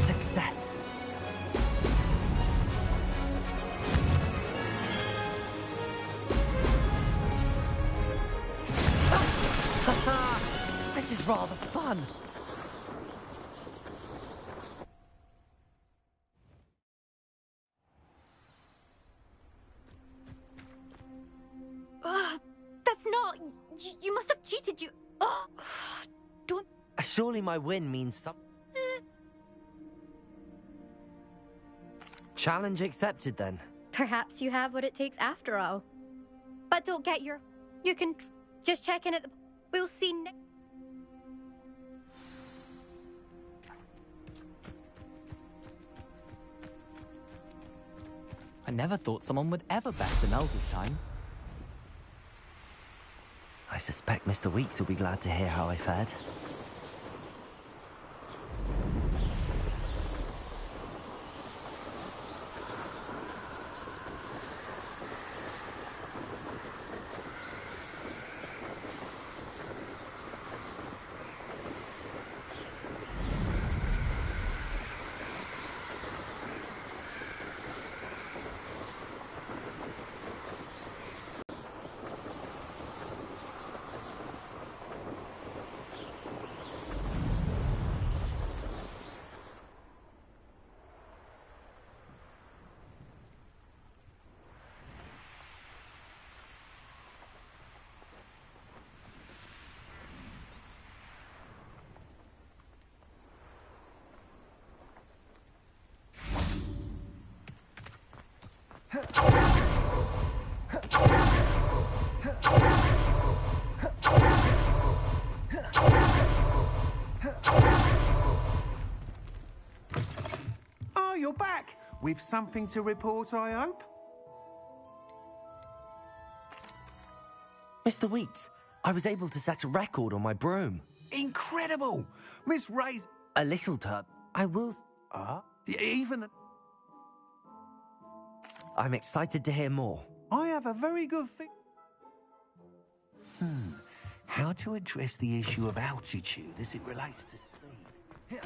Success. This is rather fun. That's not... You must have cheated, you... Don't... Surely my win means something. Challenge accepted, then. Perhaps you have what it takes after all. But don't get your... You can just check in at the... We'll see next... I never thought someone would ever best Imelda's time. I suspect Mr. Weeks will be glad to hear how I fared. With something to report, I hope? Mr. Wheats, I was able to set a record on my broom. Incredible! Miss Ray's... A little tub. I will... Even... I'm excited to hear more. I have a very good thing... How to address the issue of altitude as it relates to speed?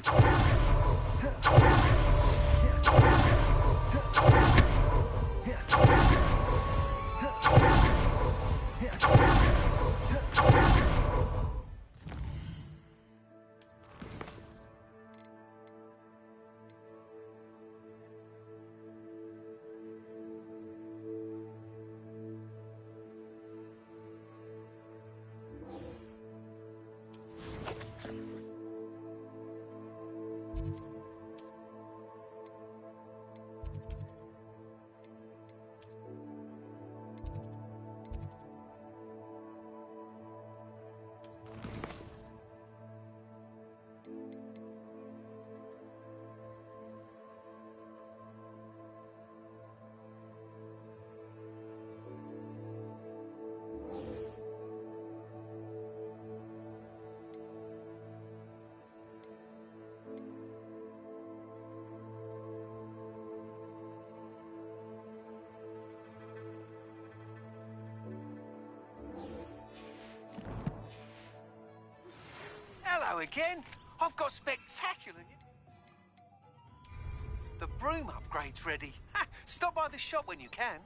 Hello again. I've got spectacular news. The broom upgrade's ready. Ha! Stop by the shop when you can.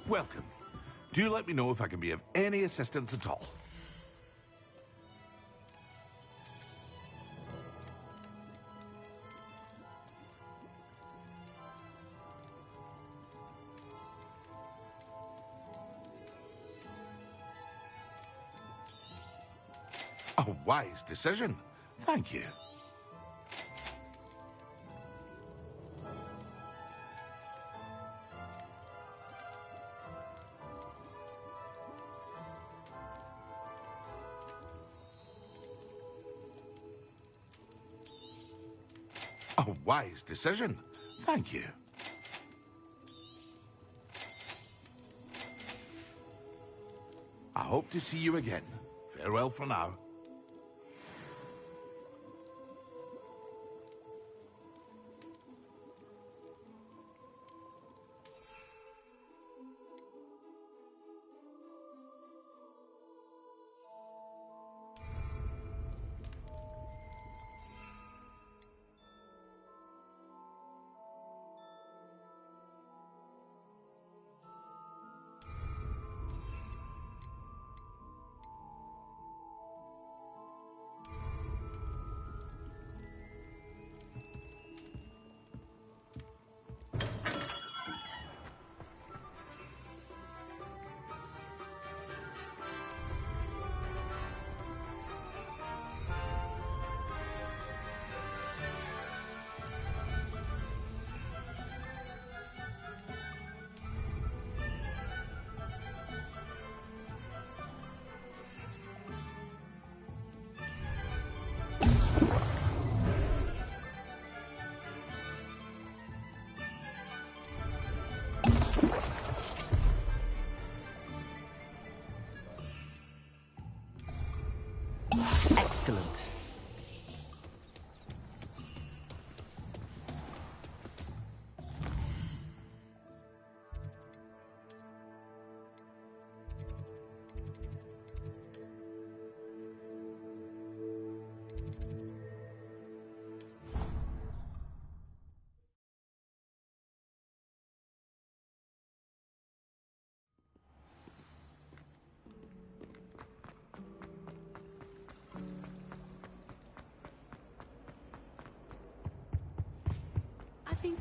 Welcome. Do let me know if I can be of any assistance at all. A wise decision. Thank you. A wise decision. Thank you. I hope to see you again. Farewell for now.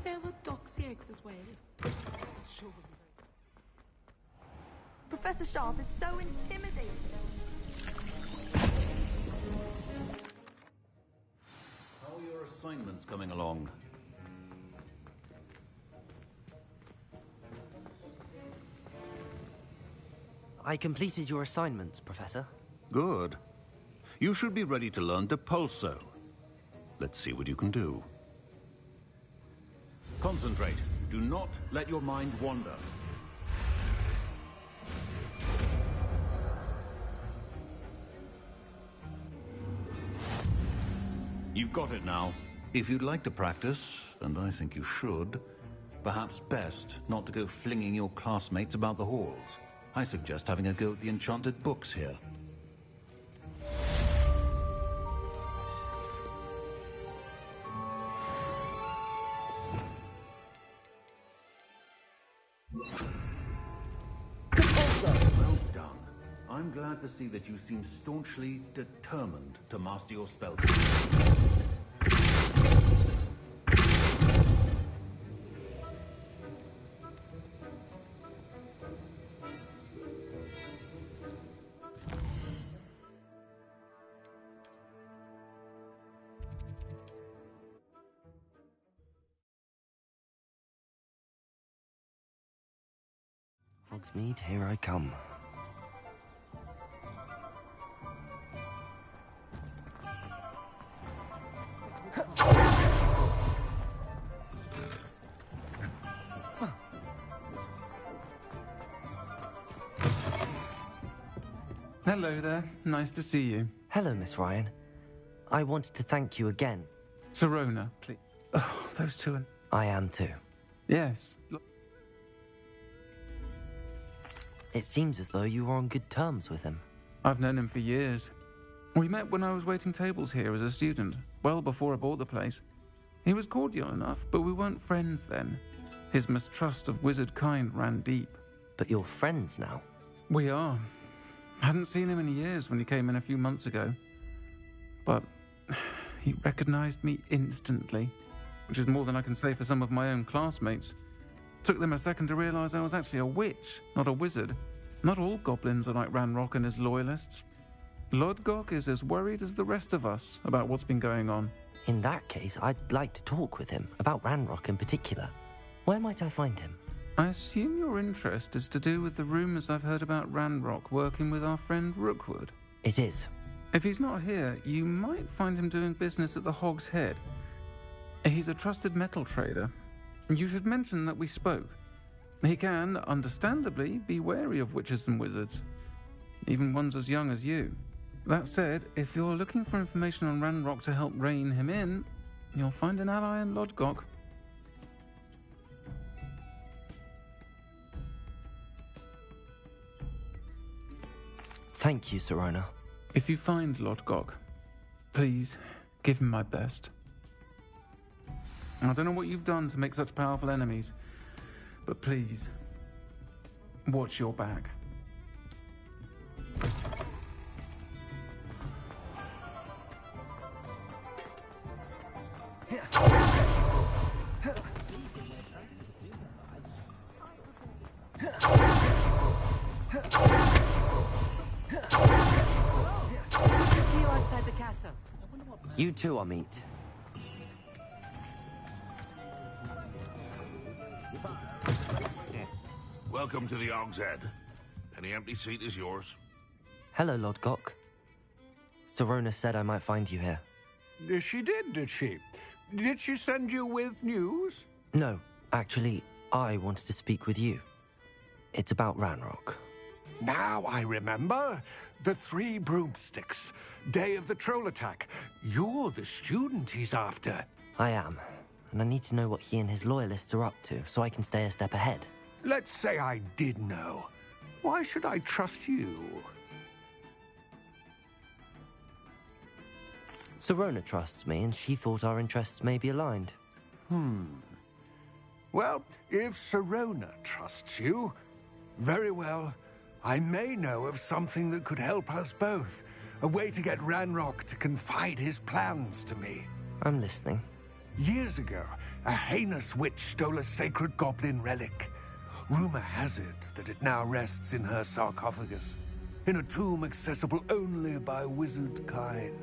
there were doxy eggs as well. Sure. Professor Sharp is so intimidating. How are your assignments coming along? I completed your assignments, Professor. Good. You should be ready to learn Depulso. Let's see what you can do. Concentrate. Do not let your mind wander. You've got it now. If you'd like to practice, and I think you should, perhaps best not to go flinging your classmates about the halls. I suggest having a go at the enchanted books here. Well done. I'm glad to see that you seem staunchly determined to master your spell. Hogsmeade, here I come. Hello there. Nice to see you. Hello, Miss Ryan. I wanted to thank you again. Sirona, please. Oh, those two are... I am too. Yes. It seems as though you were on good terms with him. I've known him for years. We met when I was waiting tables here as a student, well before I bought the place. He was cordial enough, but we weren't friends then. His mistrust of wizard kind ran deep. But you're friends now? We are. Hadn't seen him in years when he came in a few months ago. But he recognized me instantly, which is more than I can say for some of my own classmates. Took them a second to realize I was actually a witch, not a wizard. Not all goblins are like Ranrock and his loyalists. Lodgok is as worried as the rest of us about what's been going on. In that case, I'd like to talk with him, about Ranrock in particular. Where might I find him? I assume your interest is to do with the rumors I've heard about Ranrock working with our friend Rookwood. It is. If he's not here, you might find him doing business at the Hog's Head. He's a trusted metal trader. You should mention that we spoke. He can, understandably, be wary of witches and wizards, even ones as young as you. That said, if you're looking for information on Ranrock to help rein him in, you'll find an ally in Lodgok. Thank you, Sirona. If you find Lodgok, please give him my best. I don't know what you've done to make such powerful enemies, but please, watch your back. See you outside the castle. You too, Amit. Welcome to the Hog's Head. Any empty seat is yours. Hello, Lodgok. Sirona said I might find you here. She did she? Did she send you with news? No, actually, I wanted to speak with you. It's about Ranrock. Now I remember. The 3 broomsticks. Day of the troll attack. You're the student he's after. I am, and I need to know what he and his loyalists are up to so I can stay a step ahead. Let's say I did know. Why should I trust you? Sirona trusts me, and she thought our interests may be aligned. Well, if Sirona trusts you, very well. I may know of something that could help us both. A way to get Ranrock to confide his plans to me. I'm listening. Years ago, A heinous witch stole a sacred goblin relic. Rumor has it that it now rests in her sarcophagus, in a tomb accessible only by wizard kind.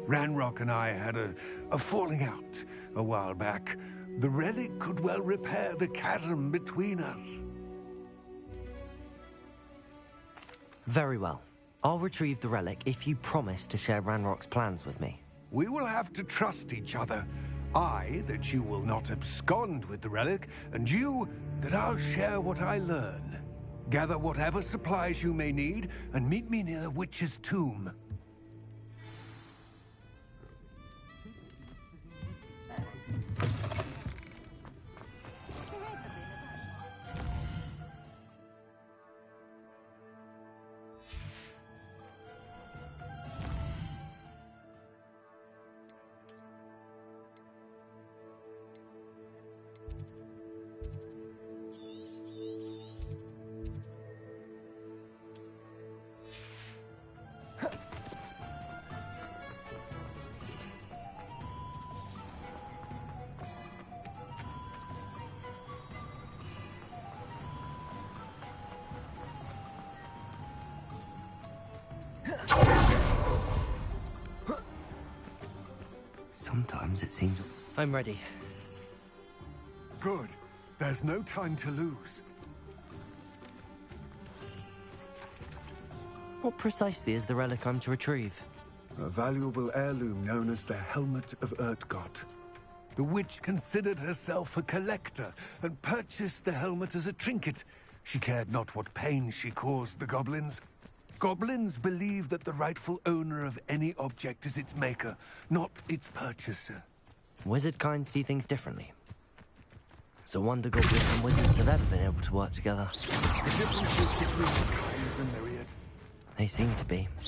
Ranrock and I had a falling out a while back. The relic could well repair the chasm between us. Very well. I'll retrieve the relic if you promise to share Ranrock's plans with me. We will have to trust each other. I, that you will not abscond with the relic, and you, that I'll share what I learn. Gather whatever supplies you may need, and meet me near the witch's tomb. Sometimes it seems... I'm ready. Good. There's no time to lose. What precisely is the relic I'm to retrieve? A valuable heirloom known as the Helmet of Urtgott. The witch considered herself a collector and purchased the helmet as a trinket. She cared not what pain she caused the goblins. Goblins believe that the rightful owner of any object is its maker, not its purchaser. Wizard kind see things differently. It's a wonder goblins and wizards have ever been able to work together. The differences between the kinds are myriad. They seem to be. It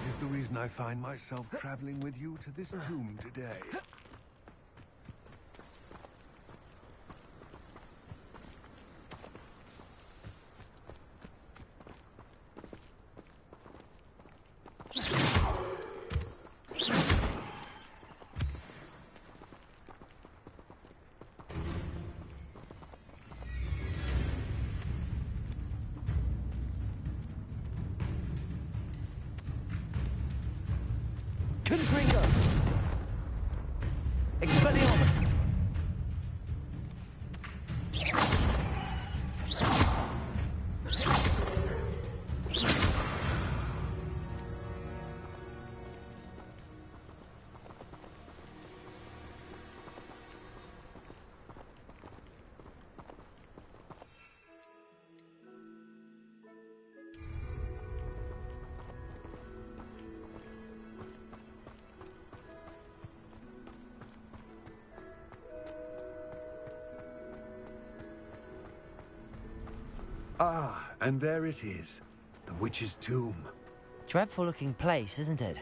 is the reason I find myself traveling with you to this tomb today. Expelliarmus! Ah, and there it is. The witch's tomb. Dreadful looking place, isn't it?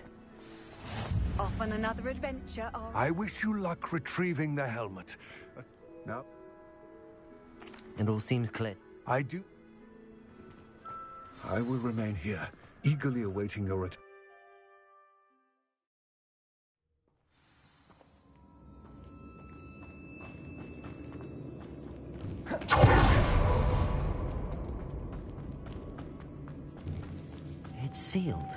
Off on another adventure, I wish you luck retrieving the helmet. No. It all seems clear. I do. I will remain here, eagerly awaiting your return. It's sealed.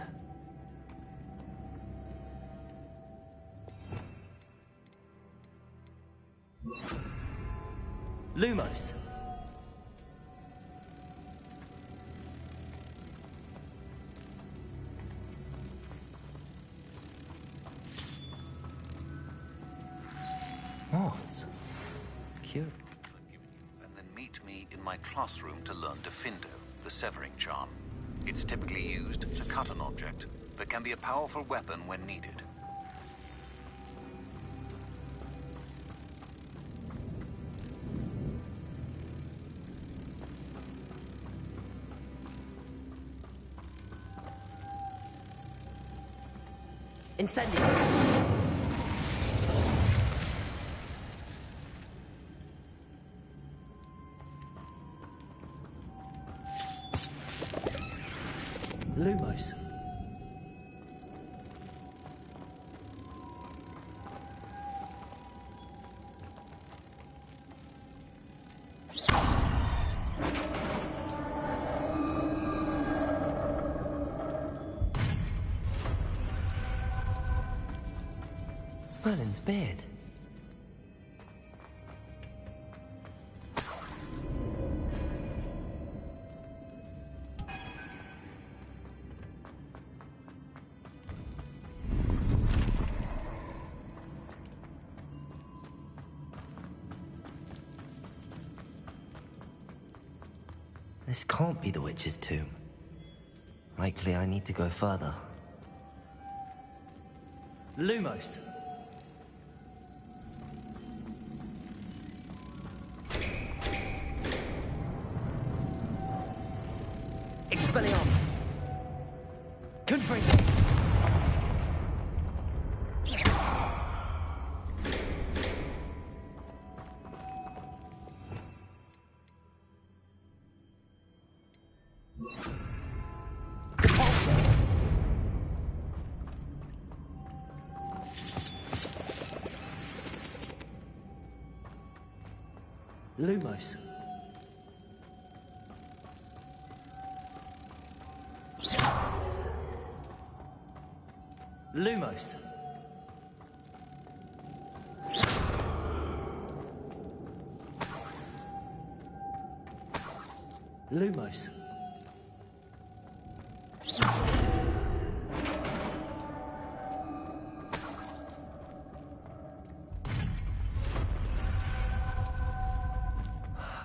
Lumos. Moths. Cute. And then meet me in my classroom to learn Defindo, the severing charm. It's typically used to cut an object, but can be a powerful weapon when needed. Incendio! Lumos. Merlin's beard. This can't be the witch's tomb. Likely I need to go further. Lumos. Expelliarmus. Confringo. Lumos. Lumos. Lumos.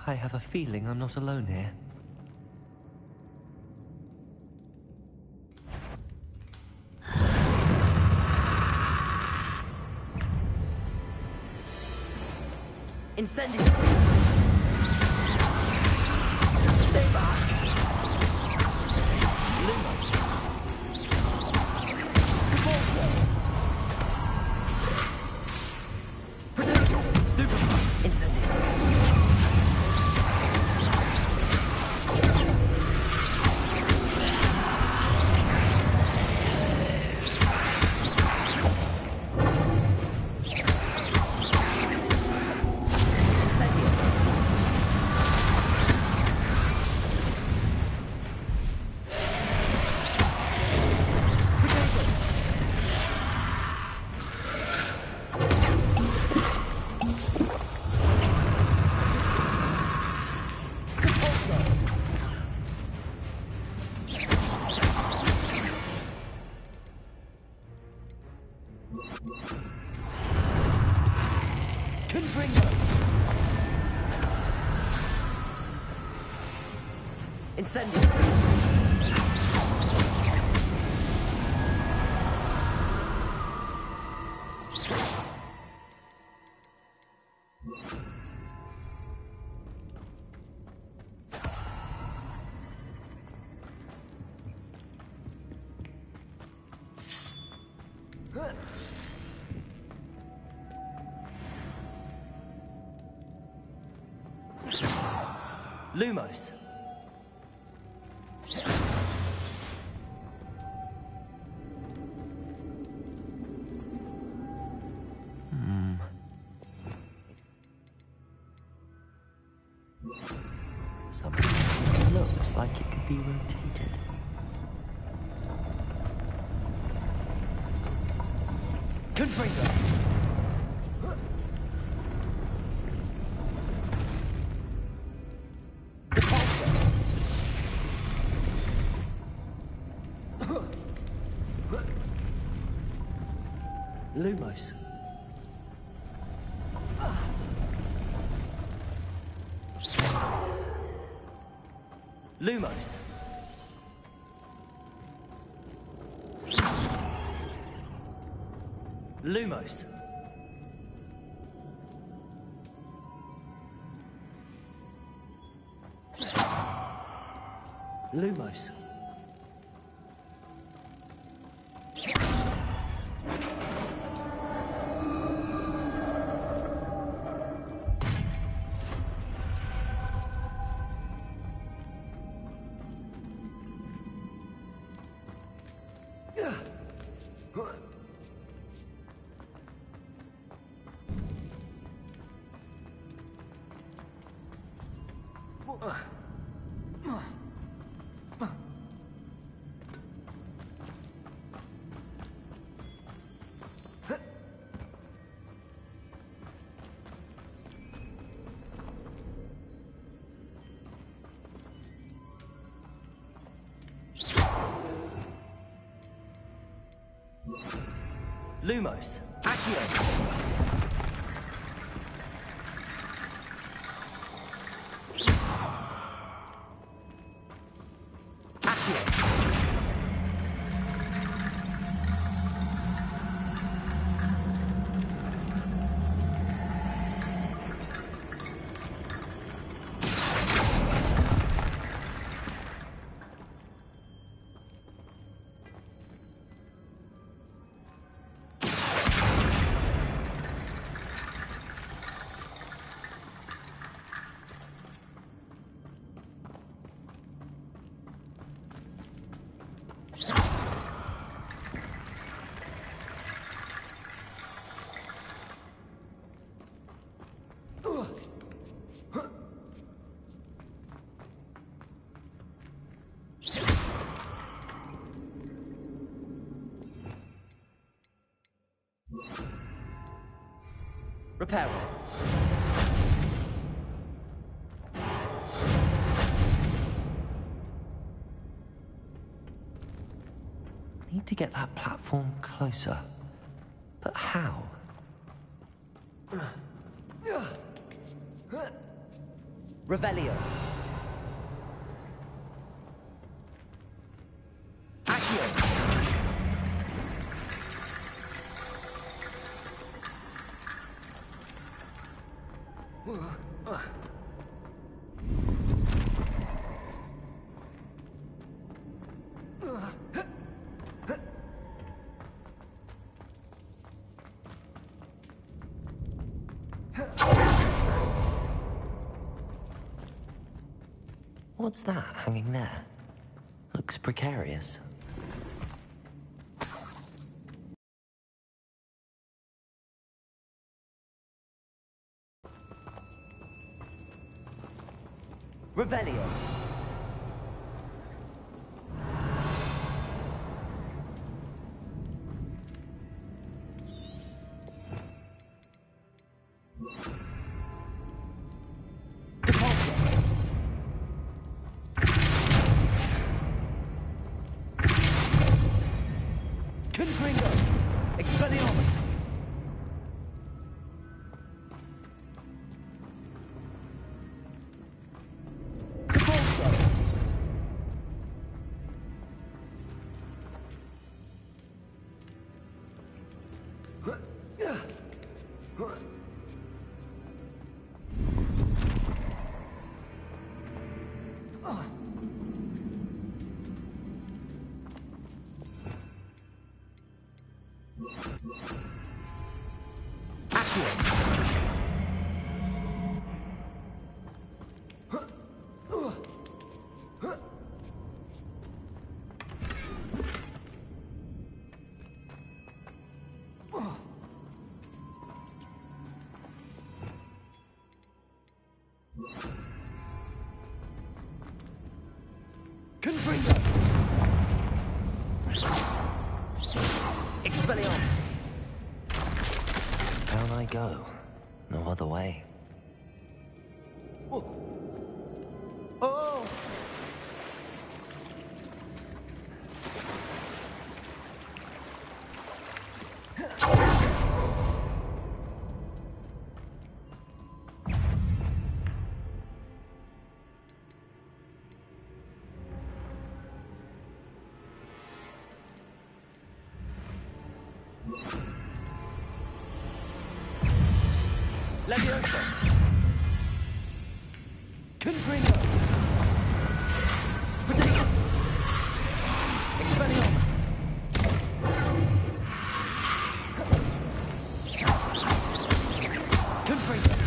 I have a feeling I'm not alone here. Incendio! Stay back! Lumos! Cavolzo! Potato! Stupefy! Incendio! Incendio! Lumos. Something looks like it could be rotated. Confringo! Lumos. Lumos. Lumos. Lumos. Lumos. Accio. Repair it. Need to get that platform closer. But how? Revelio. What's that hanging there? Looks precarious. Revelio. Expelliarmus! Down I go. No other way. Oh! Leviosa! Confringo! Potato! Expelliarmus! Confringo!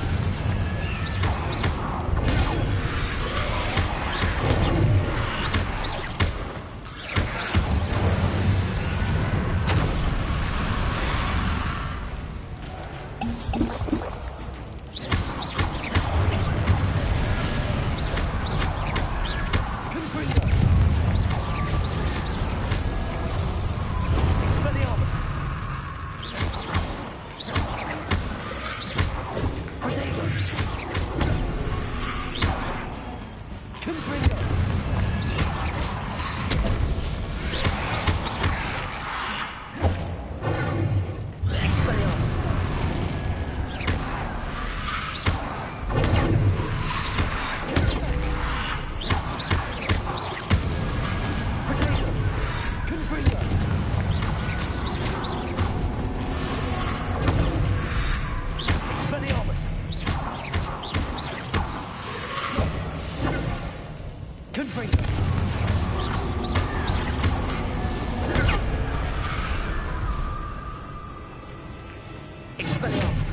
Expelliarmus!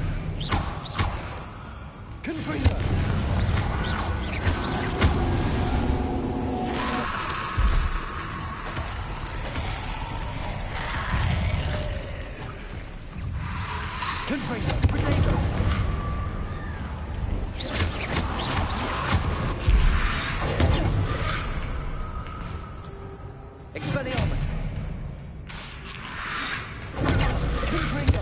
Confringo! Confringo! Protego! Expelliarmus! Confringo!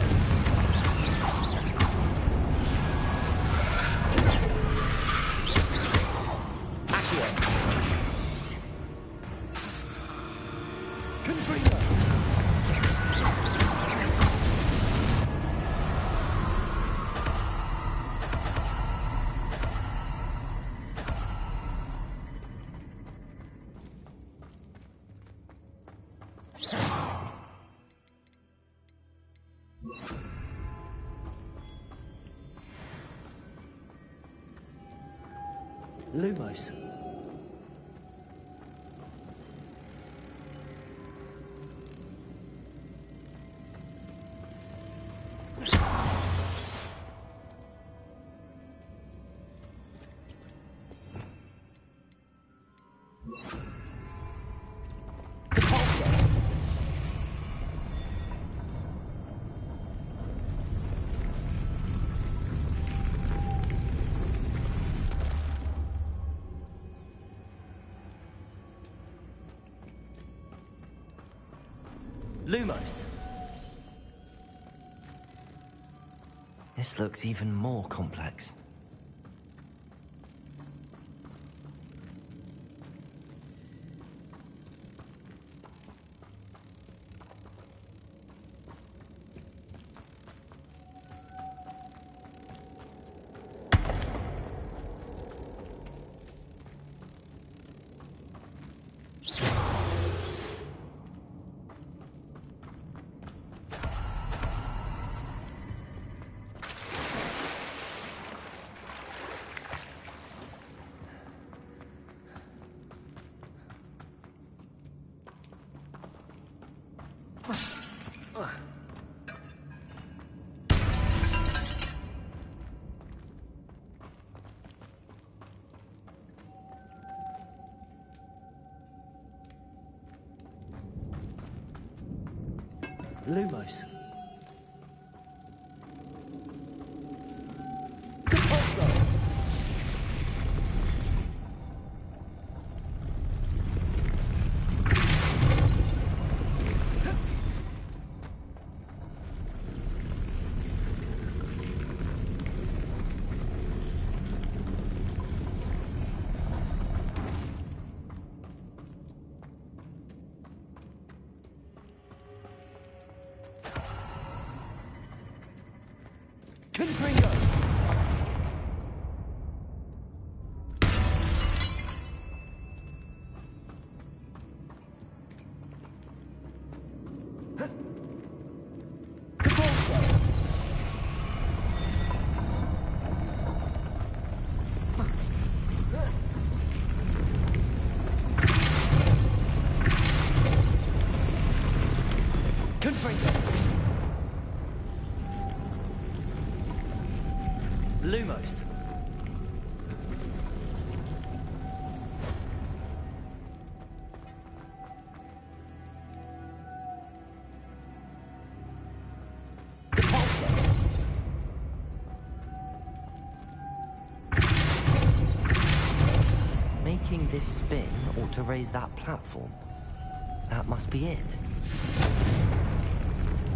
Accio! Confringo! Lumos. Lumos. This looks even more complex. Lumos. Confringo! Lumos. Making this spin ought to raise that platform. That must be it.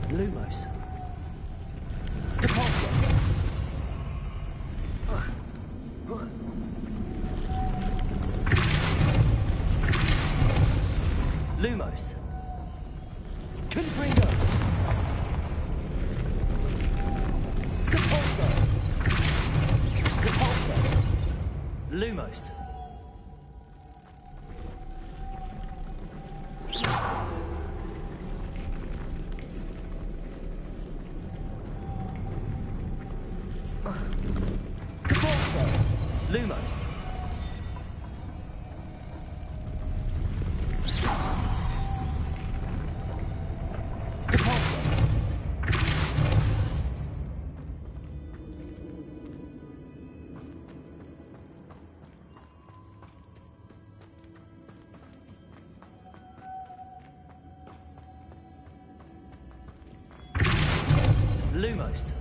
Lumos. Lumos. Confringo! Lumos. Lumos. Lumos.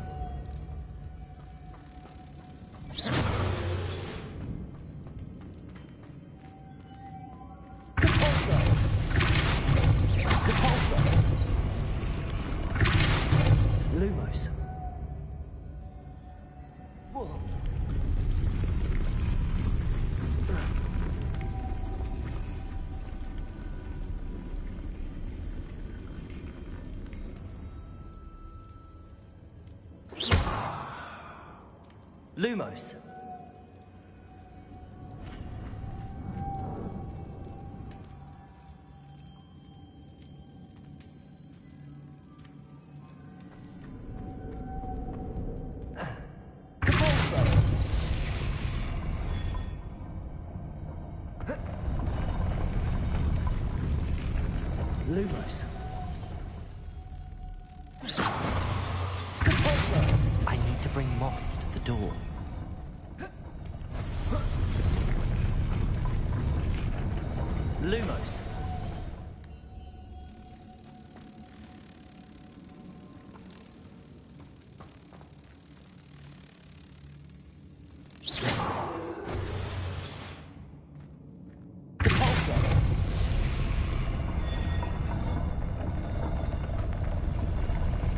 Lumos. Whoa. Lumos. Lumos. I need to bring moths to the door. Lumos.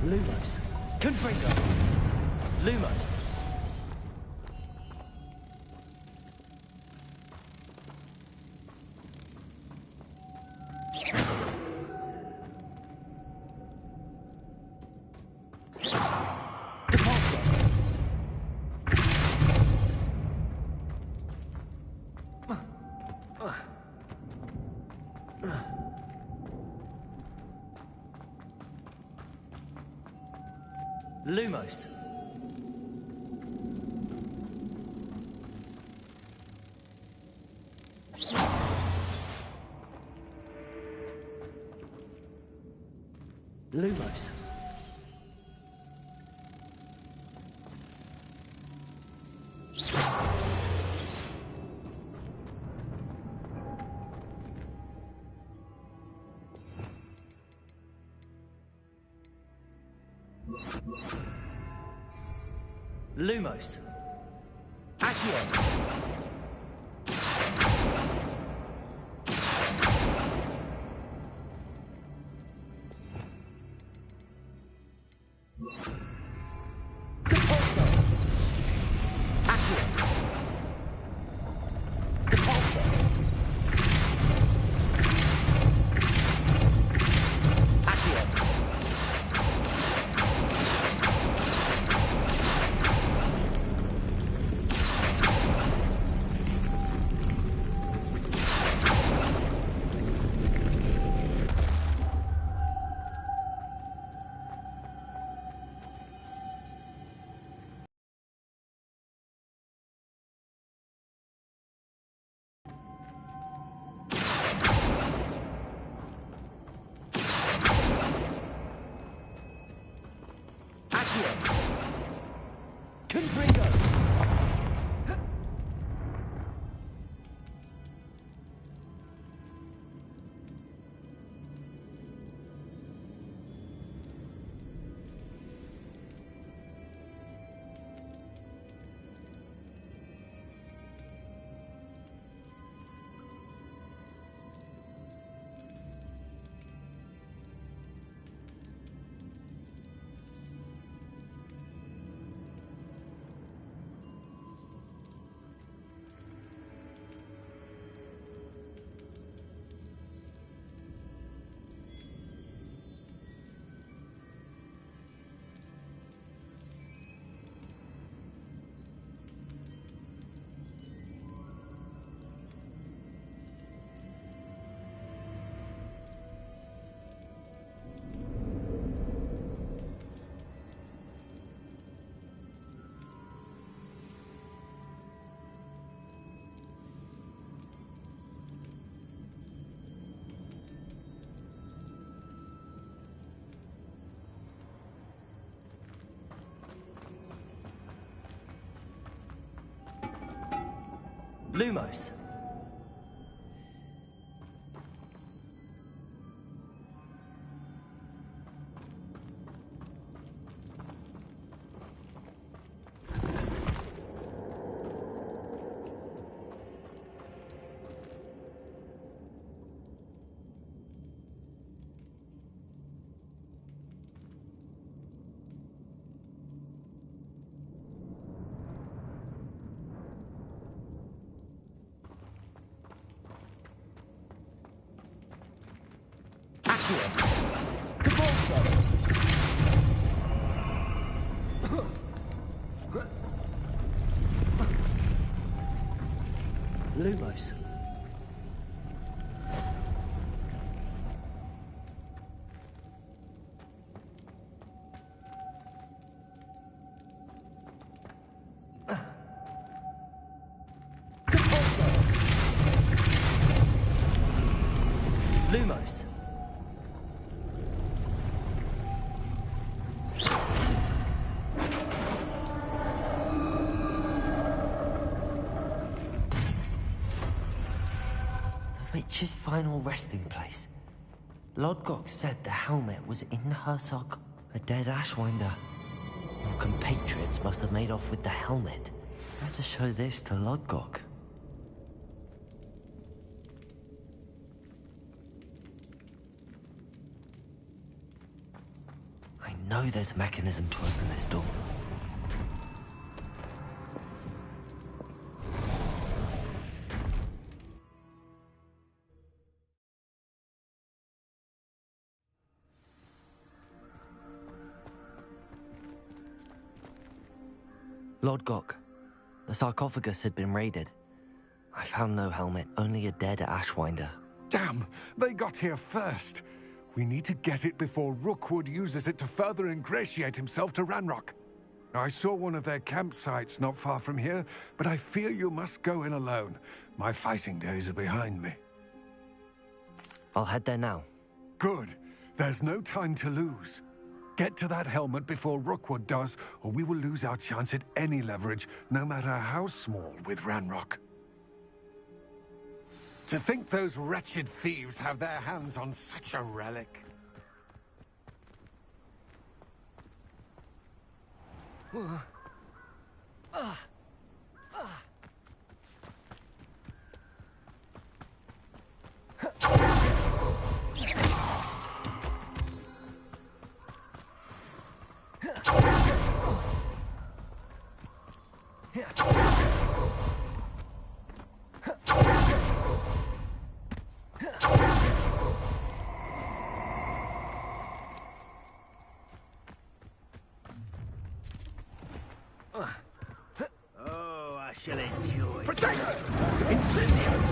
Lumos. Confringo. Lumos. Lumos. Lumos. Lumos. Accio. Lumos. Lumos. Lumos. The witch's final resting place. Lodgok said the helmet was in her sock. A dead Ashwinder. Your compatriots must have made off with the helmet. Better show this to Lodgok. I know there's a mechanism to open this door. Lodgok, the sarcophagus had been raided. I found no helmet, only a dead Ashwinder. Damn! They got here first. We need to get it before Rookwood uses it to further ingratiate himself to Ranrock. I saw one of their campsites not far from here, but I fear you must go in alone. My fighting days are behind me. I'll head there now. Good. There's no time to lose. Get to that helmet before Rookwood does, or we will lose our chance at any leverage, no matter how small, with Ranrock. To think those wretched thieves have their hands on such a relic. Oh, I shall enjoy. Protect! Incendios!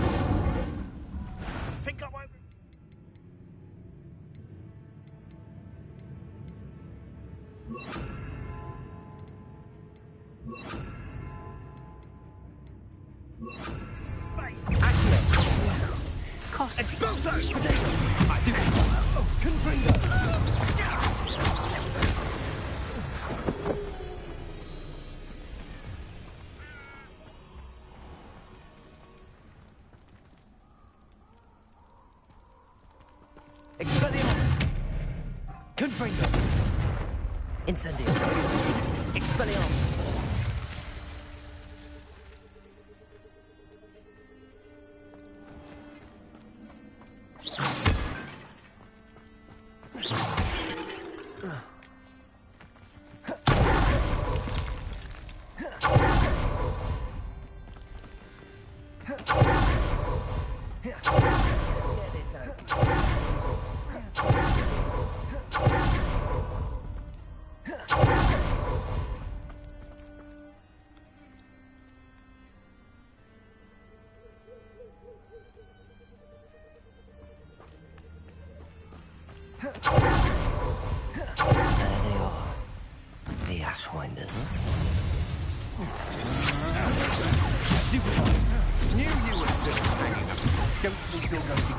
Think I won't. Face accurate. Cost expulso. Expelliarmus! Confringo! Incendio! Expelliarmus!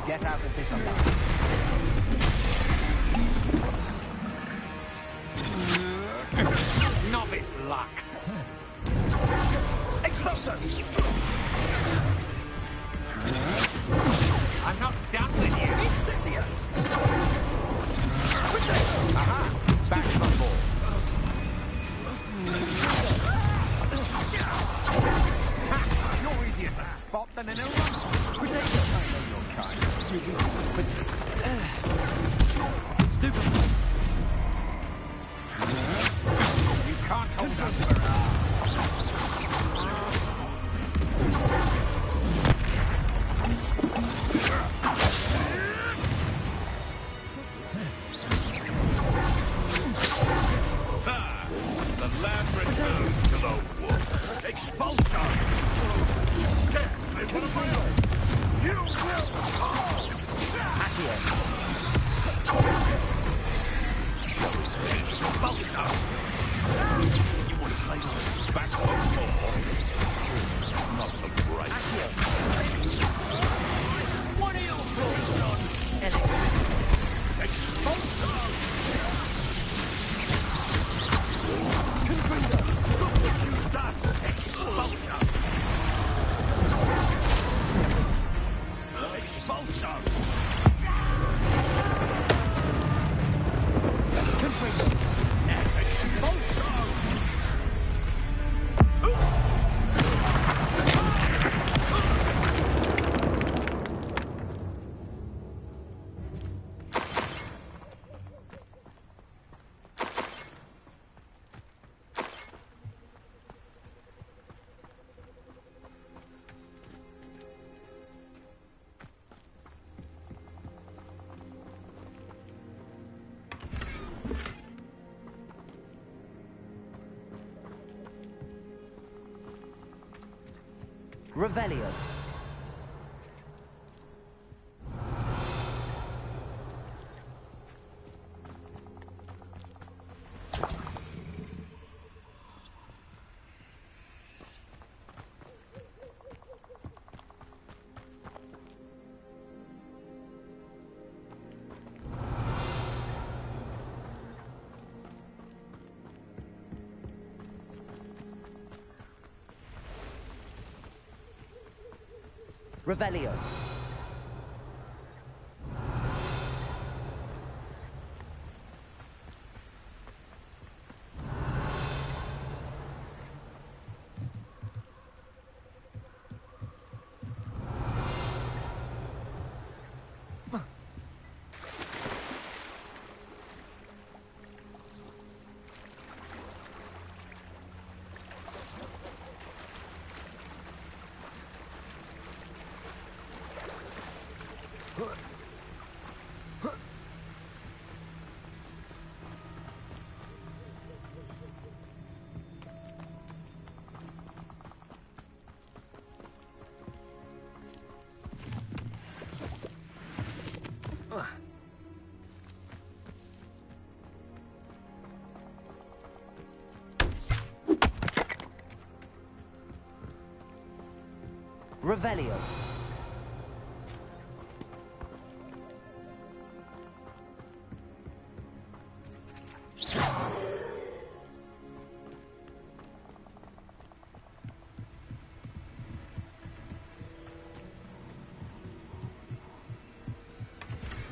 Get out of this alive. Novice luck. Expulso! I'm not done with you. Incendio! Aha! Back to the ball. You're easier to spot than an arrow. Protect your kind of your kind. Stupid. You can't hold up forever. Last return to the wolf. Expulsion! Yes, I want my own. You will fall! Accio. Expulsion! You want to play on the back foot more? Not the right. What are your thoughts on expulsion? Confringo! Look what you've done! Expulsion! Expulsion! Confringo. Expulsion! Revelio. Revelio. Revelio.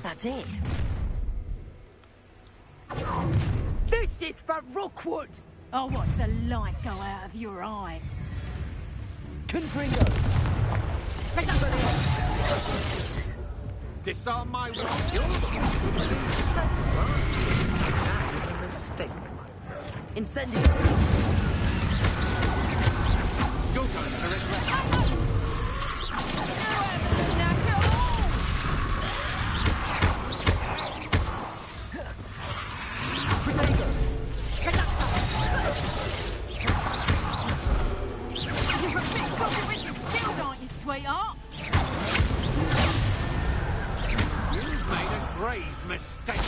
That's it. This is for Rookwood! I'll watch the light go out of your eye. Confringo. Disarm my weapon. That was a mistake. Incendio. Your time to regret. Protego. You're a bit cocky with your skills, aren't you, sweetheart? You've made a grave mistake.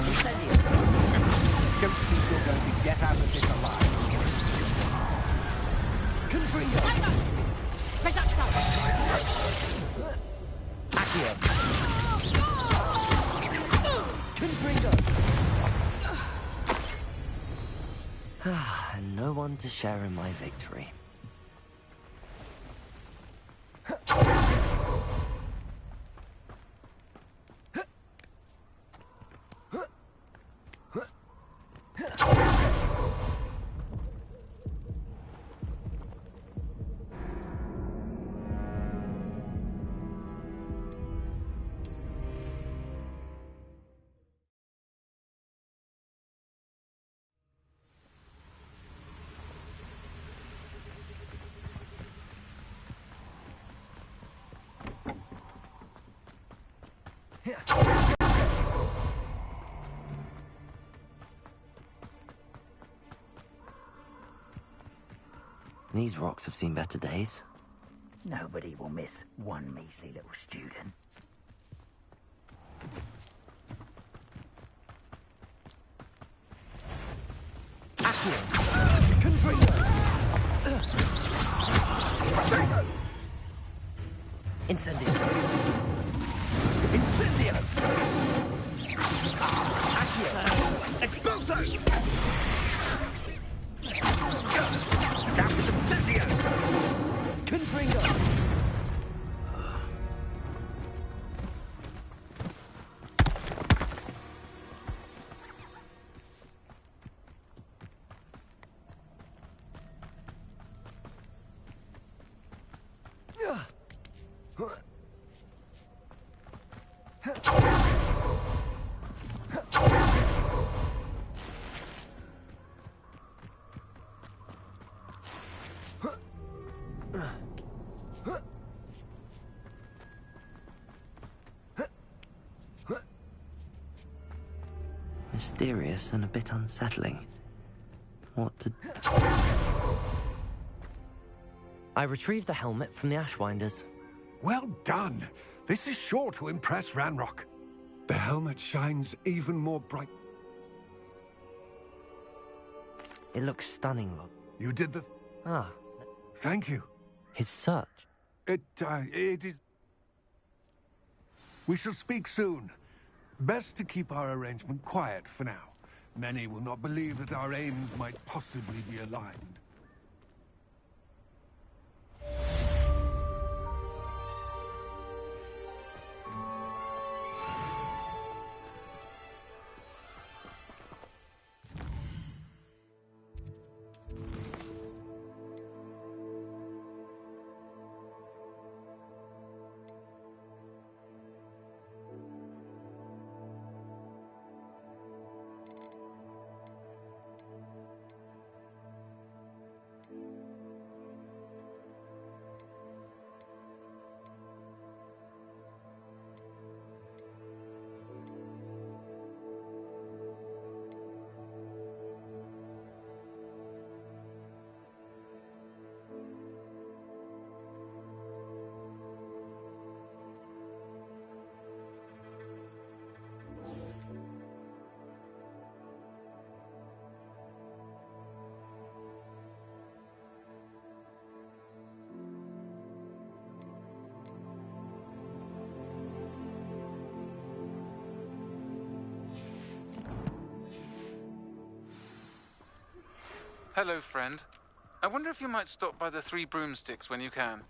Incendio. Don't think you're going to get out of this alive. Confringo. Accio. Confringo. And no one to share in my victory. These rocks have seen better days. Nobody will miss one measly little student. Incendio! Incendio! Accio! Expulso! That was Incendio! Confringo! Mysterious and a bit unsettling. What to... I retrieved the helmet from the Ashwinders. Well done. This is sure to impress Ranrock. The helmet shines even more bright. It looks stunning, Rob. You did the... Ah. Thank you. His search. It is... We shall speak soon. Best to keep our arrangement quiet for now. Many will not believe that our aims might possibly be aligned. Hello, friend. I wonder if you might stop by the Three Broomsticks when you can.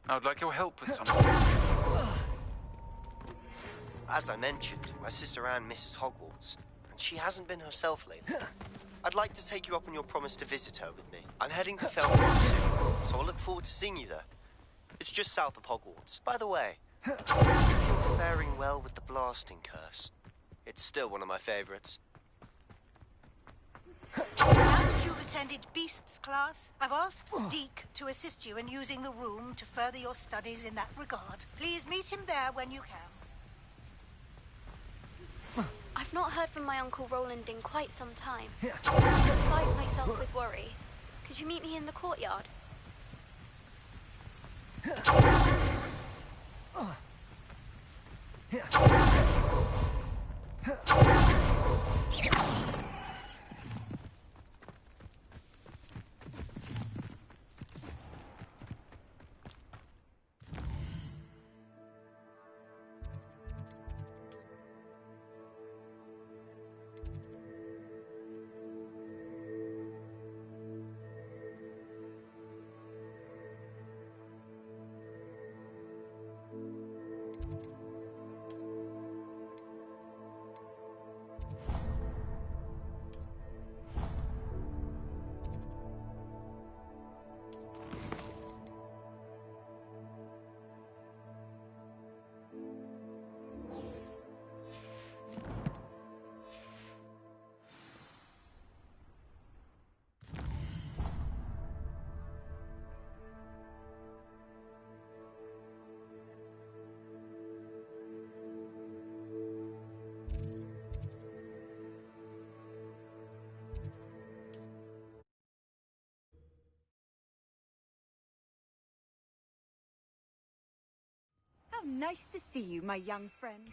I would like your help with something. As I mentioned, my sister Anne misses Hogwarts, and she hasn't been herself lately. I'd like to take you up on your promise to visit her with me. I'm heading to Felcroft soon, so I'll look forward to seeing you there. It's just south of Hogwarts. By the way, you're faring well with the blasting curse. It's still one of my favorites. Now that you've attended Beasts class, I've asked Deke to assist you in using the room to further your studies in that regard. Please meet him there when you can. I've not heard from my Uncle Roland in quite some time. I'm beside myself with worry. Could you meet me in the courtyard? nice to see you, my young friend.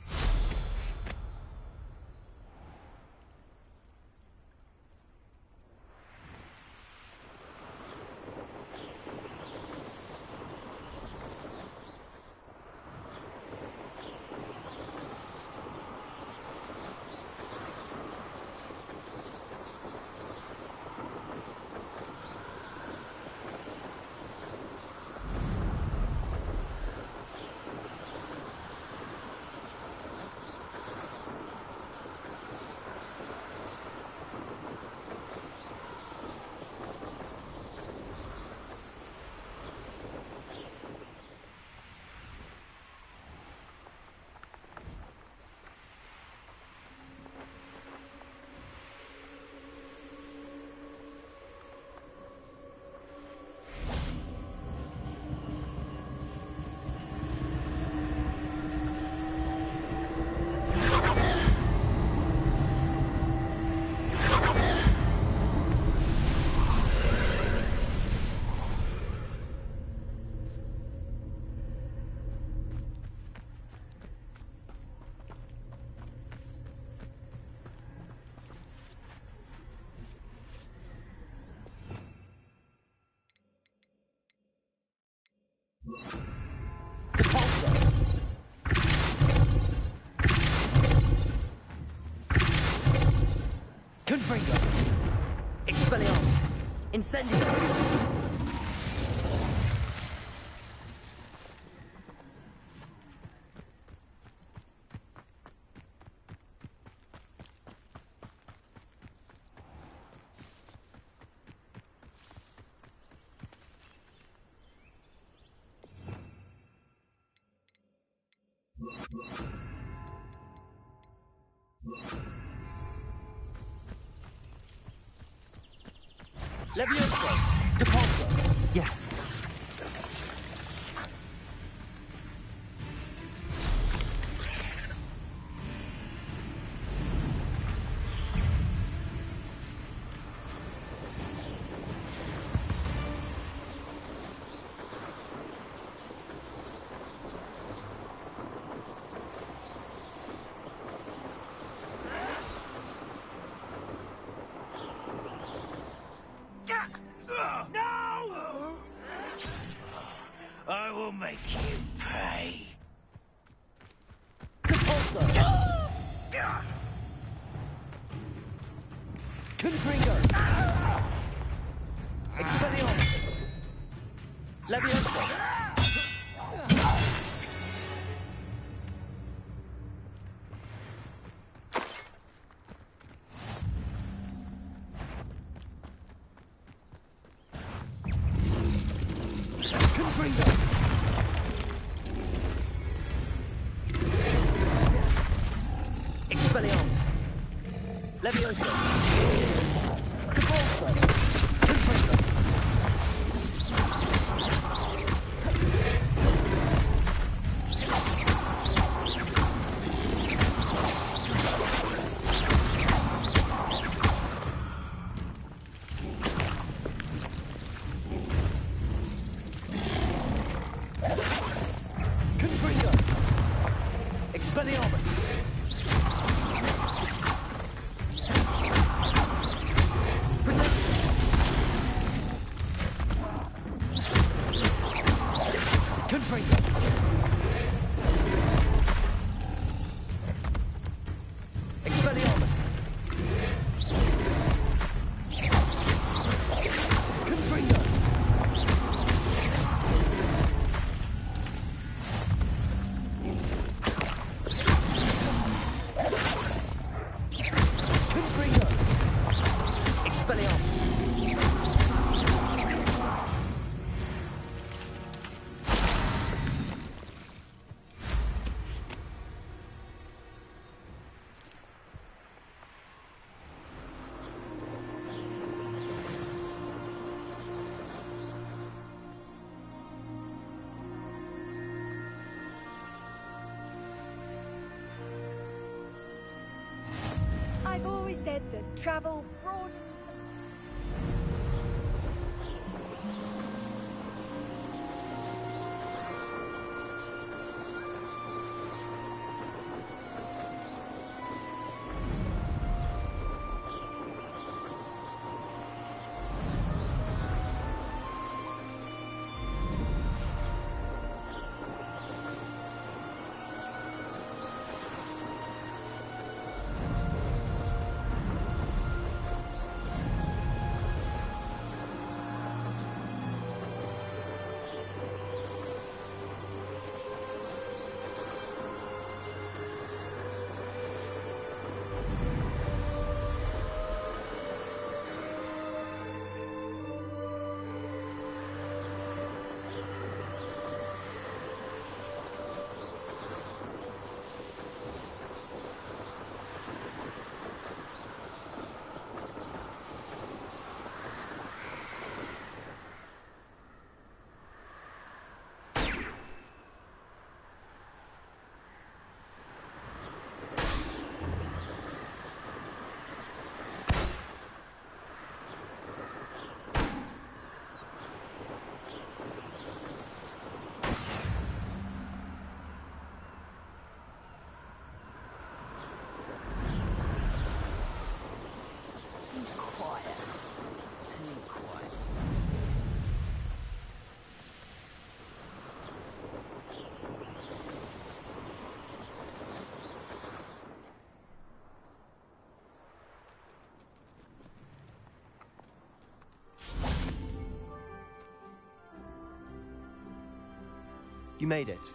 Confringo! Expelliarmus! Incendio! Levioso! Depulso! Yes. No! I will make you pay. Depulso! Confringo! Expelliarmus! Levioso! Expelliarmus! Levioso! Depulso! Confringo! Confringo! Expelliarmus! Confringo! Expelliarmus! Confringo! Confringo! Expelliarmus! I've always said that travel broadens. You made it.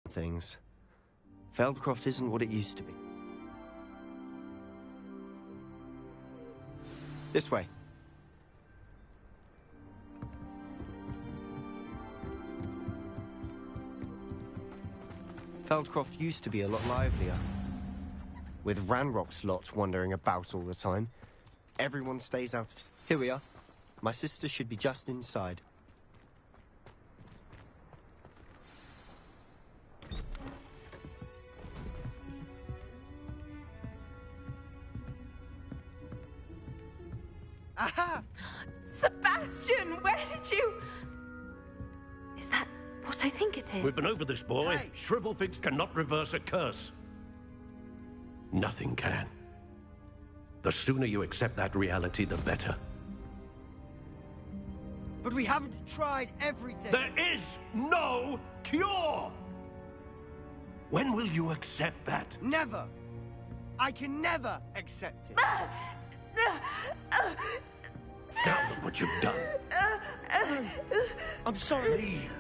Things. Feldcroft isn't what it used to be. This way. Feldcroft used to be a lot livelier. With Ranrock's lot wandering about all the time. Everyone stays out of... Here we are. My sister should be just inside. Aha! Sebastian, where did you... Is that what I think it is? We've been over this, boy. Hey. Shrivelfigs cannot reverse a curse. Nothing can. The sooner you accept that reality, the better. But we haven't tried everything. There is no cure! When will you accept that? Never. I can never accept it. Now look what you've done. I'm sorry. Leave.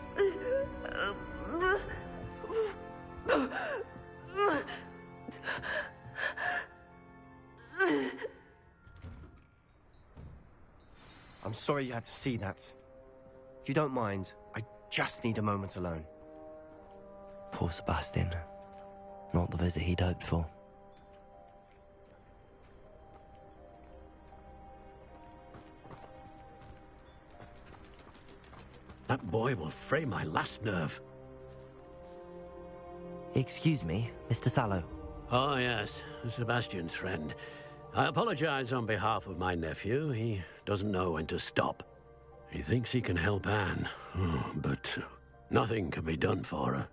I'm sorry you had to see that. If you don't mind, I just need a moment alone. Poor Sebastian. Not the visit he'd hoped for. That boy will fray my last nerve. Excuse me, Mr. Sallow. Oh, yes, Sebastian's friend. I apologize on behalf of my nephew. He doesn't know when to stop. He thinks he can help Anne, but nothing can be done for her.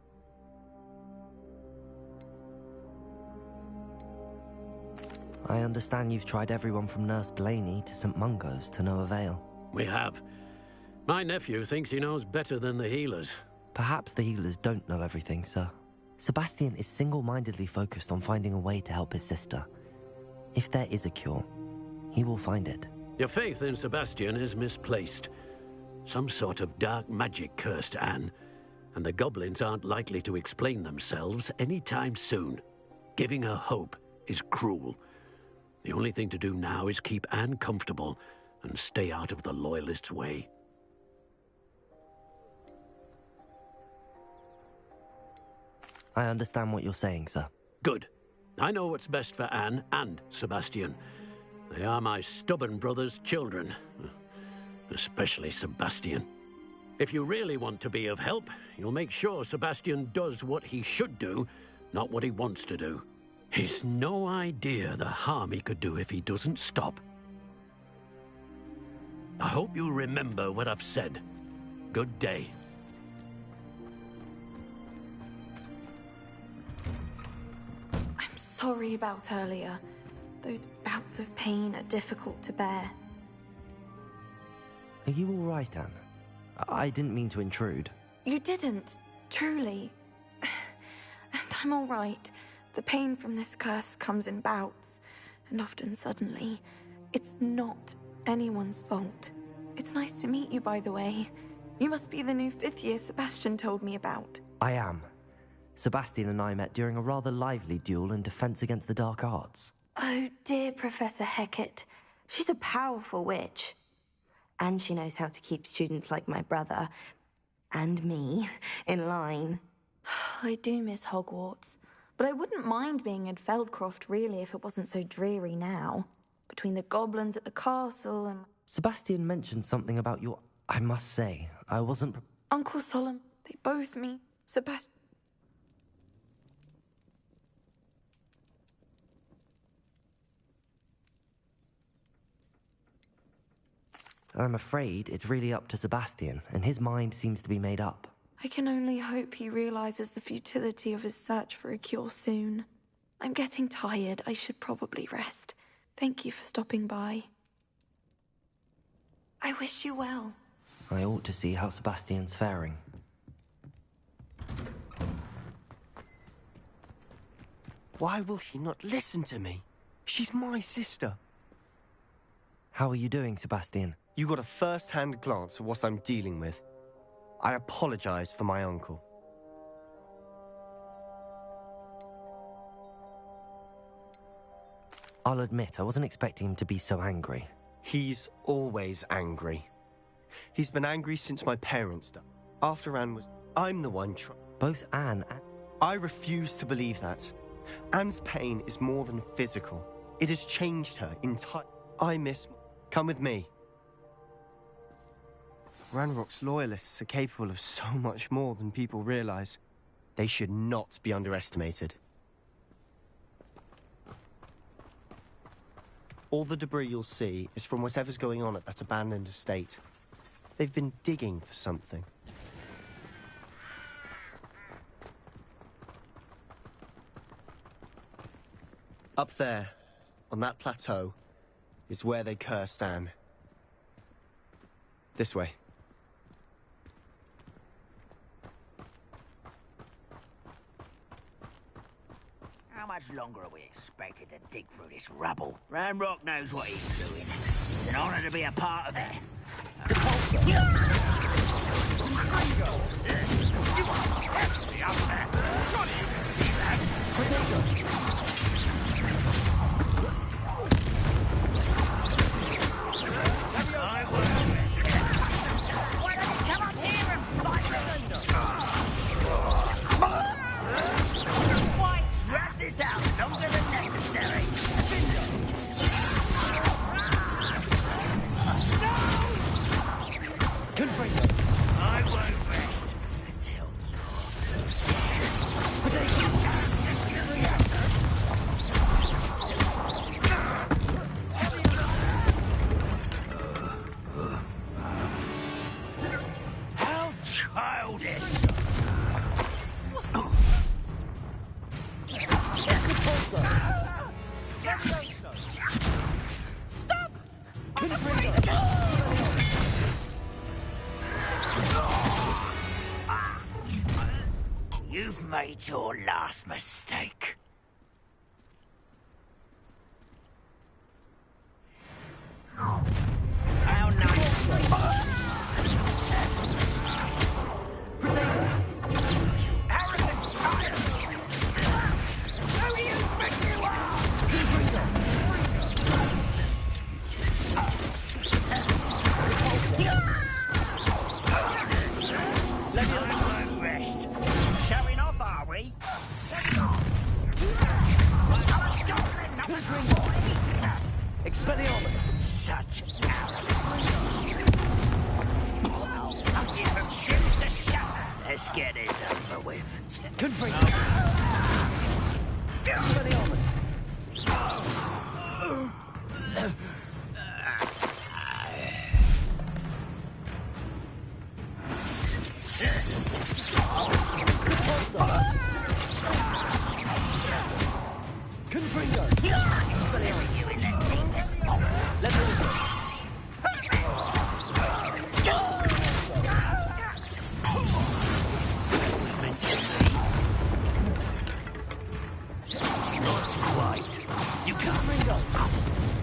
I understand you've tried everyone from Nurse Blaney to St. Mungo's to no avail. We have. My nephew thinks he knows better than the healers. Perhaps the healers don't know everything, sir. Sebastian is single-mindedly focused on finding a way to help his sister. If there is a cure, he will find it. Your faith in Sebastian is misplaced. Some sort of dark magic cursed Anne, and the goblins aren't likely to explain themselves anytime soon. Giving her hope is cruel. The only thing to do now is keep Anne comfortable and stay out of the Loyalists' way. I understand what you're saying, sir. Good. I know what's best for Anne and Sebastian. They are my stubborn brother's children. Especially Sebastian. If you really want to be of help, you'll make sure Sebastian does what he should do, not what he wants to do. He's no idea the harm he could do if he doesn't stop. I hope you remember what I've said. Good day. I'm sorry about earlier. Those bouts of pain are difficult to bear. Are you all right, Anne? I didn't mean to intrude. You didn't, truly. And I'm all right. The pain from this curse comes in bouts, and often suddenly. It's not anyone's fault. It's nice to meet you, by the way. You must be the new 5th year Sebastian told me about. I am. Sebastian and I met during a rather lively duel in defense against the dark arts. Oh, dear Professor Hecat. She's a powerful witch. And she knows how to keep students like my brother, and me, in line. I do miss Hogwarts, but I wouldn't mind being in Feldcroft, really, if it wasn't so dreary now. Between the goblins at the castle and... Sebastian mentioned something about your... I must say, I wasn't... Uncle Solomon, they both mean Sebastian... I'm afraid it's really up to Sebastian, and his mind seems to be made up. I can only hope he realizes the futility of his search for a cure soon. I'm getting tired. I should probably rest. Thank you for stopping by. I wish you well. I ought to see how Sebastian's faring. Why will he not listen to me? She's my sister. How are you doing, Sebastian? You got a first-hand glance at what I'm dealing with. I apologize for my uncle. I'll admit, I wasn't expecting him to be so angry. He's always angry. He's been angry since my parents died. After Anne was... I'm the one Both Anne and... I refuse to believe that. Anne's pain is more than physical. It has changed her entirely. I miss... Come with me. Ranrock's loyalists are capable of so much more than people realize. They should not be underestimated. All the debris you'll see is from whatever's going on at that abandoned estate. They've been digging for something. Up there, on that plateau, is where they cursed Anne. This way. How much longer are we expected to dig through this rubble? Ranrock knows what he's doing. It's an honor to be a part of it. You've made your last mistake. How nice. Arrogant child! Who do you think you are? Showing off, are we? Expelliarmus! Such arrogance. I'll give them shoes to shatter. Let's get this over with. Confringo! Expelliarmus! Confringo! You in the deepest spot. Let me Not quite. You can't bring up.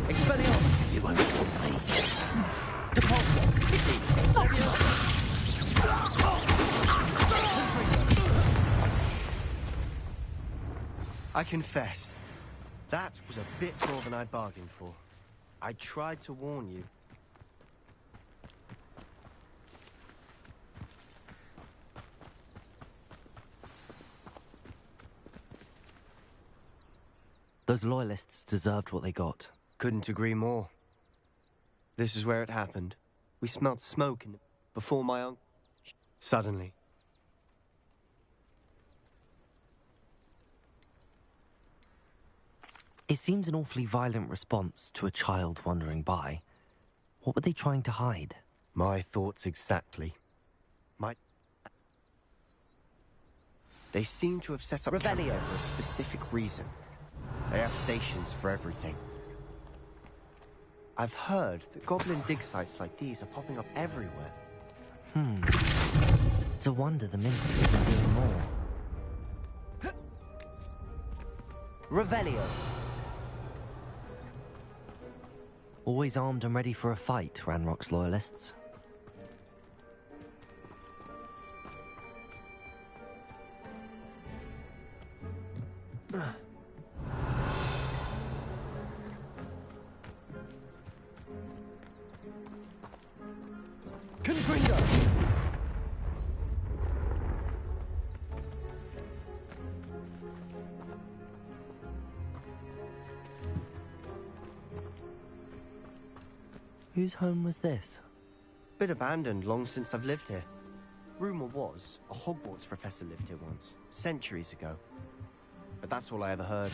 Expelliarmus! You won't stop me. Depulso! I confess, that was a bit more than I'd bargained for. I tried to warn you. Those loyalists deserved what they got. Couldn't agree more. This is where it happened. We smelled smoke before my uncle... Suddenly. It seems an awfully violent response to a child wandering by. What were they trying to hide? My thoughts exactly. They seem to have set up Revelio camp for a specific reason. They have stations for everything. I've heard that goblin dig sites like these are popping up everywhere. It's a wonder the Ministry isn't doing more. Revelio! Always armed and ready for a fight, Ranrock's loyalists. Confringo! Whose home was this? Been abandoned long since I've lived here. Rumor was a Hogwarts professor lived here once, centuries ago. But that's all I ever heard.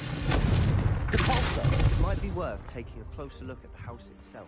It might be worth taking a closer look at the house itself.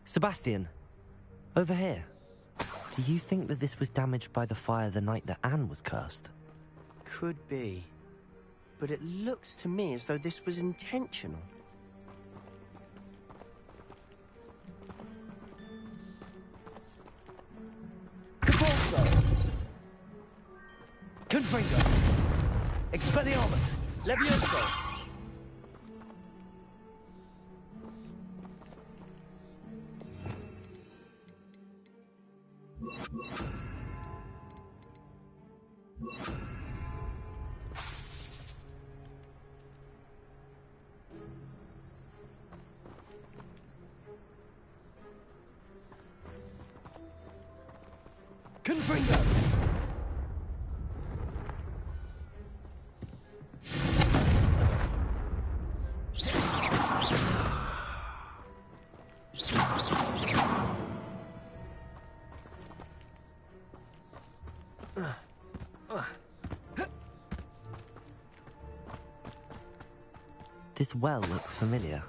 Sebastian, over here. Do you think that this was damaged by the fire the night that Anne was cursed? Could be. But it looks to me as though this was intentional. Capulso! Confringo! Expelliarmus! Levioso! Confringo! This well looks familiar.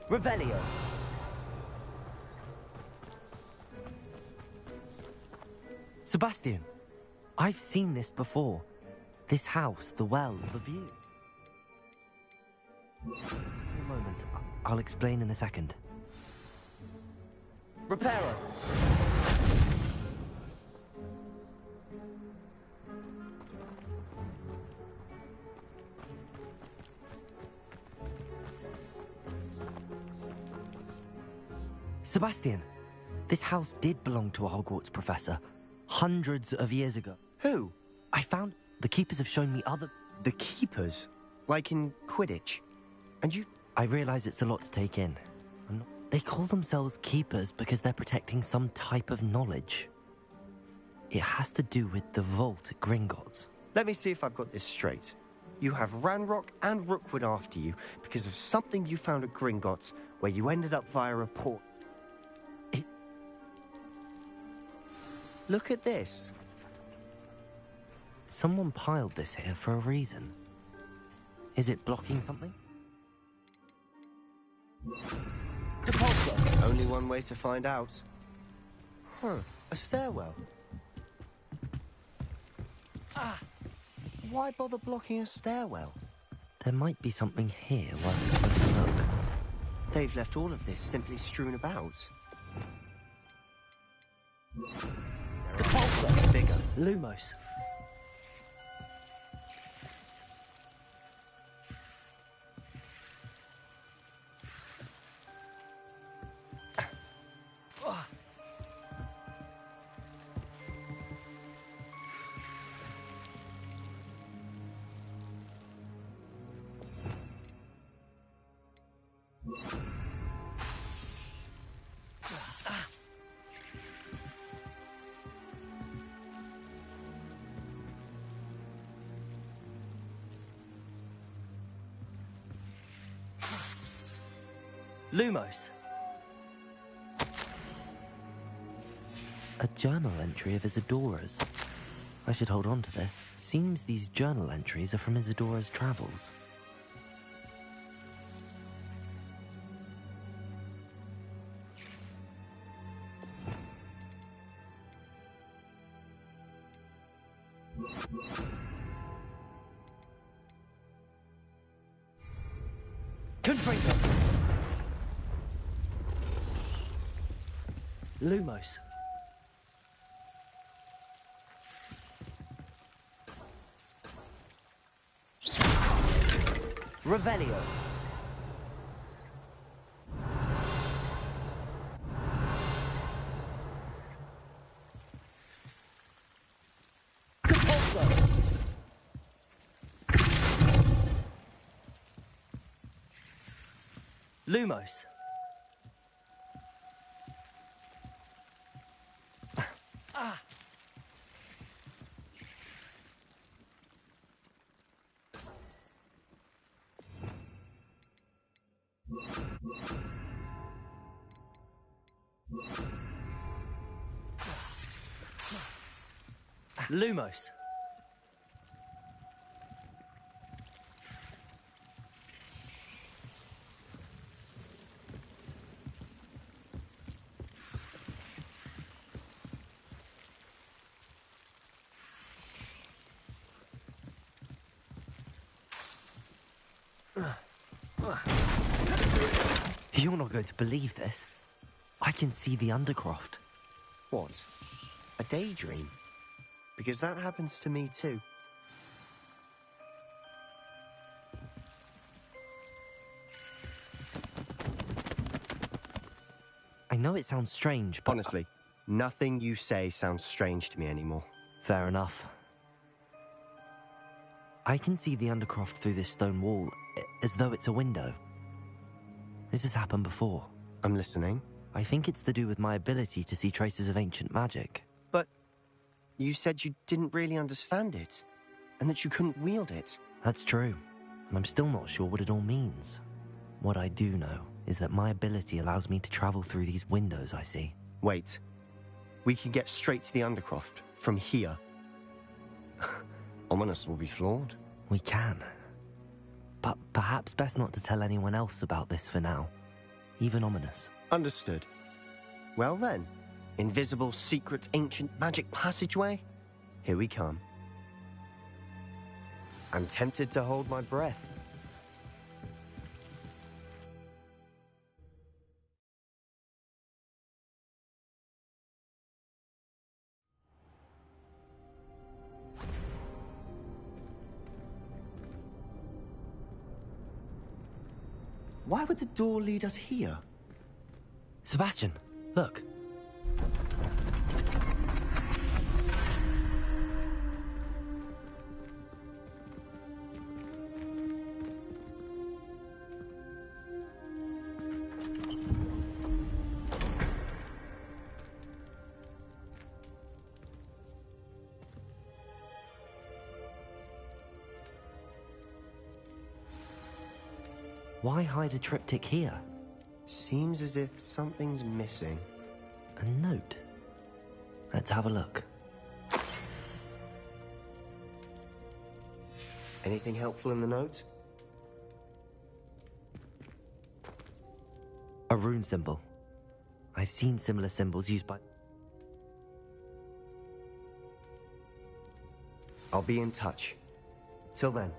Revelio! Sebastian, I've seen this before. This house, the well, the view. Give me a moment. I'll explain in a second. Reparo! Sebastian, this house did belong to a Hogwarts professor. Hundreds of years ago. Who? I found... The Keepers have shown me other... The Keepers? Like in Quidditch? And you... I realize it's a lot to take in. They call themselves Keepers because they're protecting some type of knowledge. It has to do with the vault at Gringotts. Let me see if I've got this straight. You have Ranrock and Rookwood after you because of something you found at Gringotts where you ended up via a port. Look at this. Someone piled this here for a reason. Is it blocking something? Depulso. Only one way to find out. Huh, a stairwell. Why bother blocking a stairwell? There might be something here worth a closer look. They've left all of this simply strewn about. The pulsar! Bigger. Lumos. Lumos. A journal entry of Isadora's. I should hold on to this. Seems these journal entries are from Isadora's travels. Confringo. Lumos. Revelio. Compulso. Lumos. Ah. Lumos. You're not going to believe this. I can see the Undercroft. What? A daydream? Because that happens to me too. I know it sounds strange, but... Honestly, nothing you say sounds strange to me anymore. Fair enough. I can see the Undercroft through this stone wall, as though it's a window. This has happened before. I'm listening. I think it's to do with my ability to see traces of ancient magic. But you said you didn't really understand it, and that you couldn't wield it. That's true, and I'm still not sure what it all means. What I do know is that my ability allows me to travel through these windows I see. Wait. We can get straight to the Undercroft from here. Ominous will be flawed. We can. But perhaps best not to tell anyone else about this for now. Even Ominous. Understood. Well then, invisible, secret, ancient magic passageway? Here we come. I'm tempted to hold my breath. Why would the door lead us here? Sebastian, look. Why hide a triptych here? Seems as if something's missing. A note. Let's have a look. Anything helpful in the note? A rune symbol. I've seen similar symbols used by... I'll be in touch. Till then.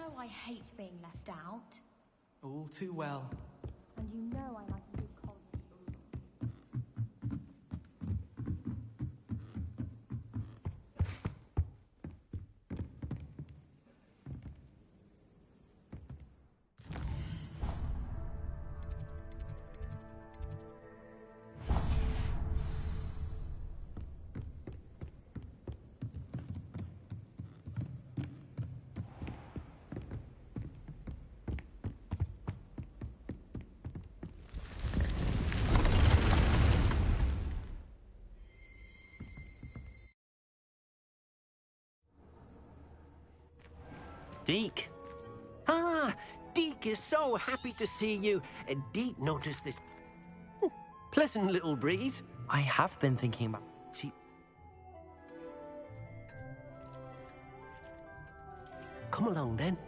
know I hate being left out. All too well. And you know I like a good cold. Deke. Ah, Deke is so happy to see you. Deke noticed this pleasant little breeze. I have been thinking about... Come along, then.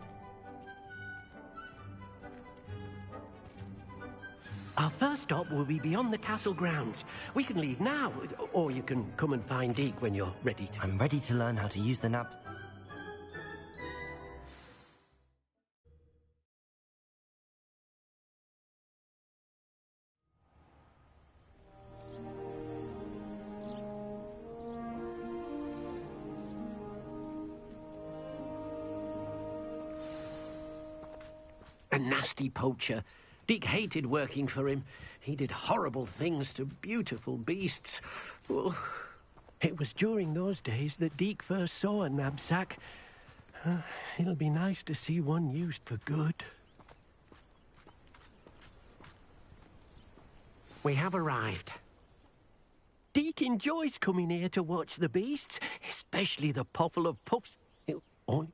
Our first stop will be beyond the castle grounds. We can leave now, or you can come and find Deke when you're ready to. I'm ready to learn how to use the nab... A nasty poacher. Deke hated working for him. He did horrible things to beautiful beasts. Oh, it was during those days that Deke first saw a knapsack. It'll be nice to see one used for good. We have arrived. Deke enjoys coming here to watch the beasts, especially the puffle of puffs. Oh.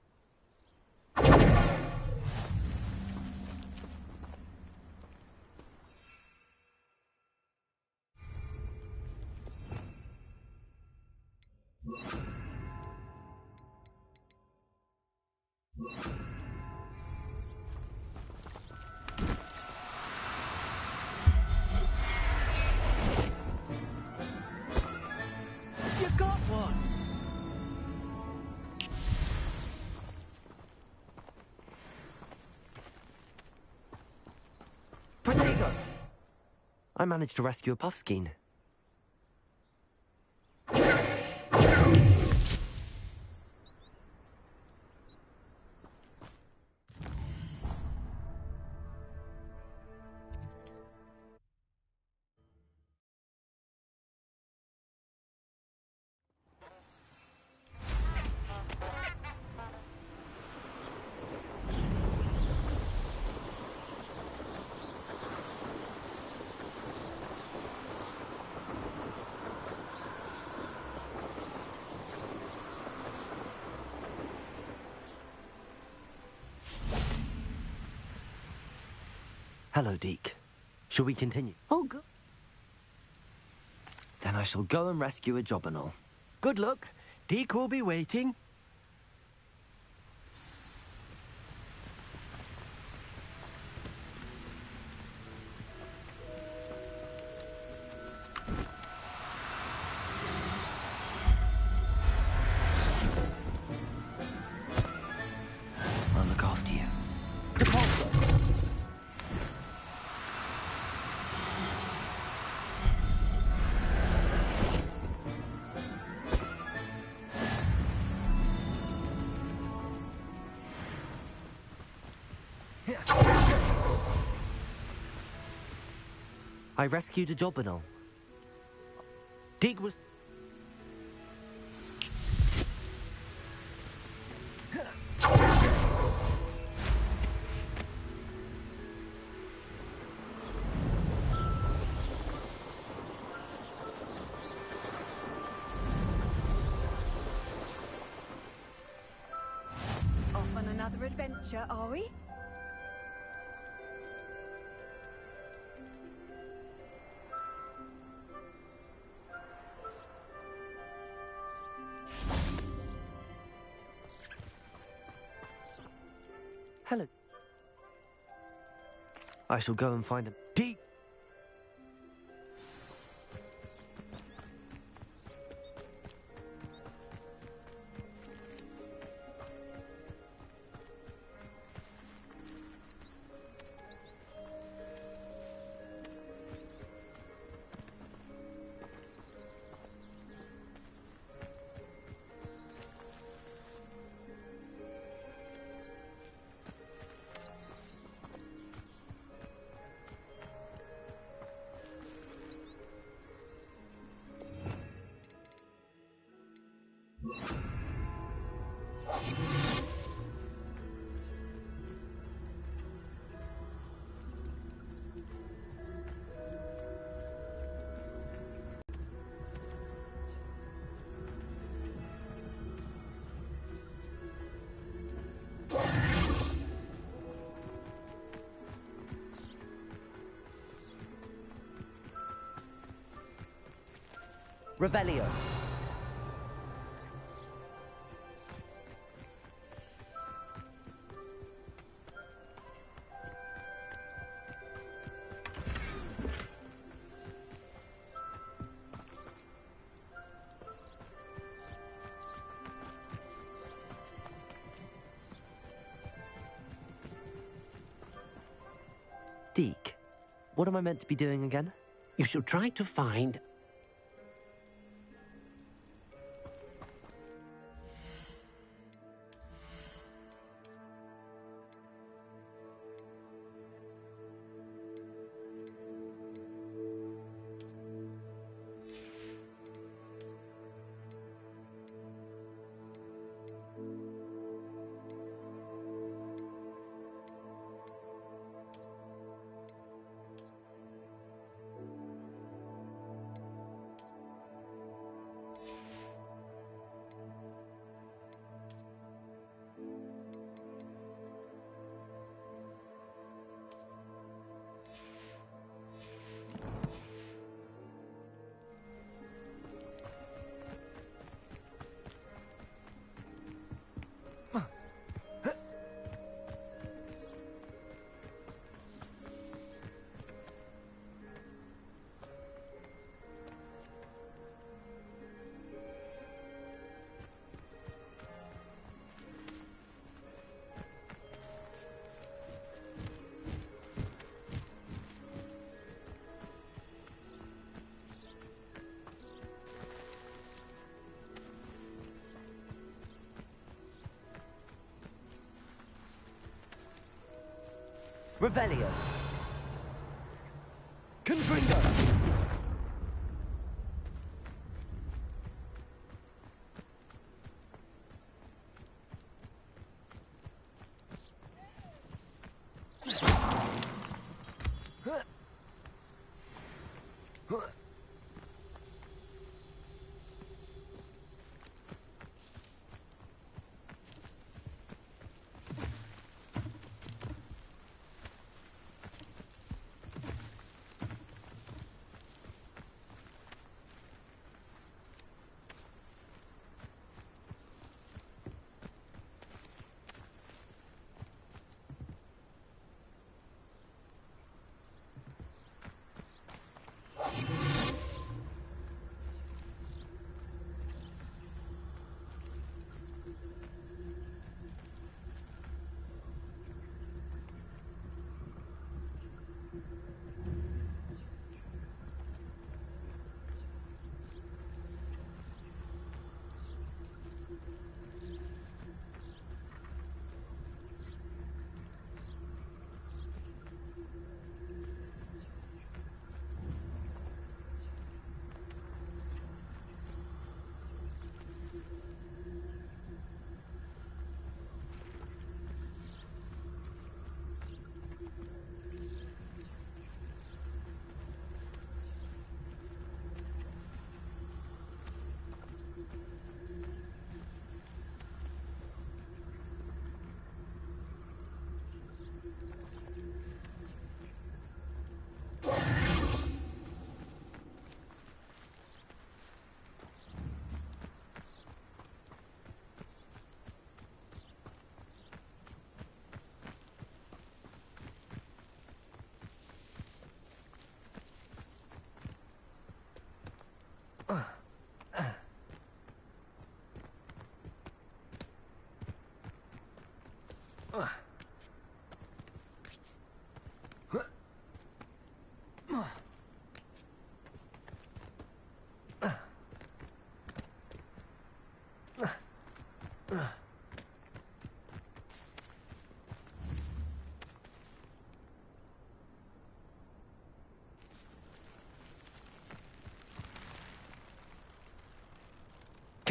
You got one! Protego! I managed to rescue a puffskein. Hello, Deke. Shall we continue? Oh, good. Then I shall go and rescue a job and all. Good luck. Deke will be waiting. I'll look after you. I rescued a job and all. Deke was... Off on another adventure, are we? Hello. I shall go and find him. Deke! Revelio. Deke, what am I meant to be doing again? You should try to find... Revelio. Confringo.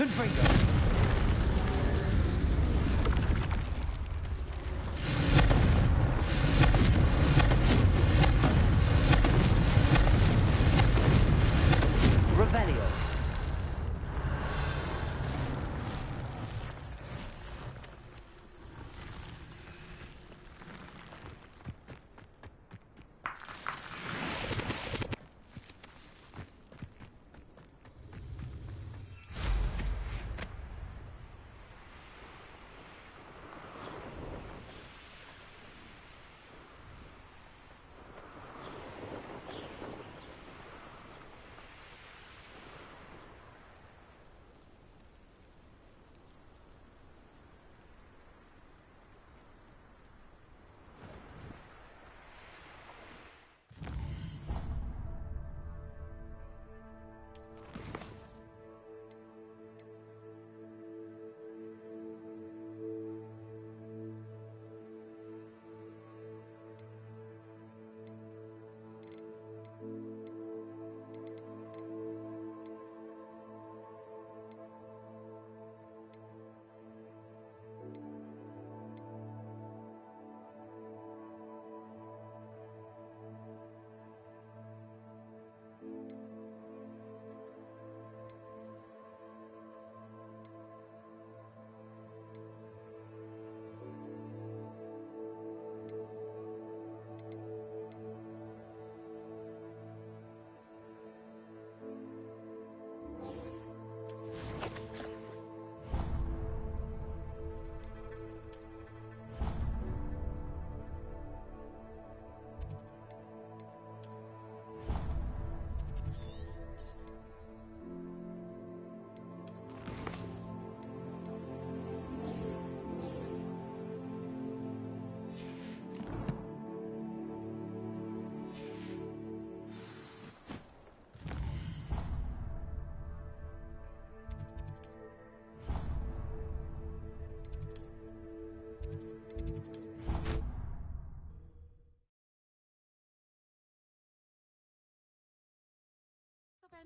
Confringo.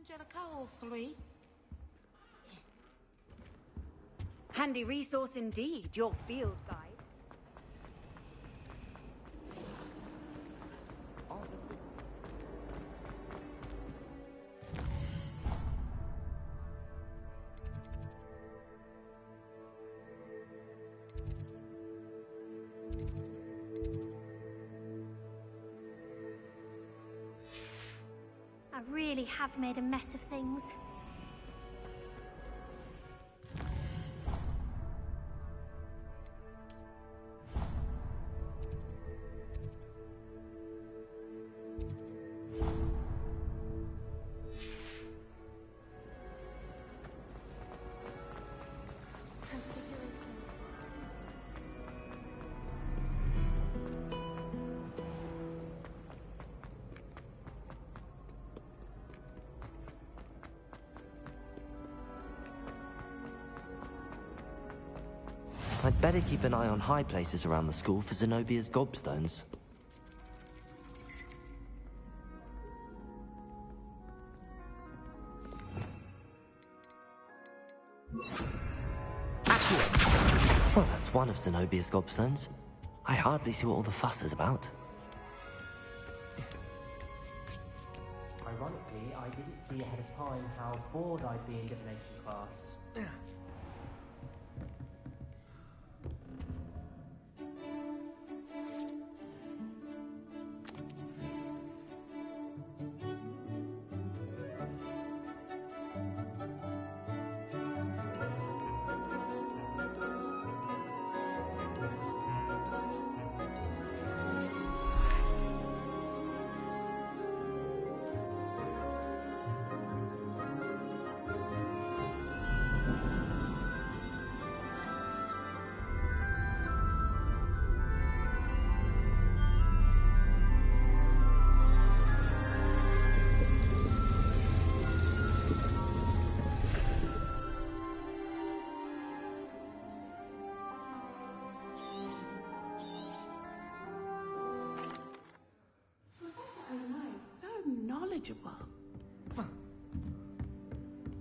Angelica, all three. Handy resource indeed, your field guide. I really have made a mess of things. I'd better keep an eye on high places around the school for Zenobia's gobstones. Well, that's one of Zenobia's gobstones. I hardly see what all the fuss is about. Ironically, I didn't see ahead of time how bored I'd be in divination class.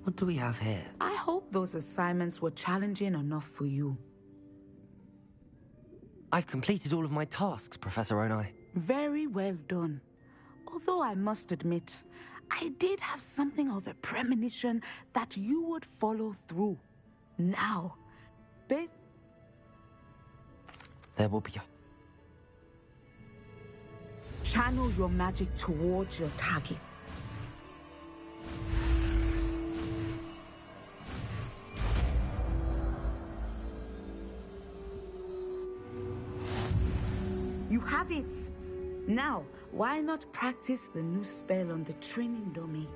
What do we have here? I hope those assignments were challenging enough for you. I've completed all of my tasks, Professor Onai. Very well done. Although I must admit, I did have something of a premonition that you would follow through. Now, there will be a... Channel your magic towards your targets. You have it! Now, why not practice the new spell on the training dummy?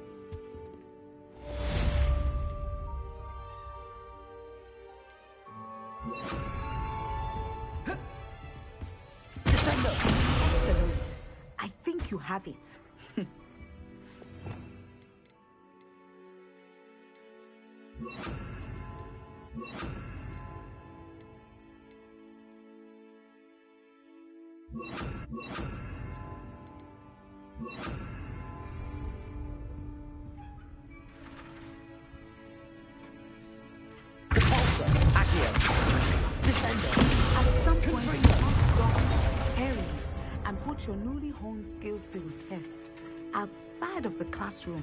Excellent. I think you have it. At some point, you must stop, carry, and put your newly honed skills to the test outside of the classroom.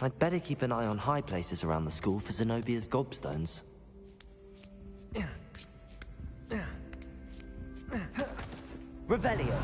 I'd better keep an eye on high places around the school for Zenobia's gobstones. Revelio.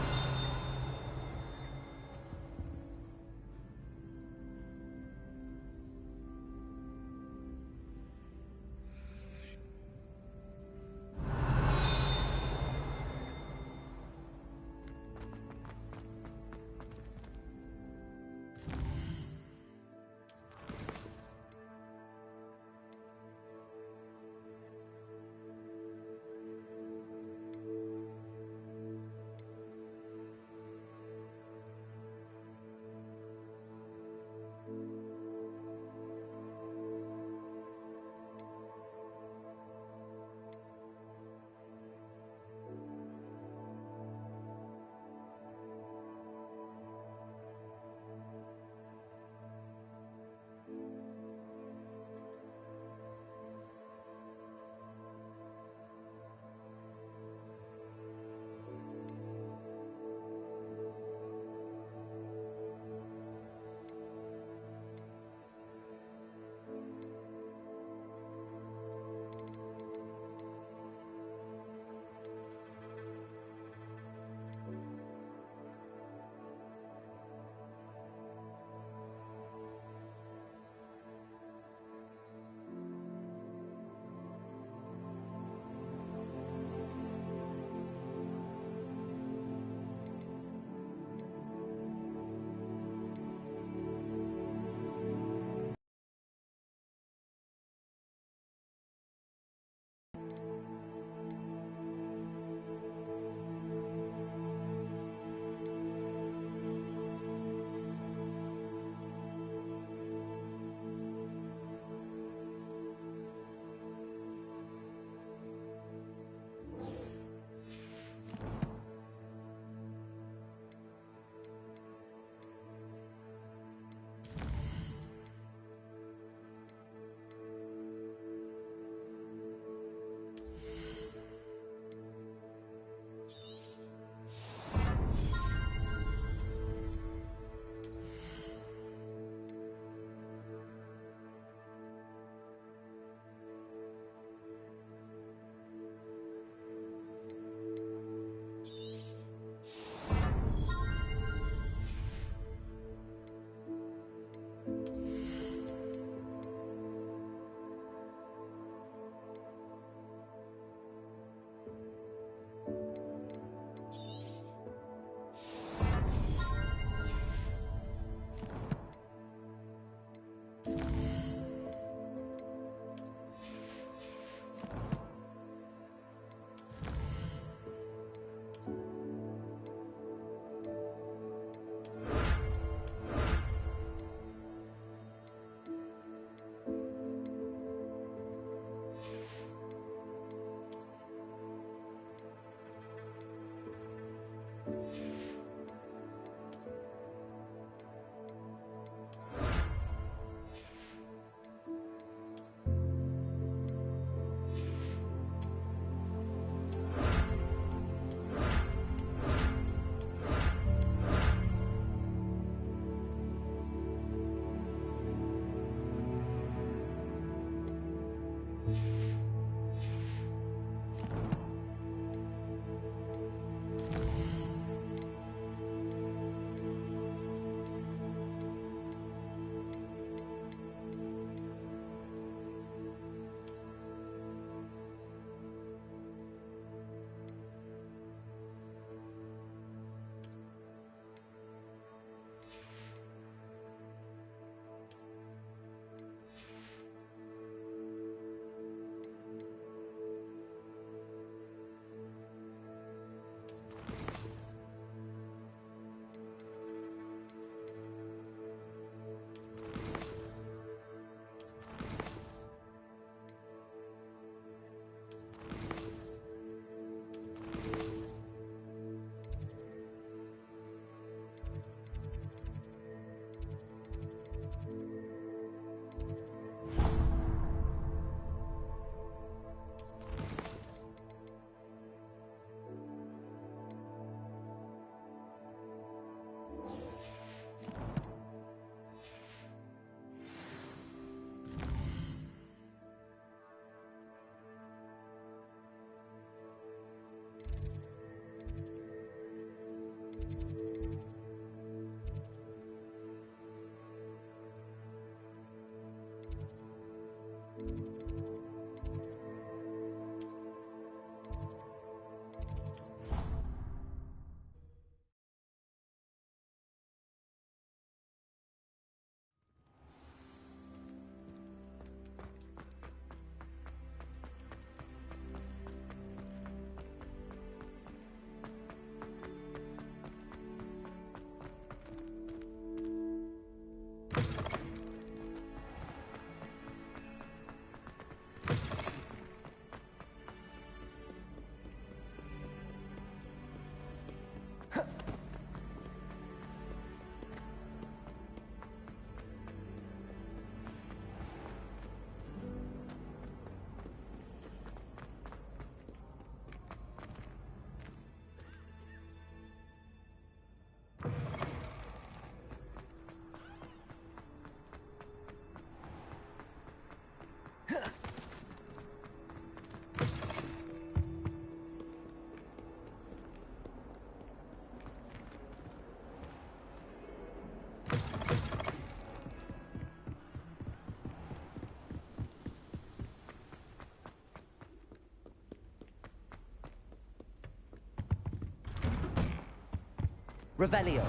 Revelio.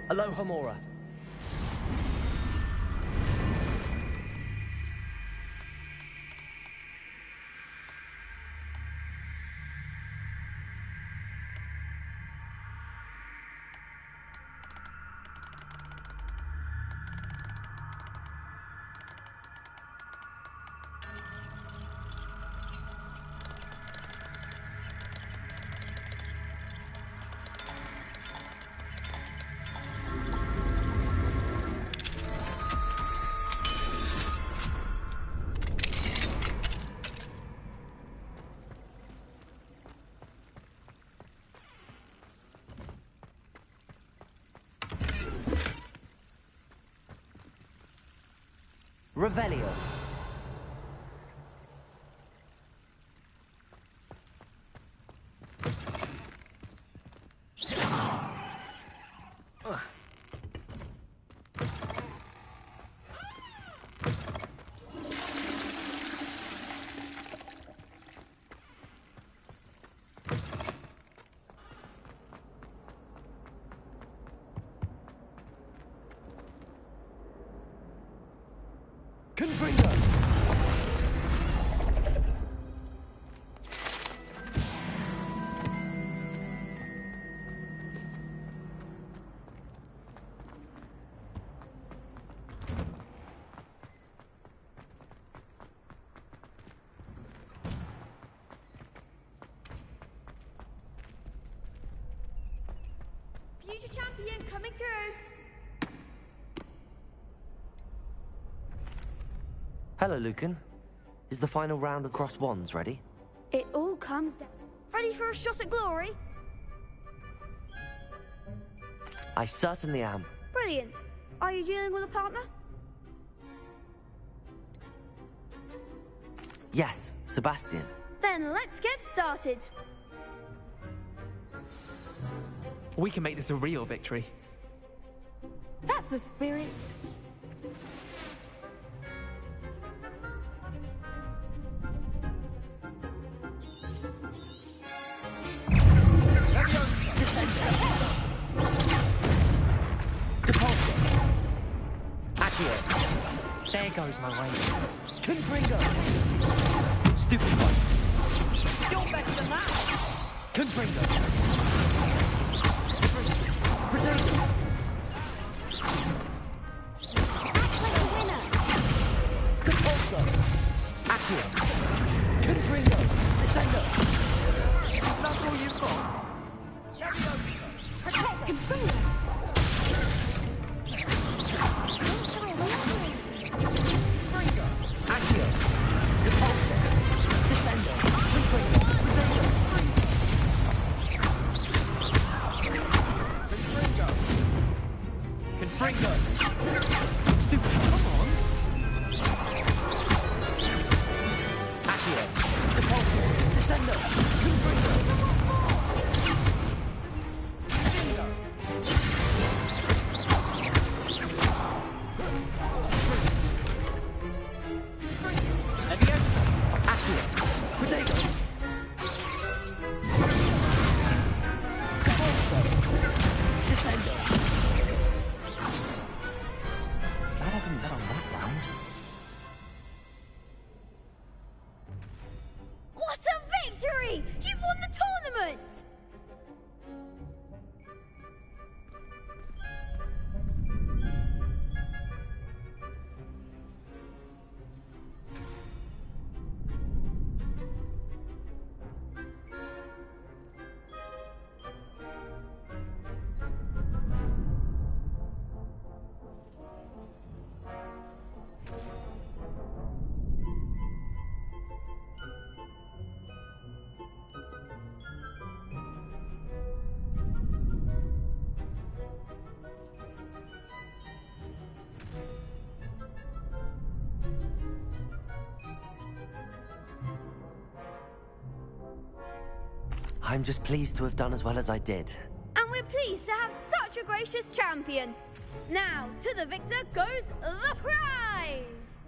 Alohomora. Revelio. Confringo! Future champion coming through. Hello, Lucan. Is the final round of cross wands ready? It all comes down. Ready for a shot at glory? I certainly am. Brilliant. Are you dealing with a partner? Yes, Sebastian. Then let's get started. We can make this a real victory. That's the spirit. There goes my way. Confringo! Stupid one. You're better than that! Confringo. Potato! Act like a winner. Compulso! Accio! Confringo! Descendo! That's all you've got? Protect Confringo. Accio! Depulso! Descendo! Confringo! Confringo. Stupid! Come on! Accio! Depulso! Descendo! Confringo! Accio! Potato! Depulso! Descendo! Glad I didn't bet on that round. What a victory! You've won the tournament! I'm just pleased to have done as well as I did. And we're pleased to have such a gracious champion. Now, to the victor goes the prize!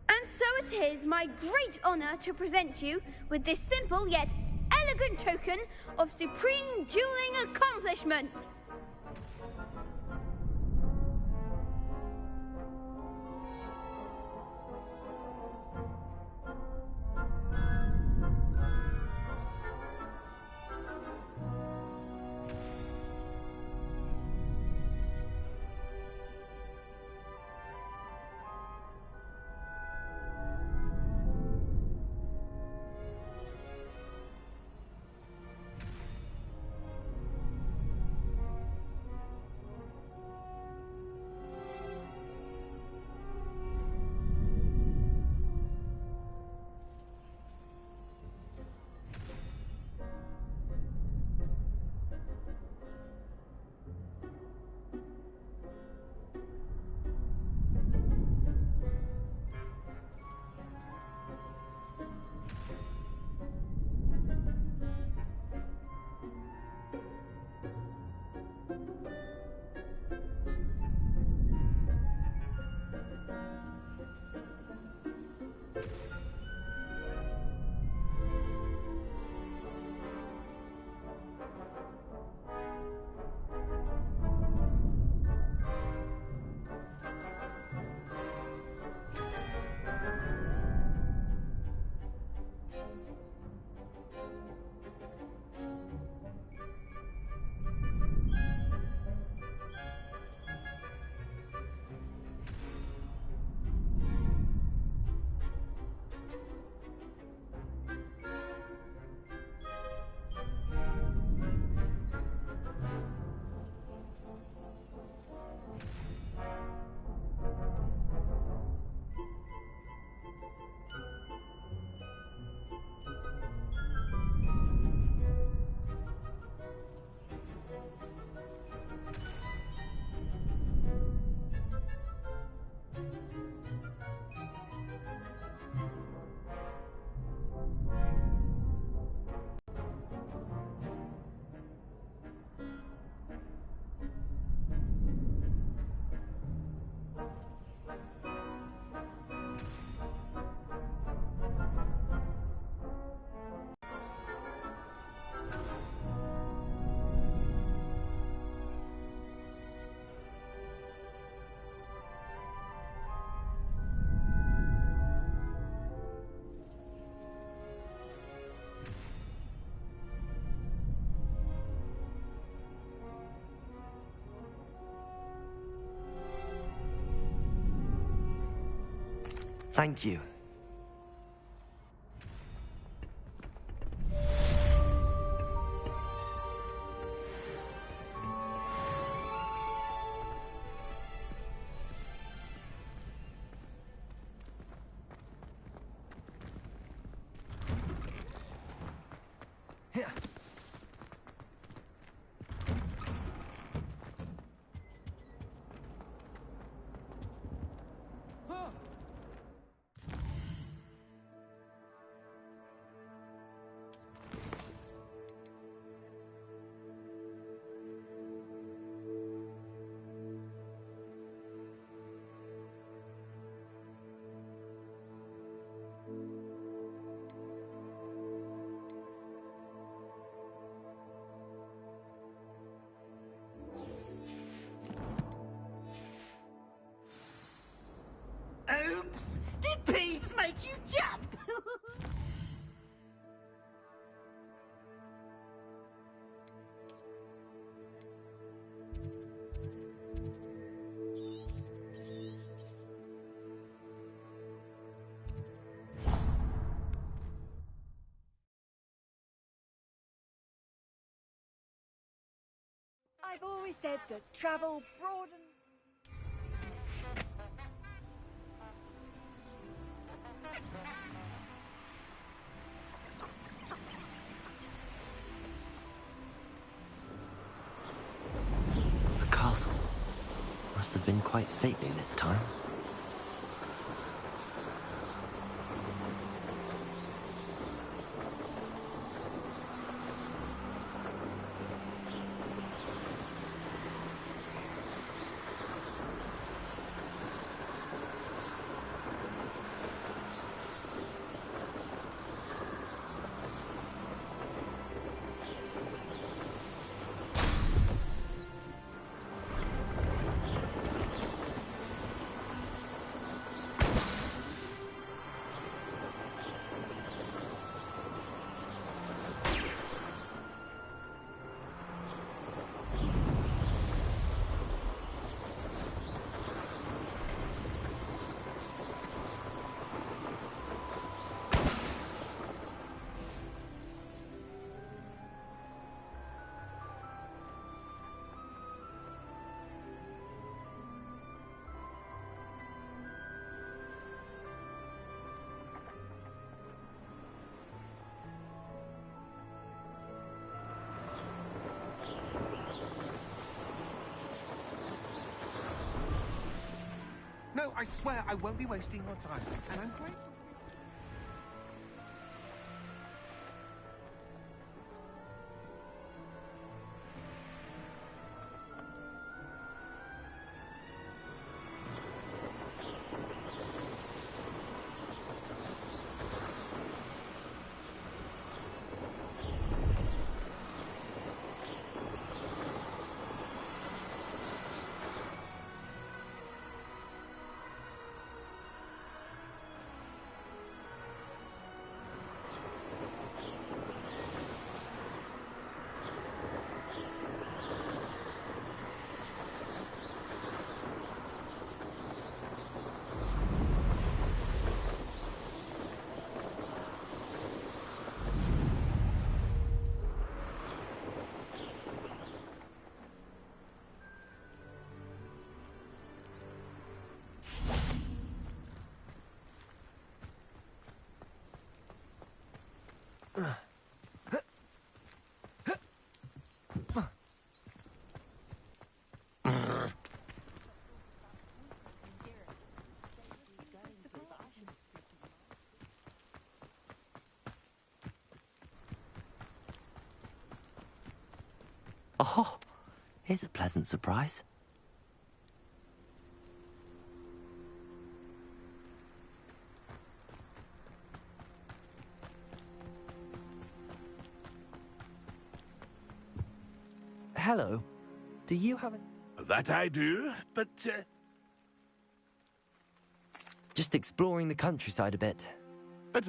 And so it is my great honor to present you with this simple yet elegant token of supreme dueling accomplishment. Thank you. Oops! Did Peeves make you jump? I've always said that travel broadens. The castle must have been quite stately in its time. No, I swear I won't be wasting your time. And I'm grateful. Oh, here's a pleasant surprise. Hello. Do you have a... That I do, but... Just exploring the countryside a bit. But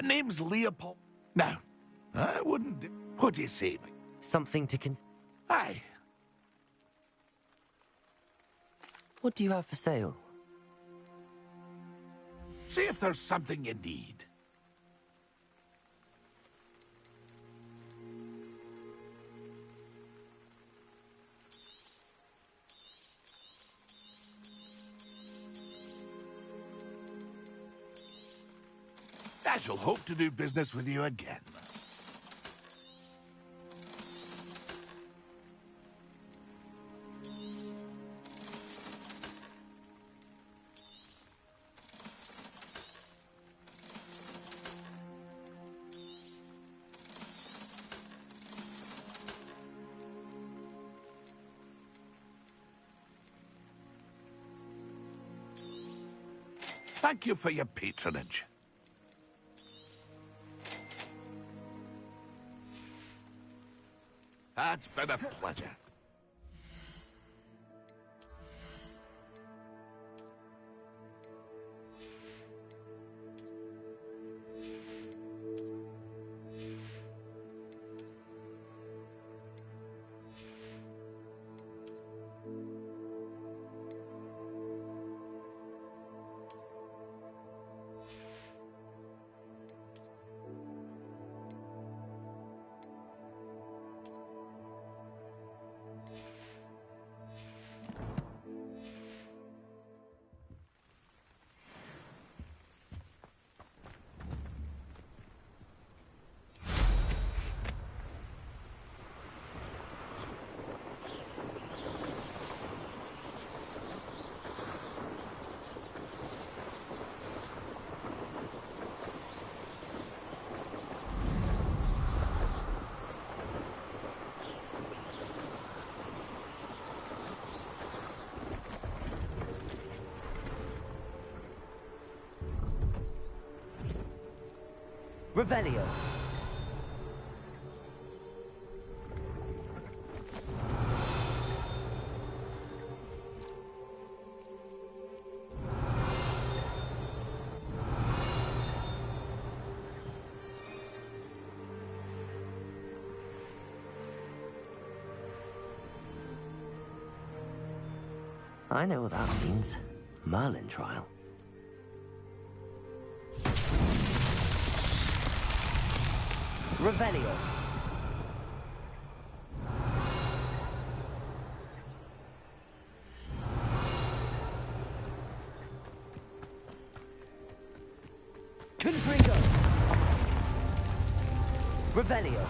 name's Leopold. No, I wouldn't... What do you say? Something to Aye. What do you have for sale? See if there's something you need. I shall hope to do business with you again. Thank you for your patronage. It's been a pleasure. Revelio. I know what that means. Merlin trial. Revelio. Confringo. Revelio.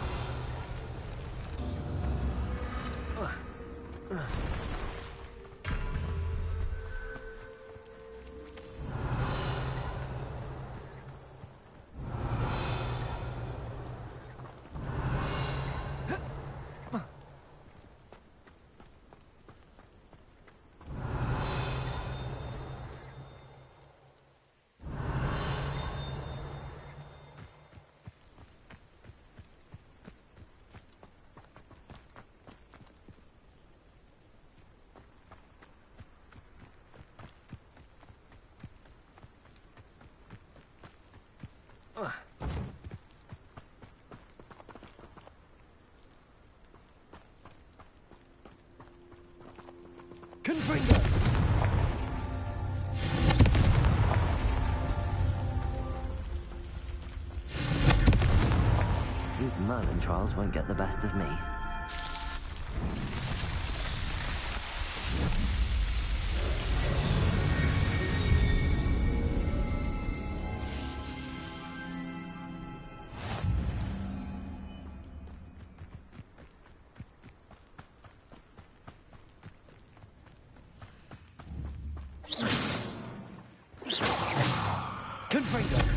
Confringo. These Merlin trials won't get the best of me. Confringo.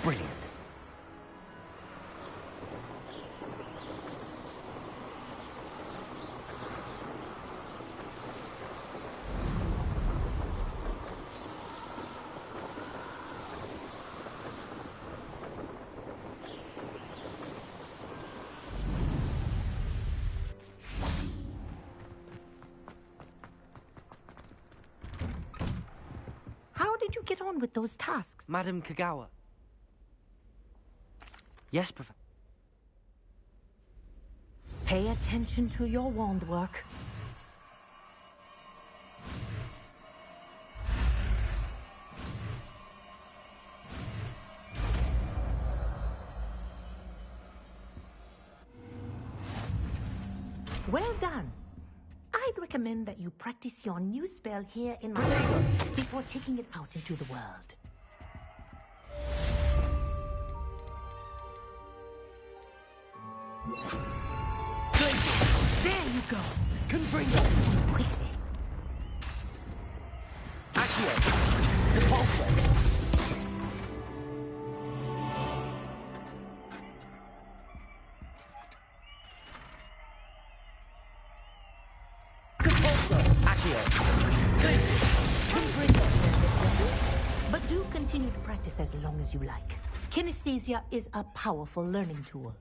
Brilliant. How did you get on with those tasks? Madam Kagawa. Yes, Professor. Pay attention to your wand work. Well done. I'd recommend that you practice your new spell here in my house before taking it out into the world. There you go. Confringo. Quickly. Accio. Depulso. But do continue to practice as long as you like. Kinesthesia is a powerful learning tool.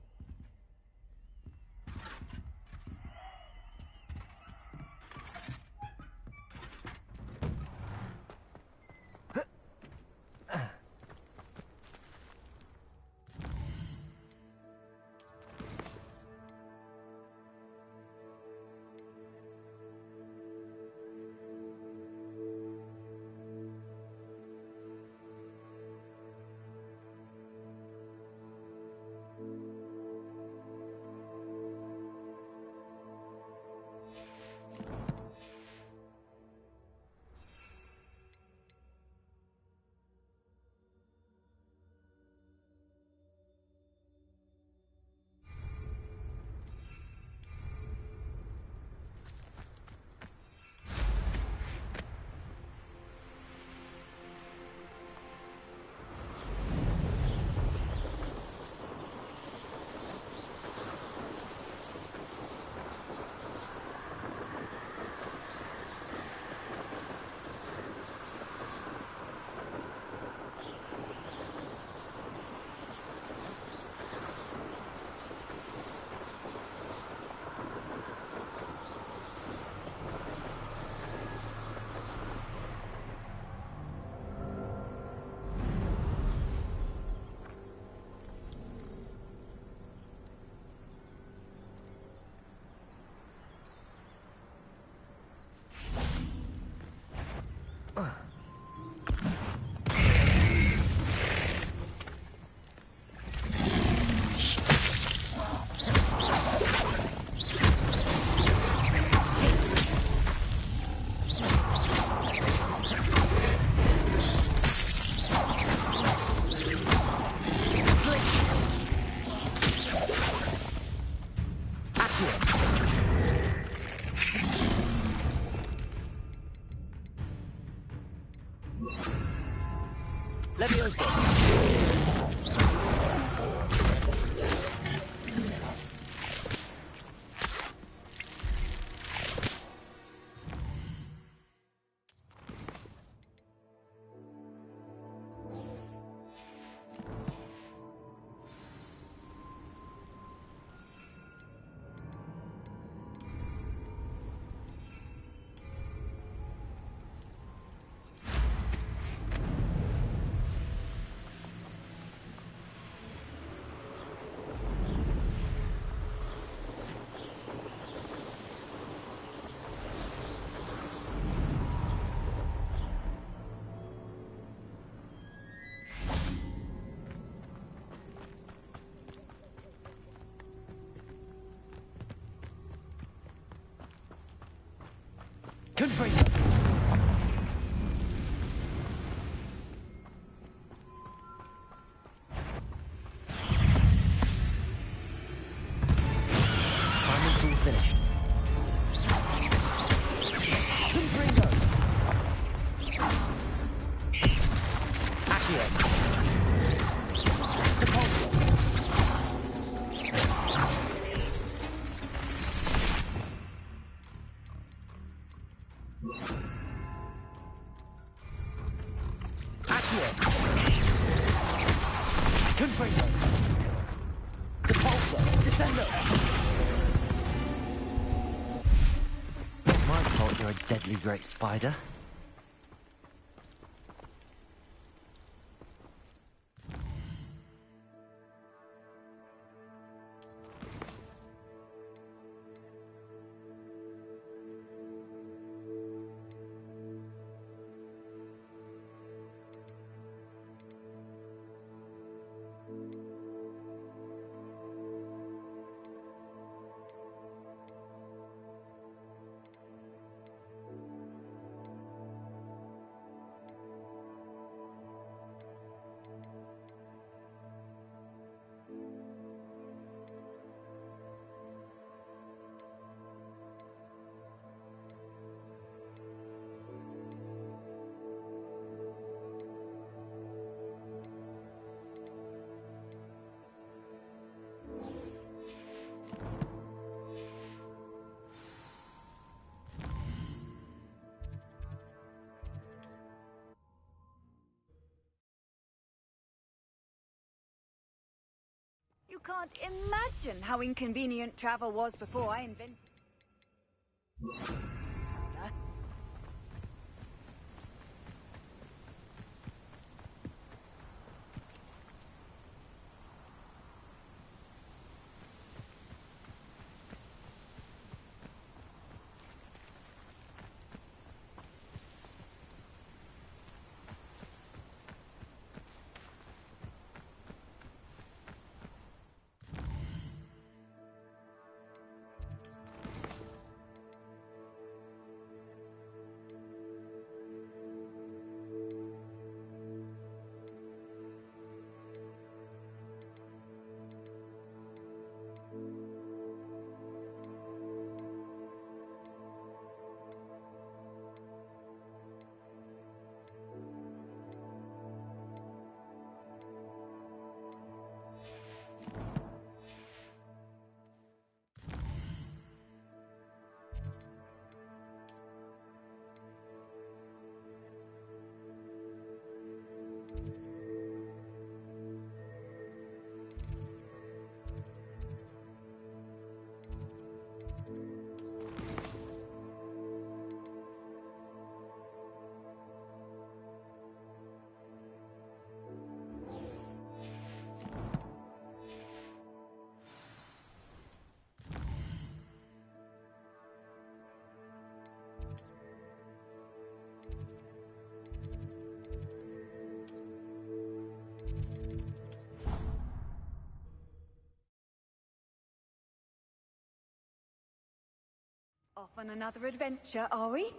Levioso. Confringo. Assignment's all finished. Confringo. Accio. My fault you're a deadly great spider. You can't imagine how inconvenient travel was before I invented... Off on another adventure, are we?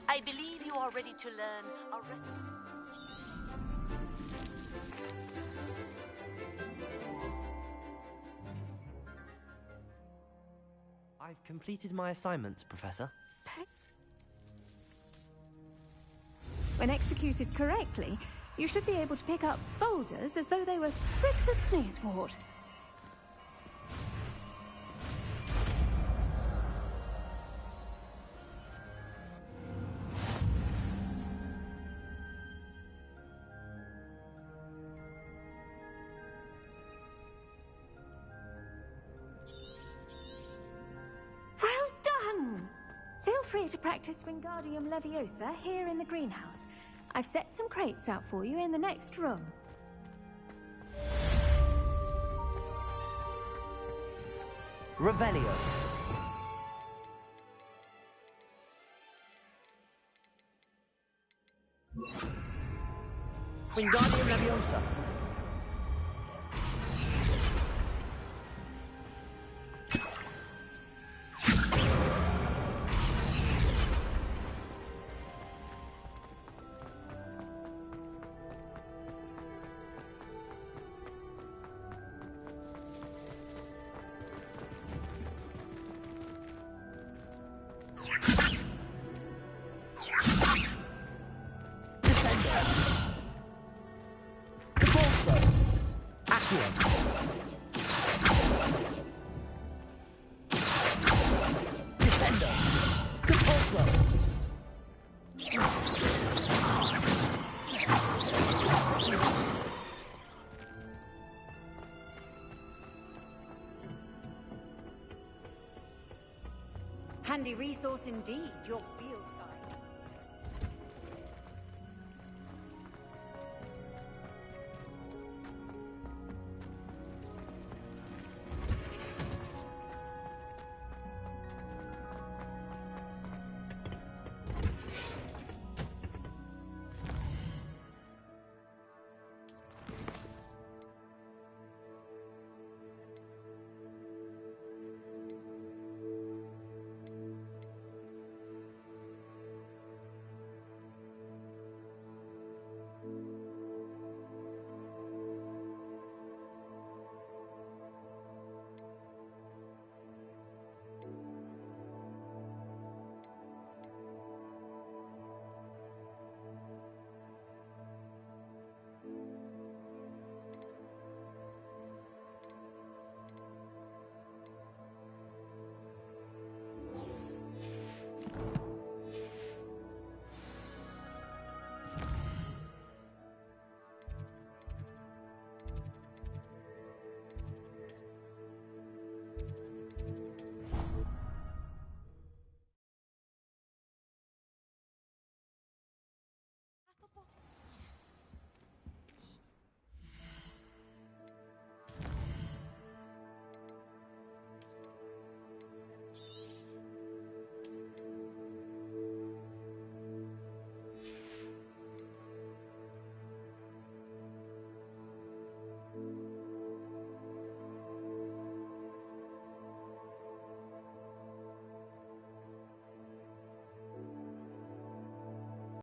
I believe you are ready to learn a I've completed my assignments, Professor. When executed correctly, you should be able to pick up boulders as though they were sprigs of sneezewort. Well done! Feel free to practice Wingardium Leviosa here in the greenhouse. I've set some crates out for you in the next room. Revelio. Wingardium Leviosa. Handy resource indeed, your field.